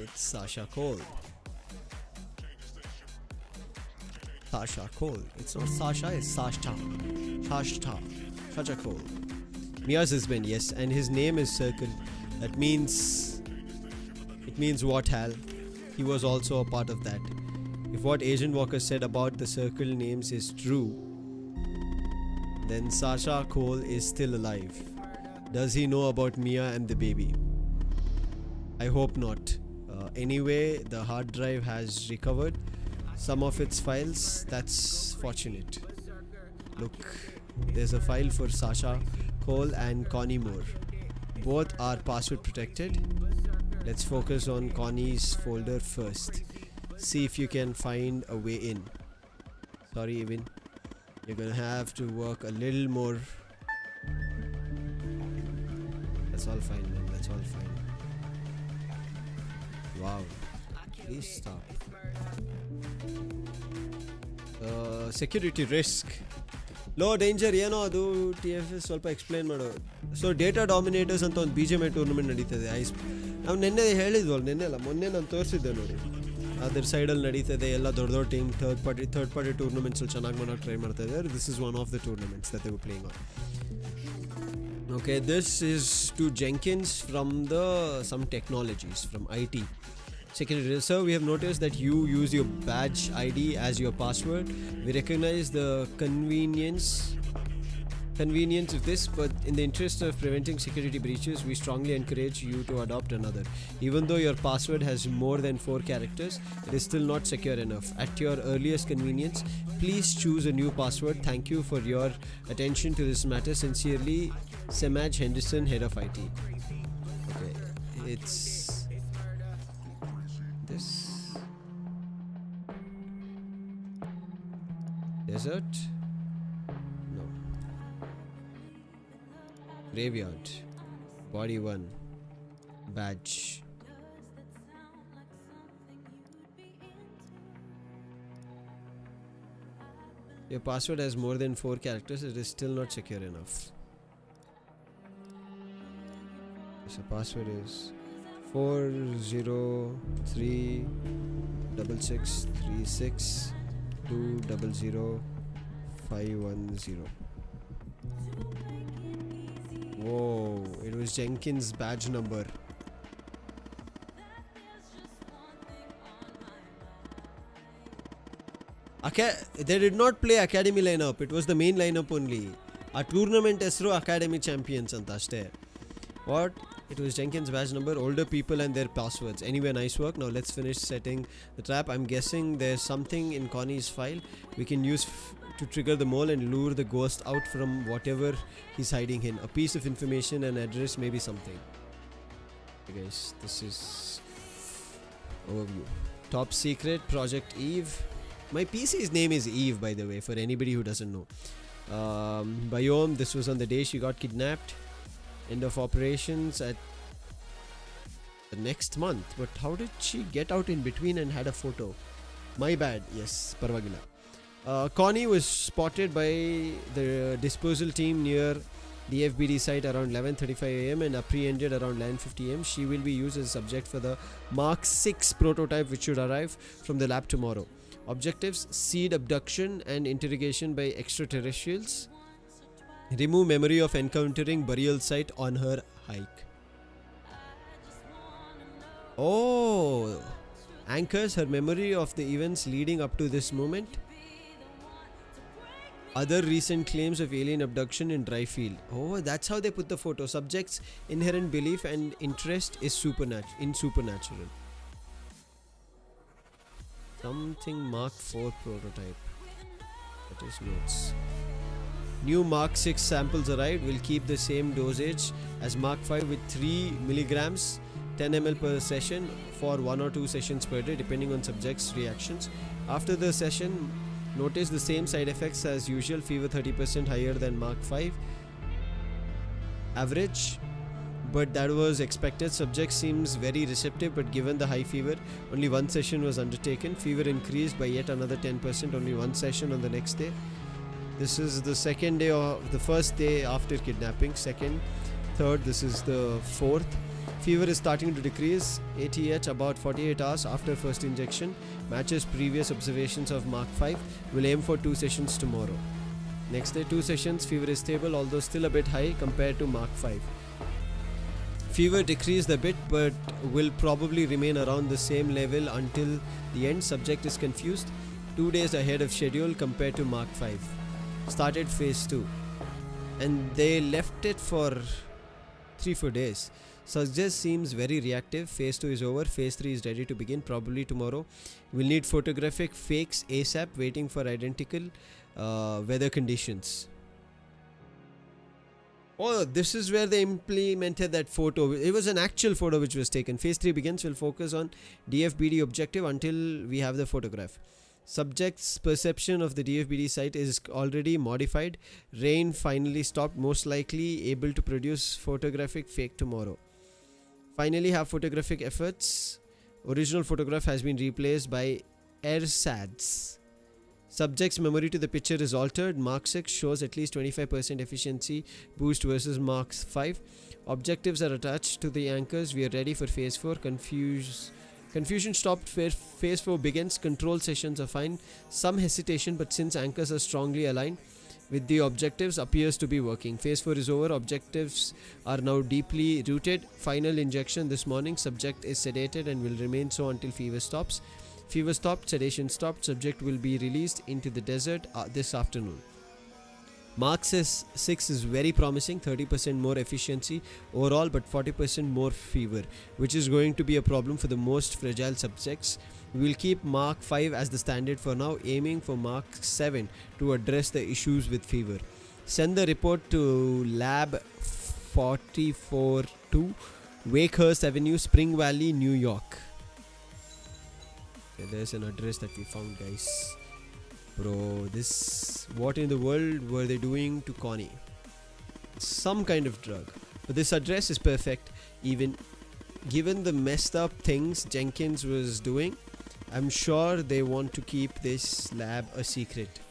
It's Sasha Cole. Sasha Cole. It's not Sasha, it's Sasha. Sasha Cole. Mia's husband, yes, and his name is Circle. That means... It means what, Hal? He was also a part of that. If what Agent Walker said about the Circle names is true, then Sasha Cole is still alive. Does he know about Mia and the baby? I hope not. Anyway, the hard drive has recovered some of its files. That's fortunate. Look, there's a file for Sasha Cole and Connie Moore. Both are password protected. Let's focus on Connie's folder first. See if you can find a way in. Sorry, Evan. You're gonna have to work a little more. That's all fine, man. That's all fine. Wow. Please stop. Security risk. Low danger ಏನೋ ಅದು TFS ಸ್ವಲ್ಪ explain ಮಾಡೋ. So data ಡಾಮಿನೇಟರ್ಸ್ ಅಂತ ಒಂದು BGMI tournament ನಡೀತದೆ. ನಾವು ನಿನ್ನೆ ಹೇಳಿದ್ವಲ್ಲ, ನಿನ್ನೆ ಅಲ್ಲ ಮೊನ್ನೆ ನಾನು ತೋರಿಸಿದ್ದೆ ನೋಡಿ. ಅದರ ಸೈಡಲ್ಲಿ ನಡೀತದೆ ಎಲ್ಲ ದೊಡ್ಡ ಟೀಮ್ ಥರ್ಡ್ ಪಾರ್ಟಿ ಟೂರ್ನಮೆಂಟ್ಸಲ್ಲಿ ಚೆನ್ನಾಗಿ ಮಾಡೋಕ್ಕೆ ಟ್ರೈ ಮಾಡ್ತಾ ಇದ್ದಾರೆ. This is one of the tournaments that they were playing on. Okay, this is to Jenkins from some technologies from IT security. Sir, we have noticed that you use your badge ID as your password. We recognize the convenience of this, but in the interest of preventing security breaches, we strongly encourage you to adopt another. Even though your password has more than 4 characters, it is still not secure enough. At your earliest convenience, please choose a new password. Thank you for your attention to this matter. Sincerely, Semaj Henderson, Head of IT. Okay, it's this. Desert? No. Graveyard. Body 1. Badge. Your password has more than 4 characters. It is still not secure enough. So password is 4036636200510. Whoa, it was Jenkins' badge number. They did not play academy lineup. It was the main lineup only. A tournament esro academy champions antaste. What? It was Jenkins' badge number, older people and their passwords. Anyway, nice work. Now let's finish setting the trap. I'm guessing there's something in Connie's file we can use to trigger the mole and lure the ghost out from whatever he's hiding in. A piece of information, an address, maybe something. Okay guys, this is overview. Top secret, Project Eve. My PC's name is Eve, by the way, for anybody who doesn't know. Biome, this was on the day she got kidnapped. End of operations at the next month. But how did she get out in between and had a photo? My bad. Yes, Parvagila. Connie was spotted by the disposal team near the FBD site around 11:35 am and apprehended around 11:50 am. She will be used as a subject for the Mark 6 prototype which should arrive from the lab tomorrow. Objectives: seed abduction and interrogation by extraterrestrials. Remove memory of encountering burial site on her hike. Oh, anchors her memory of the events leading up to this moment. Other recent claims of alien abduction in Dryfield. Oh, that's how they put the photo. Subject's inherent belief and interest is supernatural. Something Mark 4 prototype. That is notes. New Mark 6 samples arrived. Will keep the same dosage as Mark 5 with 3 milligrams, 10 ml per session for 1 or 2 sessions per day depending on subject's reactions. After the session, notice the same side effects as usual. Fever 30% higher than Mark 5 average, but that was expected. Subject seems very receptive, but given the high fever, only one session was undertaken. Fever increased by yet another 10%, only one session on the next day. This is the second day of the first day after kidnapping. Second, third, this is the fourth. Fever is starting to decrease. ATH about 48 hours after first injection. Matches previous observations of Mark 5. Will aim for 2 sessions tomorrow. Next day, 2 sessions. Fever is stable, although still a bit high compared to Mark 5. Fever decreased a bit, but will probably remain around the same level until the end. Subject is confused. 2 days ahead of schedule compared to Mark 5. Started phase 2 and they left it for 3-4 days. Subject seems very reactive. Phase 2 is over. Phase 3 is ready to begin, probably tomorrow. We'll need photographic fakes ASAP, waiting for identical weather conditions. Oh, this is where they implemented that photo. It was an actual photo which was taken. Phase 3 begins. We'll focus on DFBD objective until we have the photograph. Subject's perception of the DFBD site is already modified. Rain finally stopped, most likely able to produce photographic fake tomorrow. Finally have photographic efforts. Original photograph has been replaced by AirSADS. Subject's memory to the picture is altered. Mark 6 shows at least 25% efficiency boost versus Mark 5. Objectives are attached to the anchors. We are ready for phase 4. Confusion stopped. Phase 4 begins. Control sessions are fine. Some hesitation, but since anchors are strongly aligned with the objectives, appears to be working. Phase 4 is over. Objectives are now deeply rooted. Final injection this morning. Subject is sedated and will remain so until fever stops. Fever stopped. Sedation stopped. Subject will be released into the desert this afternoon. Mark 6 is very promising, 30% more efficiency overall, but 40% more fever, which is going to be a problem for the most fragile subjects. We will keep Mark 5 as the standard for now, aiming for Mark 7 to address the issues with fever. Send the report to Lab 44-2, Wakehurst Avenue, Spring Valley, New York. Okay, there's an address that we found, guys. Bro, what in the world were they doing to Connie? Some kind of drug. But this address is perfect. Even given the messed up things Jenkins was doing, I'm sure they want to keep this lab a secret.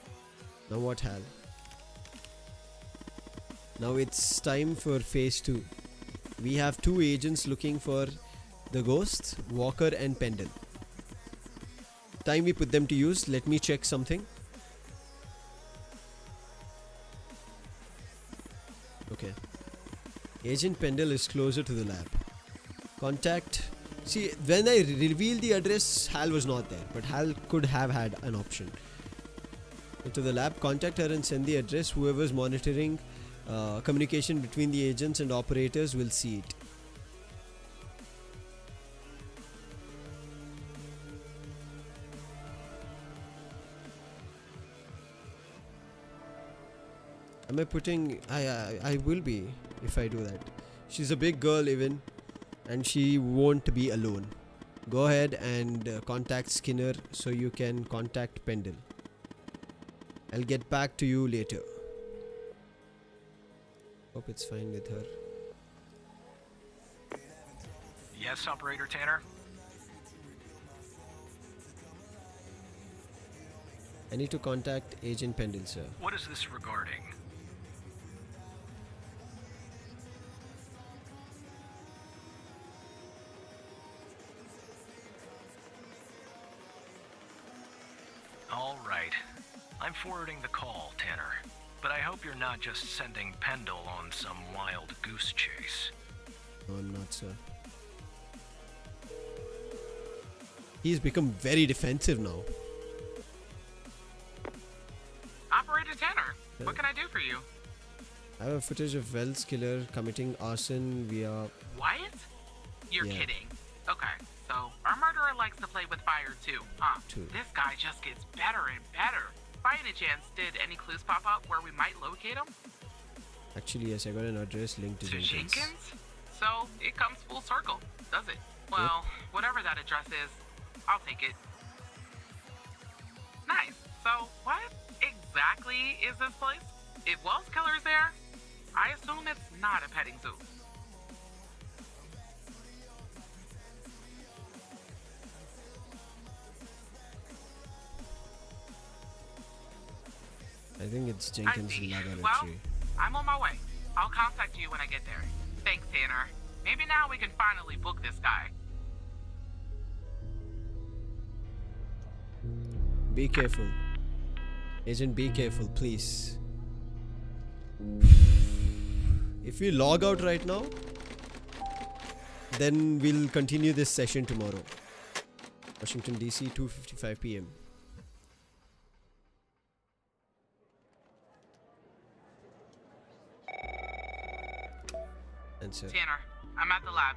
Now what hell? Now it's time for phase 2. We have 2 agents looking for the ghost, Walker and Pendle. Time we put them to use. Let me check something. Okay. Agent Pendle is closer to the lab. Contact. See, when I revealed the address, Hal was not there, but Hal could have had an option. to the lab. Contact her and send the address. Whoever's monitoring communication between the agents and operators will see it. Am I putting... I will be if I do that. She's a big girl even, and she won't be alone. Go ahead and contact Skinner so you can contact Pendle. I'll get back to you later. Hope it's fine with her. Yes, Operator Tanner? I need to contact Agent Pendle, sir. What is this regarding? All right. I'm forwarding the call, Tanner. But I hope you're not just sending Pendle on some wild goose chase. No, I'm not, sir. He's become very defensive now. Operator Tanner, what can I do for you? I have footage of Wells killer committing arson via... What? You're Yeah. kidding. Okay, so our murderer likes to play with fire too, huh? True. This guy just gets better and better. By any chance, did any clues pop up where we might locate him? Actually, yes, I got an address linked to To Jenkins. Jenkins? So it comes full circle, does it? Well, whatever that address is, I'll take it. Nice. So what exactly is this place? If Wells Killer's there, I assume it's not a petting zoo. I think it's I Jenkins' see. laboratory. Well, I'm on my way. I'll contact you when I get there. Thanks, Tanner. Maybe now we can finally book this guy. Be careful. Agent, be careful, please. If we log out right now, then we'll continue this session tomorrow. Washington DC, 2:55 p.m. Answer. Tanner, I'm at the lab.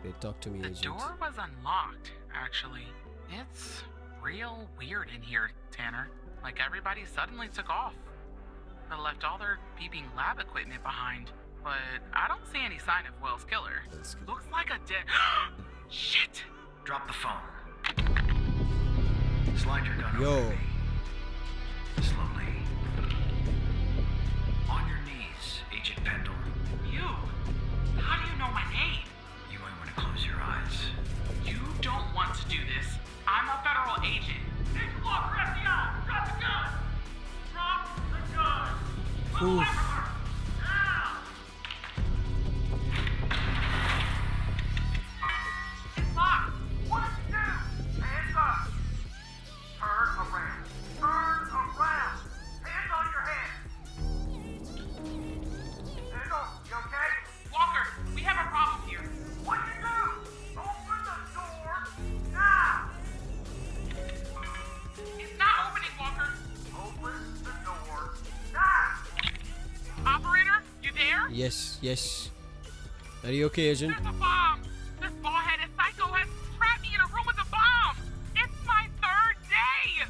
Wait, talk to me, The agent. door was unlocked, actually. It's real weird in here, Tanner. Like everybody suddenly took off. They left all their beeping lab equipment behind. But I don't see any sign of Wells Killer. Wells Killer. Looks like a dead... Shit! Drop the phone. Slide your gun Yo. over me. Slowly. On your knees, Agent Pendle. You? How do you know my name? You might want to close your eyes. You don't want to do this. I'm a federal agent. It's Walker FBI! Drop the gun! Drop the gun! Move away from her! Now! It's locked! What did you do? Hands up! Turn around! Turn around! Hands on your head! Pendle, you okay? Walker, we have a problem here. What'd you do? Open the door now! It's not opening, Walker. Open the door now! Operator, you there? Yes, yes. Are you okay, agent? There's a bomb! This ball-headed psycho has trapped me in a room with a bomb! It's my third day!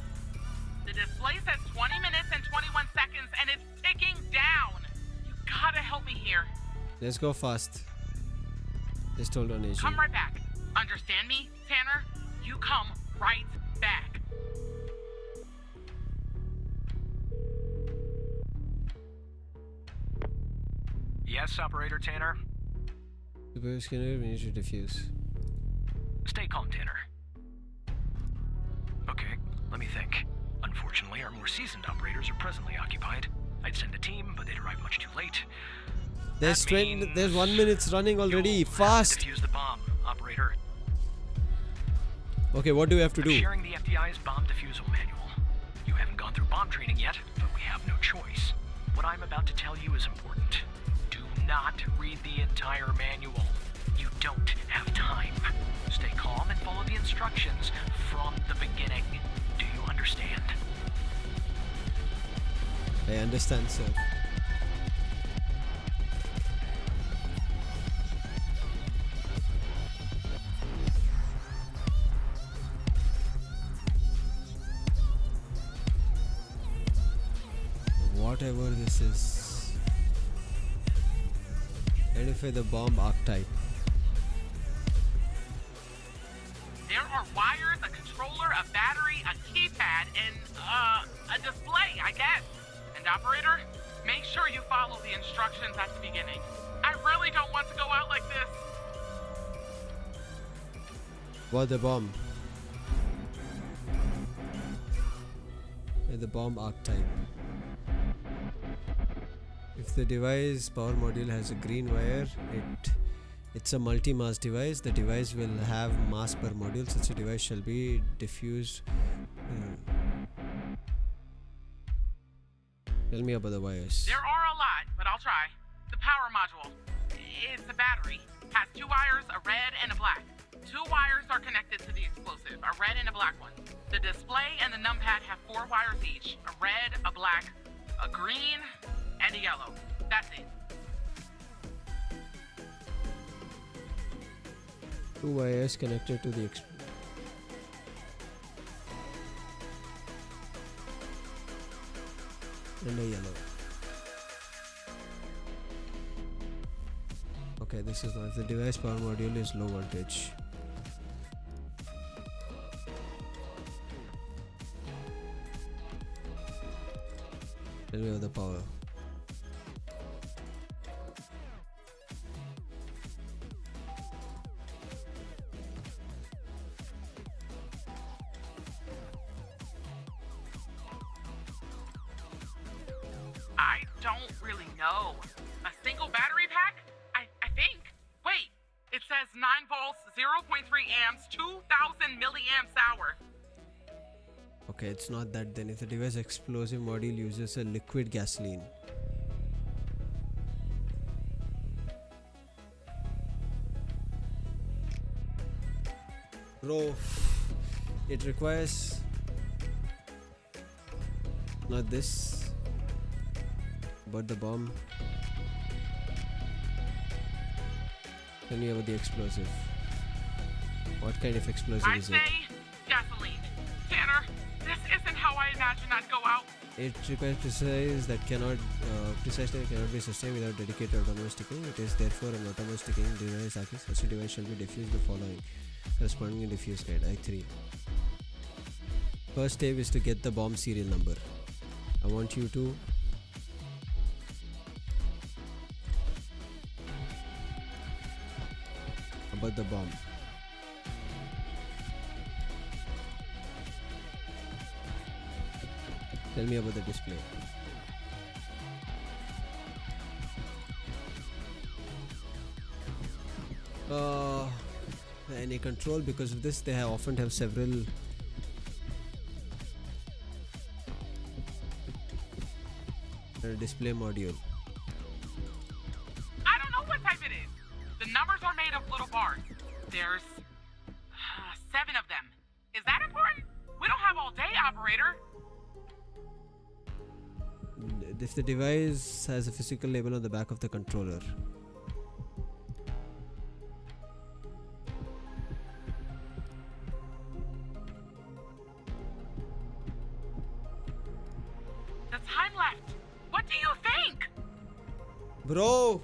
The display says 20 minutes and 21 seconds, and it's ticking down! You gotta help me here. Let's go fast. Just hold on, agent. Come right back. Understand me, Tanner? You come right back. Yes, Operator Tanner? Super Skinner, we need to defuse. Stay calm, Tanner. Okay, let me think. Unfortunately, our more seasoned operators are presently occupied. I'd send a team, but they'd arrive much too late. There's That means there's 1 minute running already. you'll have to Fast. defuse the bomb, Operator. Okay, what do we have to I'm do? sharing the FDI's bomb defusal manual. You haven't gone through bomb training yet, but we have no choice. What I'm about to tell you is important. Do not read the entire manual. You don't have time. Stay calm and follow the instructions from the beginning. Do I understand, sir. Whatever this is. Identify the bomb archetype. There are wires, a controller, a battery, a keypad, and, a display, I guess. And operator, make sure you follow the instructions at the beginning. I really don't want to go out like this. What the bomb? The bomb archetype. If the device power module has a green wire, it's a multi-mass device. The device will have mass per module. Such a device shall be diffused. Tell me about the wires. There are a lot, but I'll try. The power module. It's a battery. Has 2 wires, a red and a black. 2 wires are connected to the explosive, a red and a black one. The display and the numpad have 4 wires each. A red, a black, a green, and a yellow. That's it. 2 wires connected to the and a yellow. Okay, this is not. If the device power module is low voltage. Then we have the power. I don't really know. A single battery pack? I think. Wait, it says 9 volts, 0.3 amps, 2000 milliamps hour. Okay, it's not that then. If the device explosive module uses a liquid gasoline. Bro, it requires not this, but the bomb. Tell me about the explosive. What kind of explosive I'd is it? say gasoline. Tanner, this isn't how I imagined I'd go out. It requires precisely cannot be sustained without dedicated autonomous ticking. It is therefore an autonomous ticking device. Such a device shall be diffused the following. Corresponding diffuse guide I3. First step is to get the bomb serial number. I want you to about the bomb. Tell me about the display. Any control, because of this they often have several display module. I don't know what type it is. The numbers are made of little bars. There's 7 of them. Is that important? We don't have all day, operator. If the device has a physical label on the back of the controller. The time left. What do you think? Bro!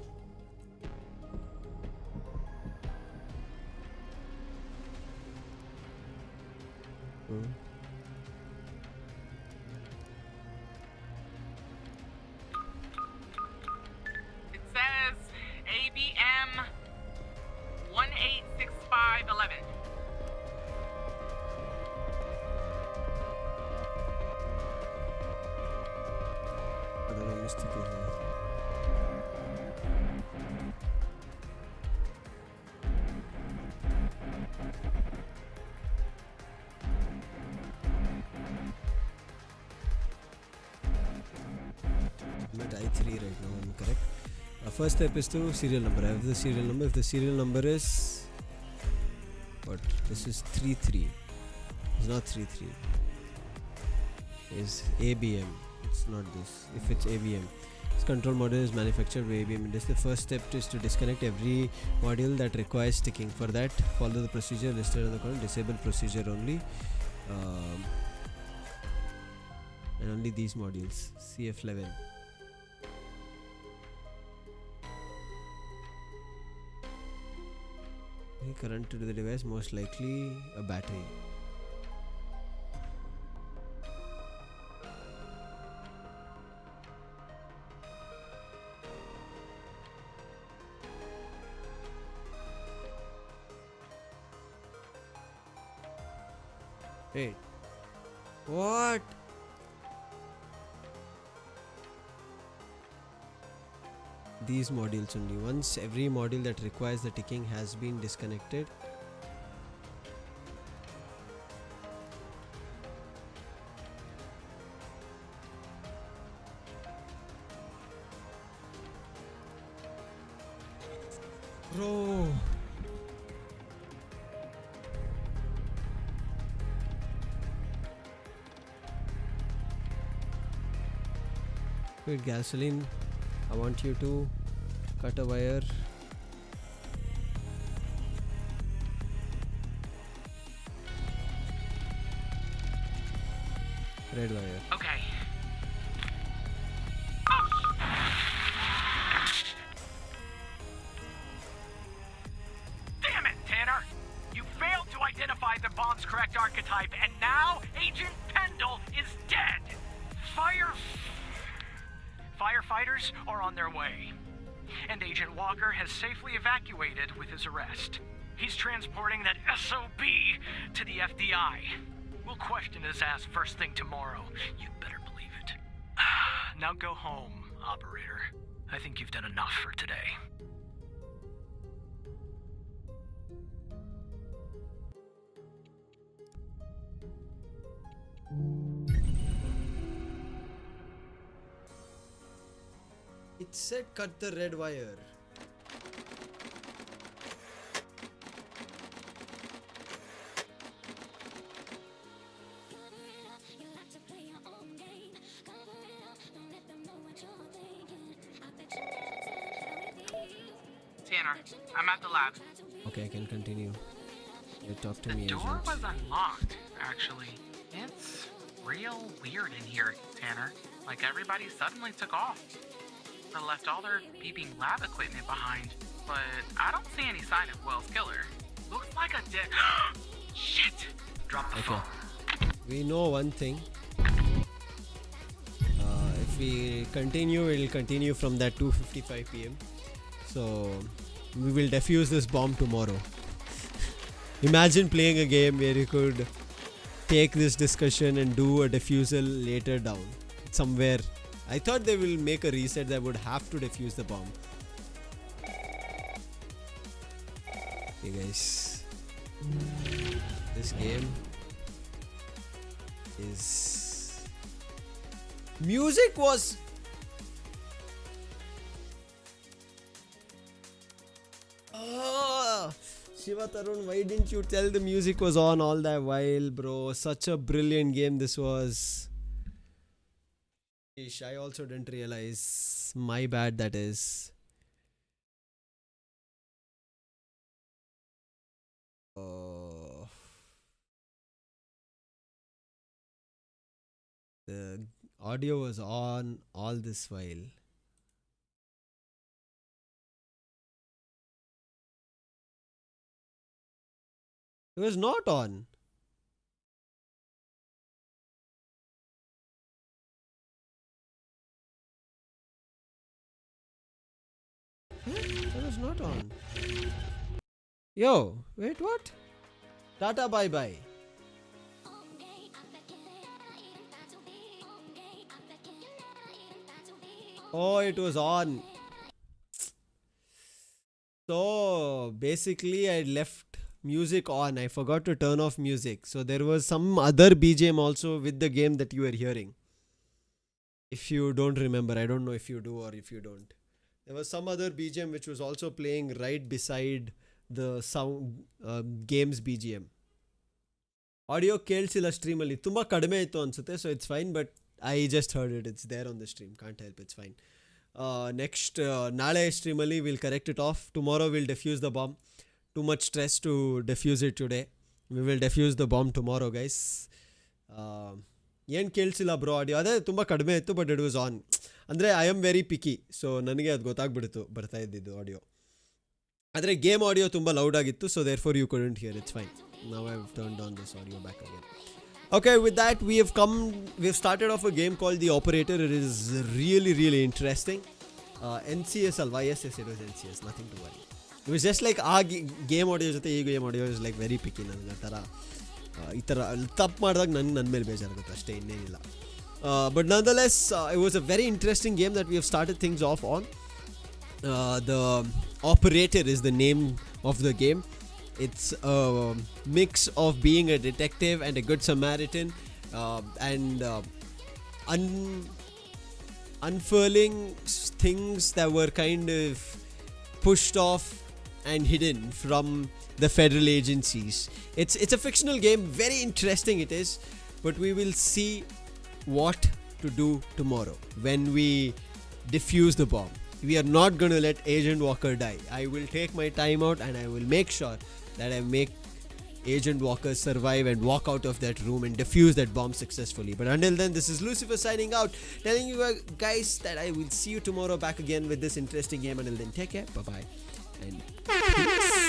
It says ABM 186511. I don't know, mistake here. I'm at I3 right now, I'm correct. First step is to serial number. I have the serial number. If the serial number is what? This is 33. It's not 33. It's ABM. It's not this. If it's AVM. This control module is manufactured by AVM. This the first step is to disconnect every module that requires sticking. For that, follow the procedure listed on the column. Disable procedure only. And only these modules. CF11. Current to the device, most likely a battery. Wait. What? These modules only. Once every module that requires the ticking has been disconnected, bro. Wait, gasoline. I want you to cut a wire. Red wire. Okay. Damn it, Tanner! You failed to identify the bomb's correct archetype, and now Agent Pendle is dead! Firefighters are on their way. And Agent Walker has safely evacuated with his arrest. He's transporting that SOB to the FBI. We'll question his ass first thing tomorrow. You better believe it. Now go home, operator. I think you've done enough for today. It said cut the red wire. Tanner, I'm at the lab. Okay, I can continue. You talk to The me, door agent. was unlocked, actually. It's real weird in here, Tanner. Like everybody suddenly took off. They left all their beeping lab equipment behind, but I don't see any sign of Wells' killer. Looks like a dead. Shit! Drop the Okay. phone. We know one thing. If we continue, we'll continue from that 2:55 p.m. So we will defuse this bomb tomorrow. Imagine playing a game where you could take this discussion and do a defusal later down somewhere. I thought they will make a reset that would have to defuse the bomb. Okay guys, this game is... Music was... Shiva Tarun, why didn't you tell the music was on all that while, bro? Such a brilliant game this was. Ish, I also didn't realize. My bad, that is. Oh. The audio was on all this while. It was not on. It was not on. Yo, wait, what? Tata bye bye. Oh, it was on. So basically, I left music on. I forgot to turn off music. So there was some other BGM also with the game that you were hearing. If you don't remember, I don't know if you do or if you don't. There was some other BGM which was also playing right beside the sound game's BGM. Audio ಕೇಳಿಸಿಲ್ಲ ಸ್ಟ್ರೀಮಲ್ಲಿ ತುಂಬ ಕಡಿಮೆ ಇತ್ತು ಅನ್ಸುತ್ತೆ, so it's fine, but I just heard it. It's there on the stream. Can't help. It's fine. Next, Nale streamally we'll correct it off. Tomorrow we'll defuse the bomb. Too much stress to defuse it today. We will defuse the bomb tomorrow, guys. ಏನು ಕೇಳಿಸಿಲ್ಲ bro audio, ಅದೇ ತುಂಬ ಕಡಿಮೆ ಇತ್ತು, but it was on. ಅಂದರೆ I am very picky, so ನನಗೆ ಅದು ಗೊತ್ತಾಗ್ಬಿಡ್ತು ಬರ್ತಾ ಇದ್ದಿದ್ದು ಆಡಿಯೋ. ಆದರೆ ಗೇಮ್ ಆಡಿಯೋ ತುಂಬ ಲೌಡ್ ಆಗಿತ್ತು, so therefore you couldn't hear. It's fine. Now I have turned on this audio back again. Okay, with that we've started off a game called The Operator. It is really, really interesting. NCS alva, yes, it was NCS, nothing to worry. It was just like game audio jote ee game audio is like very picky ನನಗೆ ಆ ಥರ ಈ ಥರ ತಪ್ಪು ಮಾಡಿದಾಗ ನನ್ನ ಮೇಲೆ ಬೇಜಾರಾಗುತ್ತೆ ಅಷ್ಟೇ, ಇನ್ನೇನಿಲ್ಲ. But nonetheless, it was a very interesting game that we have started things off on. The Operator is the name of the game. It's a mix of being a detective and a good Samaritan, and unfurling things that were kind of pushed off and hidden from the federal agencies. It's a fictional game, very interesting it is, but we will see what to do tomorrow when we defuse the bomb. We are not going to let Agent Walker die. I will take my time out and I will make sure that I make Agent Walker survive and walk out of that room and defuse that bomb successfully. But until then, this is Lucifer signing out, telling you guys that I will see you tomorrow back again with this interesting game. Until then, take care, bye bye, and peace.